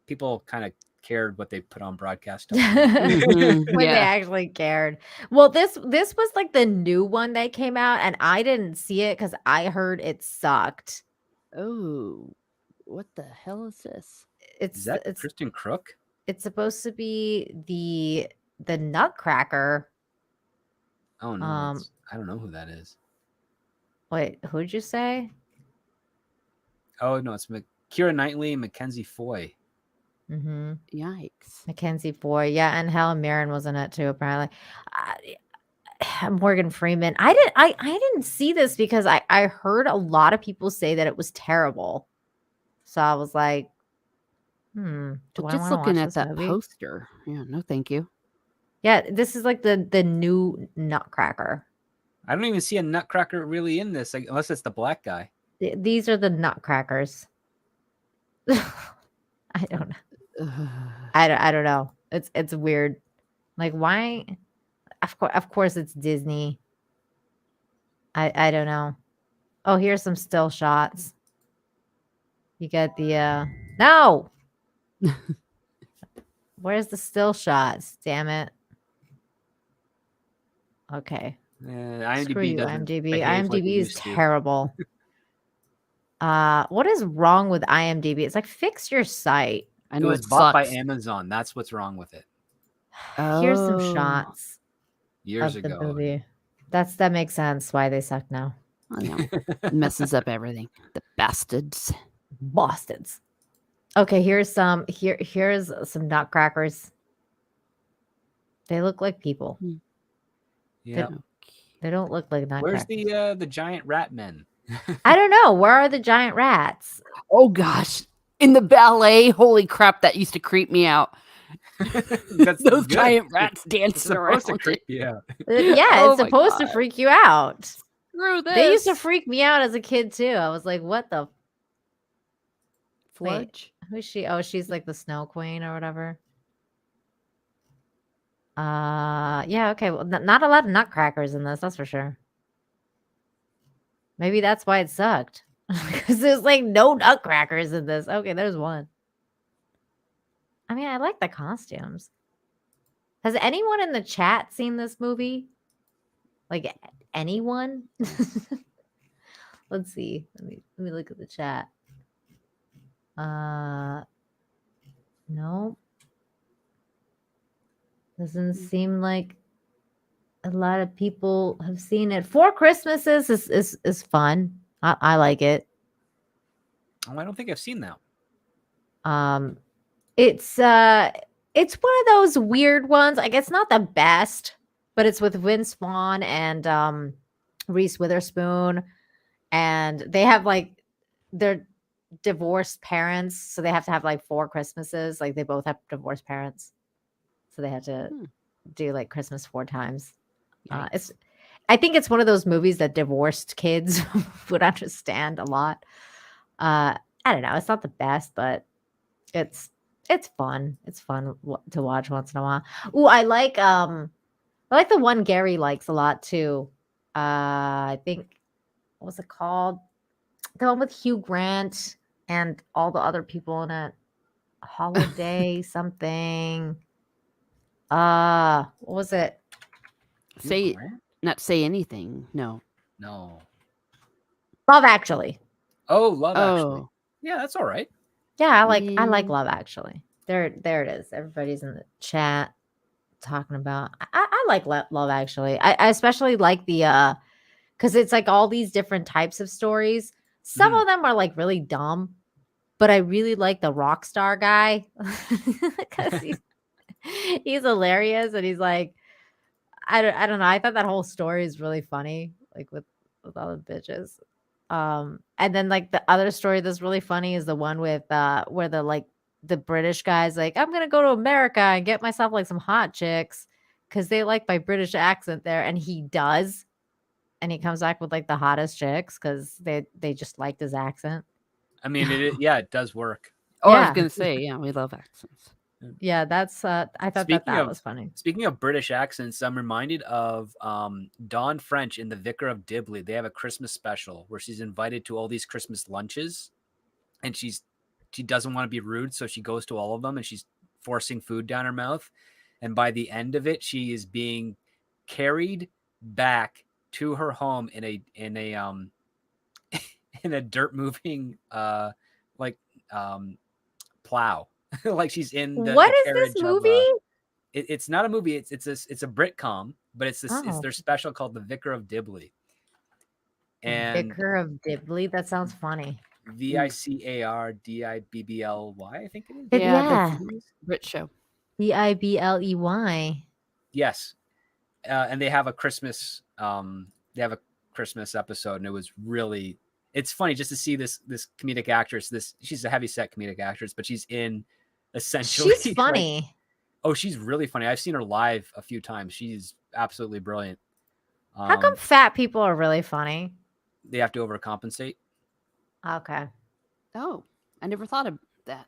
people kind of cared what they put on broadcast. When they actually cared. Well, this was like the new one that came out, and I didn't see it because I heard it sucked. Oh, what the hell is this? Is that Kristen Crook? It's supposed to be the Nutcracker. Oh no, I don't know who that is. Wait, who'd you say? Oh no, it's Keira Knightley and Mackenzie Foy. Mm-hmm. Yikes. Mackenzie Foy, yeah, and Helen Mirren was in it too. Apparently, Morgan Freeman. I didn't see this because I heard a lot of people say that it was terrible. So I was like, do I want to watch looking at this that movie? poster. Yeah, no, thank you. Yeah, this is like the new Nutcracker. I don't even see a Nutcracker really in this, like, unless it's the black guy. These are the Nutcrackers. I don't know. I don't know. It's weird. Like, why? Of course it's Disney. I don't know. Oh, here's some still shots. You get the no. Where's the still shots? Damn it. Okay. Screw you, IMDb. IMDb is terrible. What is wrong with IMDb? It's like, fix your site. I know it was bought by Amazon. That's what's wrong with it. Here's some shots years of ago. The movie. That makes sense why they suck now. I know. Messes up everything. The bastards. Bastards. Okay, here's some Nutcrackers. They look like people. Yeah. They don't look like Where's nutcrackers. the giant rat men? I don't know. Where are the giant rats? Oh gosh, in the ballet, holy crap, that used to creep me out. That's Those good. giant rats It's dancing around. supposed to creep you out. Yeah, Oh it's my supposed to God. freak you out. Screw this. They used to freak me out as a kid too. I was like, what the wait, Fudge. who's she? Oh, she's like the snow queen or whatever. Yeah, okay. Well, not a lot of nutcrackers in this, that's for sure. Maybe that's why it sucked. Because there's like no nutcrackers in this. Okay, there's one. I mean, I like the costumes. Has anyone in the chat seen this movie? Like anyone? Let's see. Let me look at the chat. No. Doesn't seem like a lot of people have seen it. Four Christmases is fun. I like it. Oh, I don't think I've seen that. It's one of those weird ones. Like it's not the best, but it's with Vince Vaughn and Reese Witherspoon, and they have like they're divorced parents, so they have to have like 4 Christmases. Like they both have divorced parents, so they have to do like Christmas 4 times. I think it's one of those movies that divorced kids would understand a lot. I don't know. It's not the best, but it's fun. It's fun to watch once in a while. Ooh, I like the one Gary likes a lot too. I think what was it called? The one with Hugh Grant and all the other people in it. Holiday something. What was it? Not say anything. No. Love Actually. Oh, Love Actually. Yeah, that's all right. Yeah, I like Love Actually. There it is. Everybody's in the chat talking about. I like Love Actually. I especially like the because it's like all these different types of stories. Some of them are like really dumb, but I really like the rock star guy because he's hilarious and he's like I don't know. I thought that whole story is really funny, like with all the bitches. And then like the other story that's really funny is the one with where the British guy's like, I'm gonna go to America and get myself like some hot chicks because they like my British accent there, and he does, and he comes back with like the hottest chicks because they just liked his accent. I mean, it does work. Oh, yeah. I was gonna say, yeah, we love accents. Yeah, that's I thought that was funny. Speaking of British accents, I'm reminded of Dawn French in The Vicar of Dibley. They have a Christmas special where she's invited to all these Christmas lunches, and she doesn't want to be rude, so she goes to all of them and she's forcing food down her mouth. And by the end of it, she is being carried back to her home in a in a dirt moving plow. Like she's in the What the is this carriage movie? It's not a movie. It's a Britcom, but it's their special called The Vicar of Dibley. And Vicar of Dibley. That sounds funny. VICARDIBBLY, I think it is. Yeah. Brit show. DIBLEY. Yes. And they have a Christmas episode, and it was really, it's funny just to see this comedic actress. She's a heavy set comedic actress, but she's in essentially. She's funny. She's really funny. I've seen her live a few times. She's absolutely brilliant. How come fat people are really funny? They have to overcompensate. Okay. Oh, I never thought of that.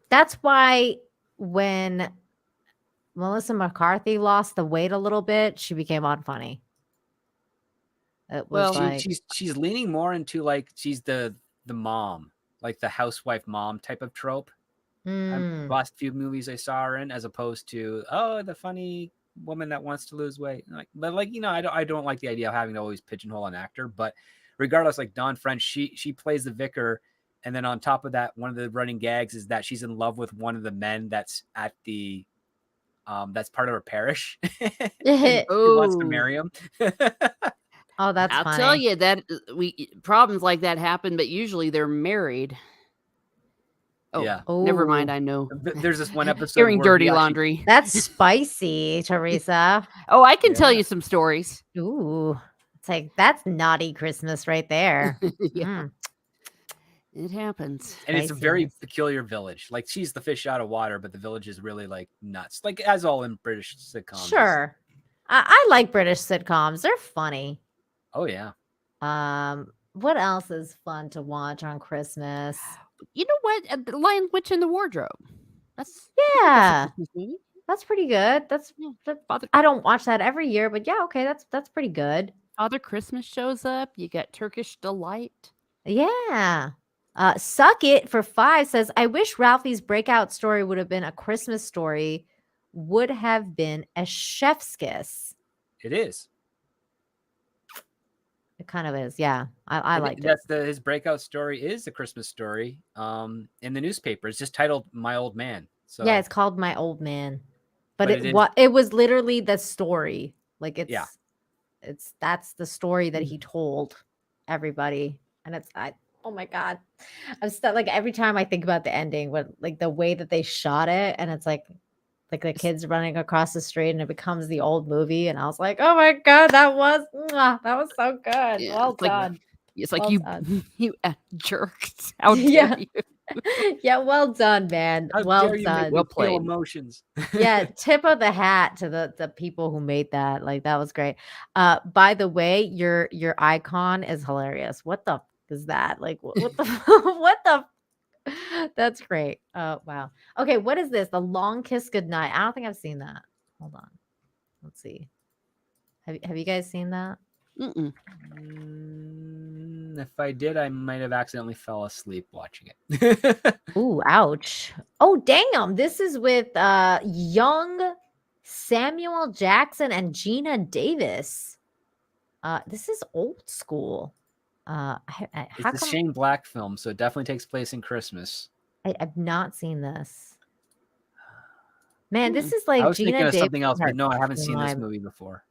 That's why when Melissa McCarthy lost the weight a little bit, she became unfunny. It was she's leaning more into like she's the mom, like the housewife mom type of trope. Last few movies I saw her in, as opposed to the funny woman that wants to lose weight. I don't like the idea of having to always pigeonhole an actor. But regardless, like Dawn French, she plays the vicar, and then on top of that, one of the running gags is that she's in love with one of the men that's at the that's part of her parish. She wants to marry him. Oh, that's funny. I'll tell you that problems like that happen, but usually they're married. Oh, yeah. Never mind. I know. There's this one episode hearing dirty laundry. That's spicy, Teresa. Oh, I can tell you some stories. Ooh. It's like that's naughty Christmas right there. Yeah, Mm, it happens. And it's a very spiciness. peculiar village. Like she's the fish out of water, but the village is really like nuts. Like as all in British sitcoms. is. Sure. I like British sitcoms. They're funny. Oh yeah. What else is fun to watch on Christmas? You know what? The Lion Witch in the Wardrobe. That's Yeah, a Christmas movie. that's pretty good. Yeah. That- I don't watch that every year, but yeah, okay, that's pretty good. Father Christmas shows up. You get Turkish Delight. Yeah. Suck It for 5 says, I wish Ralphie's breakout story would have been a Christmas story, would have been a chef's kiss. It is. It kind of is. Yeah. I liked it. That's his breakout story is a Christmas story. In the newspaper. It's just titled My Old Man. So Yeah, it's called My Old Man. But But it was literally the story. Like Yeah. that's the story that he told everybody. And oh my God. I'm still like every time I think about the ending, what like the way that they shot it, and it's like the kids running across the street and it becomes the old movie. And I was like, oh my God, that was so good. Yeah, Well it's like- done. It's like Well you, done. you jerks. How dare Yeah. you? Yeah, well done, man. How Well dare you done. make Well me feel played. emotions. Yeah, tip of the hat to the people who made that. Like that was great. By the way, your icon is hilarious. What the f- is that? Like what the what the f- That's great. Oh wow. Okay, what is this? The Long Kiss Goodnight. I don't think I've seen that. Hold on. Let's see. Have you guys seen that? Mm-mm. If I did, I might have accidentally fell asleep watching it. Ooh, ouch. Oh, damn. This is with young Samuel Jackson and Gina Davis. This is old school. How It's a come Shane Black film, so it definitely takes place in Christmas. I've not seen this? Man, this is I like was thinking Gina of Davis. something else, in her but no, I haven't seen this prime. movie before.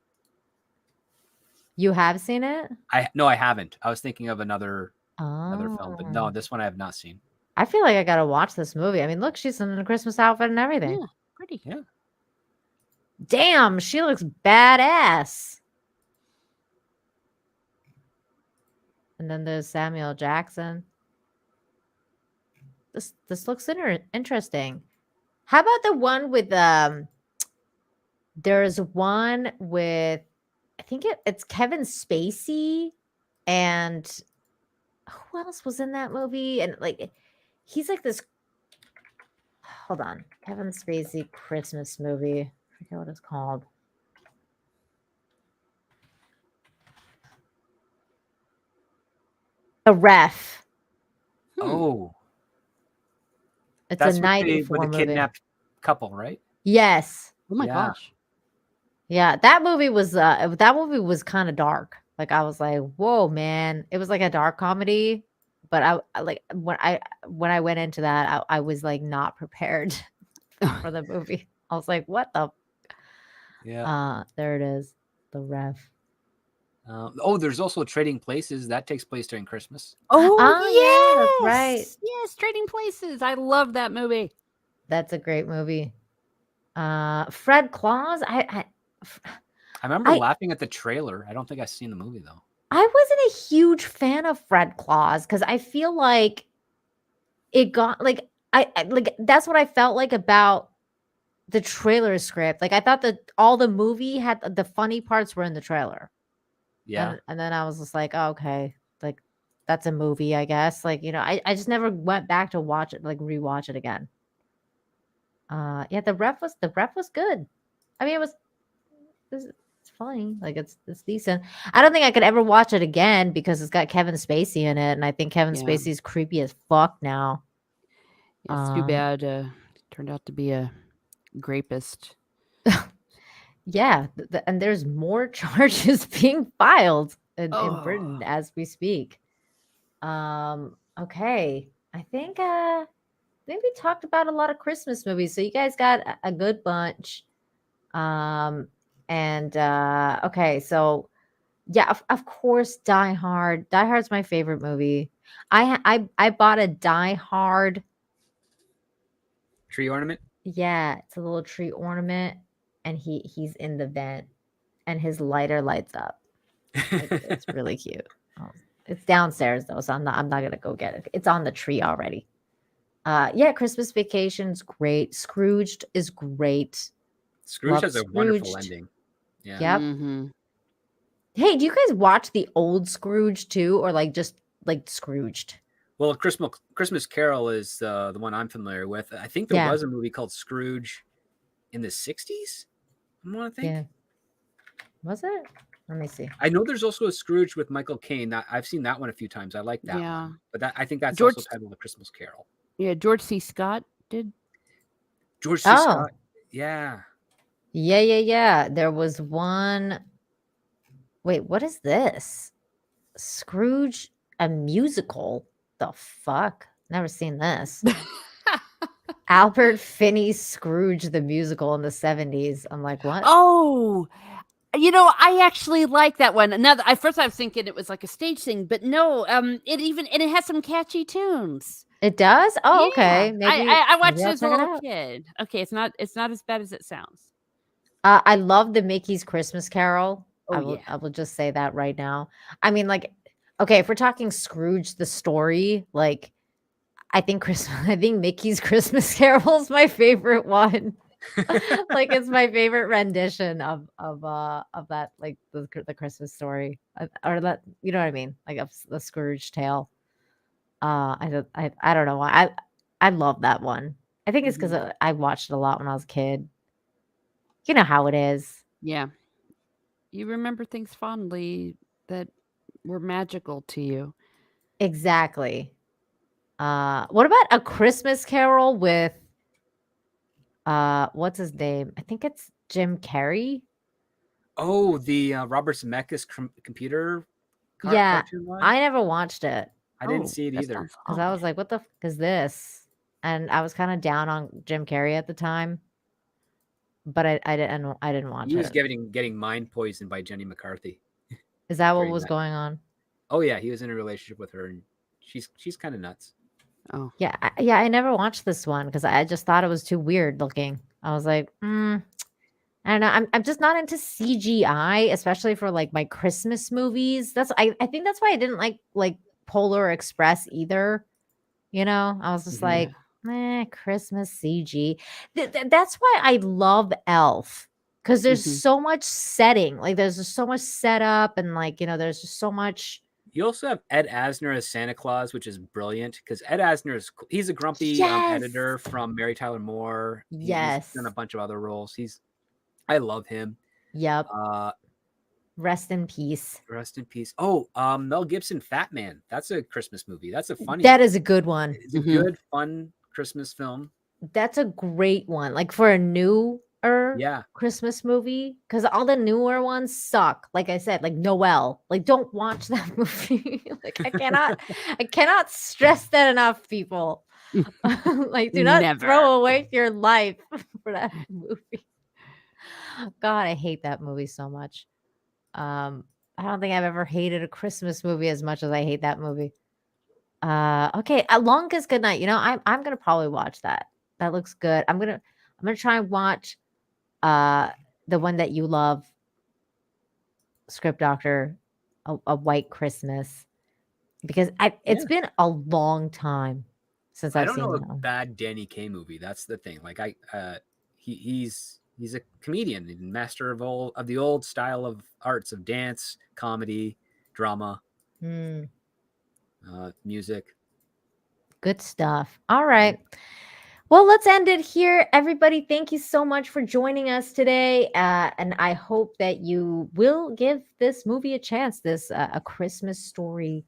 You have seen it? No, I haven't. I was thinking of another film, but no, Oh. this one I have not seen. I feel like I gotta watch this movie. I mean, look, she's in a Christmas outfit and everything. Yeah, pretty. Yeah. Damn, she looks badass. And then there's Samuel Jackson. This looks interesting. How about the one with there's one with I think it's Kevin Spacey and who else was in that movie? And like he's like this hold on. Kevin Spacey Christmas movie. I forget what it's called. A Ref. Oh, It's that's a night with the before movie. kidnapped couple, right? Yes. Oh my Yeah. gosh. Yeah, that movie was kind of dark. Like I was like, "Whoa, man." It was like a dark comedy, but I like when I went into that, I was like not prepared for the movie. I was like, "What the Yeah. there it is. The Ref. There's also Trading Places that takes place during Christmas. Oh, yeah, that's right. yes! Yes, Trading Places. I love that movie. That's a great movie. Fred Claus, I remember I- laughing at the trailer. I don't think I've seen the movie though. I wasn't a huge fan of Fred Claus because I feel like it got like I like that's what I felt like about the trailer script. Like I thought that all the movie had the funny parts were in the trailer. Yeah. And then I was just like, oh, okay, like that's a movie, I guess. Like, I just never went back to watch it, like rewatch it again. Yeah, the ref was good. I mean, it's funny. Like it's decent. I don't think I could ever watch it again because it's got Kevin Spacey in it, and I think Kevin Yeah. Spacey's creepy as fuck now. It's too bad. Turned out to be a rapist. Yeah, and there's more charges being filed in Britain Oh. as we speak. Okay, I think we talked about a lot of Christmas movies, so you guys got a good bunch. Okay, so yeah, of course, Die Hard. Die Hard's my favorite movie. I bought a Die Hard. Tree ornament. Yeah, it's a little tree ornament, and he's in the vent, and his lighter lights up. It's really cute. Oh, it's downstairs though, so I'm not gonna go get it. It's on the tree already. Yeah, Christmas Vacation's great. Scrooged is great. Scrooge Love has a wonderful Scrooged. ending. Yeah. Yep. Mm-hmm. Hey, do you guys watch the old Scrooge too, or like just like Scrooged? Well, Christmas Carol is the one I'm familiar with. I think there Yeah. was a movie called Scrooge in the 60s. I want to think. Yeah. Was it? Let me see. I know there's also a Scrooge with Michael Caine. I've seen that one a few times. I like that Yeah. one. But I think that's George- also titled The Christmas Carol. Yeah, George C. Scott did. George C. Oh. Scott. Yeah. Yeah. There was one. Wait, what is this? Scrooge, a musical? The fuck? Never seen this. Albert Finney's Scrooge, the musical in the 70s. I'm like, what? Oh, I actually like that one. Now, at first I was thinking it was like a stage thing, but no. It has some catchy tunes. It does? Oh, okay. Yeah. Maybe I watched maybe it I'll as a check it little out. kid. Okay, it's not as bad as it sounds. I love the Mickey's Christmas Carol. Oh, I will just say that right now. I mean, like, okay, if we're talking Scrooge the story, like, I think Mickey's Christmas Carol is my favorite one. Like, it's my favorite rendition of that, like the Christmas story, or that, you know what I mean, like of the Scrooge tale. I don't know why I love that one. I think it's because I watched it a lot when I was a kid. You know how it is. Yeah. You remember things fondly that were magical to you. Exactly. What about A Christmas Carol with what's his name? I think it's Jim Carrey. Oh, the Robert Zemeckis computer Yeah, cartoon one? I never watched it I didn't Oh, see it that either. sounds because I fun. was like, what the fuck is this? And I was kind of down on Jim Carrey at the time, but I didn't watch He was it. getting mind poisoned by Jenny McCarthy. Is that what during was that. going on? Oh yeah, he was in a relationship with her, and she's kind of nuts. Oh, Yeah, I never watched this one because I just thought it was too weird looking. I was like, I don't know. I'm just not into CGI, especially for like my Christmas movies. I think that's why I didn't like Polar Express either. You know, I was just Mhm. like, Christmas CG. That's why I love Elf because there's Mhm. so much setting. Like there's just so much setup and like there's just so much. You also have Ed Asner as Santa Claus, which is brilliant because Ed Asner he's a grumpy Yes. editor from Mary Tyler Moore. He's Yes. done a bunch of other roles. I love him. Yep. Uh, Rest in peace. Rest in peace. Oh, Mel Gibson, Fat Man. That's a Christmas movie. That's a funny. That is a good one. It's a good, fun Christmas film. That's a great one. Like for a newer Yeah. Christmas movie, because all the newer ones suck. Like I said, like Noel. Like, don't watch that movie. Like I cannot stress that enough, people. Like, do not Never. throw away your life for that movie. God, I hate that movie so much. I don't think I've ever hated a Christmas movie as much as I hate that movie. Okay, A Longest Good Night. I'm gonna probably watch that. That looks good. I'm gonna try and watch the one that you love, Script Doctor, a White Christmas, because it's been a long time since I I've don't seen know a that one. bad Danny Kaye movie. That's the thing. Like he's a comedian and master of the old style of arts of dance, comedy, drama, music. Good stuff. All right. Well, let's end it here. Everybody, thank you so much for joining us today. And I hope that you will give this movie a chance. This A Christmas Story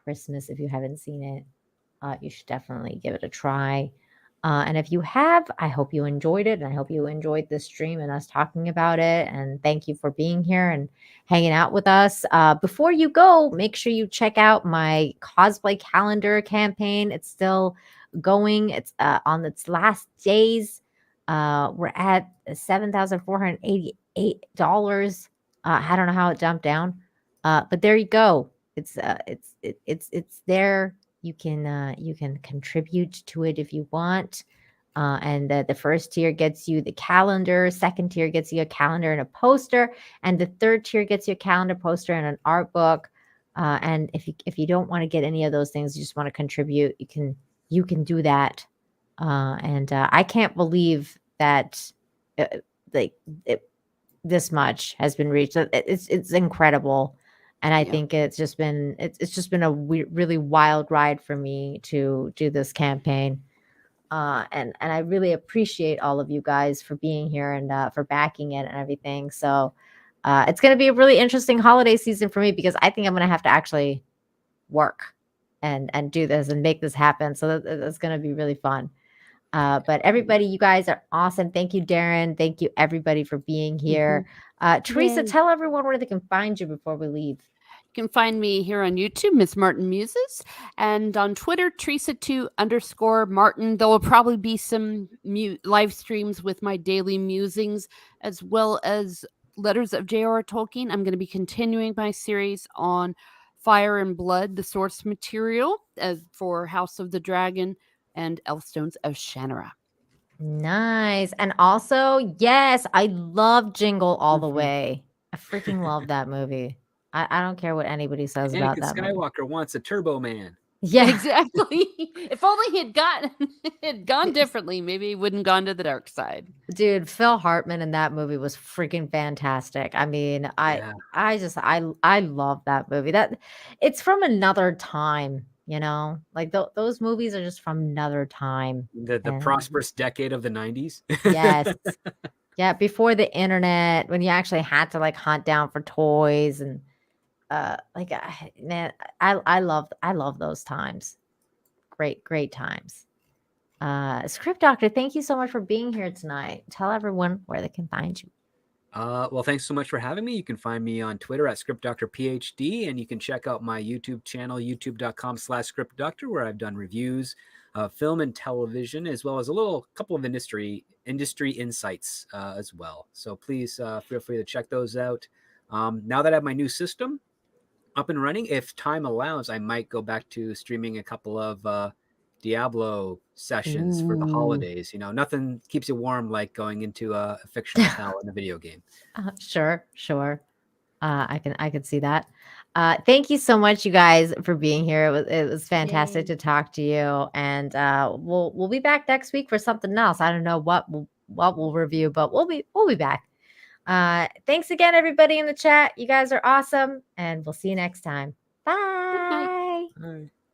Christmas. If you haven't seen it, you should definitely give it a try. And if you have, I hope you enjoyed it. And I hope you enjoyed this stream and us talking about it. And thank you for being here and hanging out with us. Before you go, make sure you check out my cosplay calendar campaign. It's still going. It's on its last days. We're at $7,488. I don't know how it jumped down, but there you go. It's there. You can contribute to it if you want. And the first tier gets you the calendar, second tier gets you a calendar and a poster, and the third tier gets you a calendar, poster, and an art book. And if you don't want to get any of those things, you just want to contribute, you can do that. And I can't believe that this much has been reached. It's incredible. And I think it's just been a really wild ride for me to do this campaign. And I really appreciate all of you guys for being here and for backing it and everything. So it's going to be a really interesting holiday season for me because I think I'm going to have to actually work and do this and make this happen. So that's going to be really fun. But everybody, you guys are awesome. Thank you, Darren. Thank you, everybody, for being here. Teresa, Yay. tell everyone where they can find you before we leave. You can find me here on YouTube, Miss Martin Muses, and on Twitter, Teresa2_Martin. There will probably be some live streams with my daily musings, as well as Letters of J.R.R. Tolkien. I'm going to be continuing my series on Fire and Blood, the source material for House of the Dragon and Elfstones of Shannara. Nice. And also, yes, I love Jingle All the Way. I freaking love that movie. I don't care what anybody says about that movie. Skywalker wants a Turbo Man. Yeah, exactly. If only he had gone differently, maybe he wouldn't gone to the dark side. Dude, Phil Hartman in that movie was freaking fantastic. I mean, I love that movie. That it's from another time, like those movies are just from another time. The prosperous decade of the 90s. Yes. Yeah, before the internet, when you actually had to like hunt down for toys and man, I love those times. Great times. Script Doctor, thank you so much for being here tonight. Tell everyone where they can find you. Well, thanks so much for having me. You can find me on Twitter at ScriptDoctorPhD, and you can check out my YouTube channel, youtube.com/ScriptDoctor, where I've done reviews of film and television, as well as a couple of industry insights as well. So please feel free to check those out. Now that I have my new system up and running, if time allows, I might go back to streaming a couple of Diablo sessions for the holidays. Nothing keeps you warm like going into a fictional hell in a video game. Sure. I can see that. Thank you so much, you guys, for being here. It was fantastic to talk to you, and we'll be back next week for something else. I don't know what we'll review, but we'll be back. Thanks again, everybody in the chat. You guys are awesome, and we'll see you next time. Bye. Bye.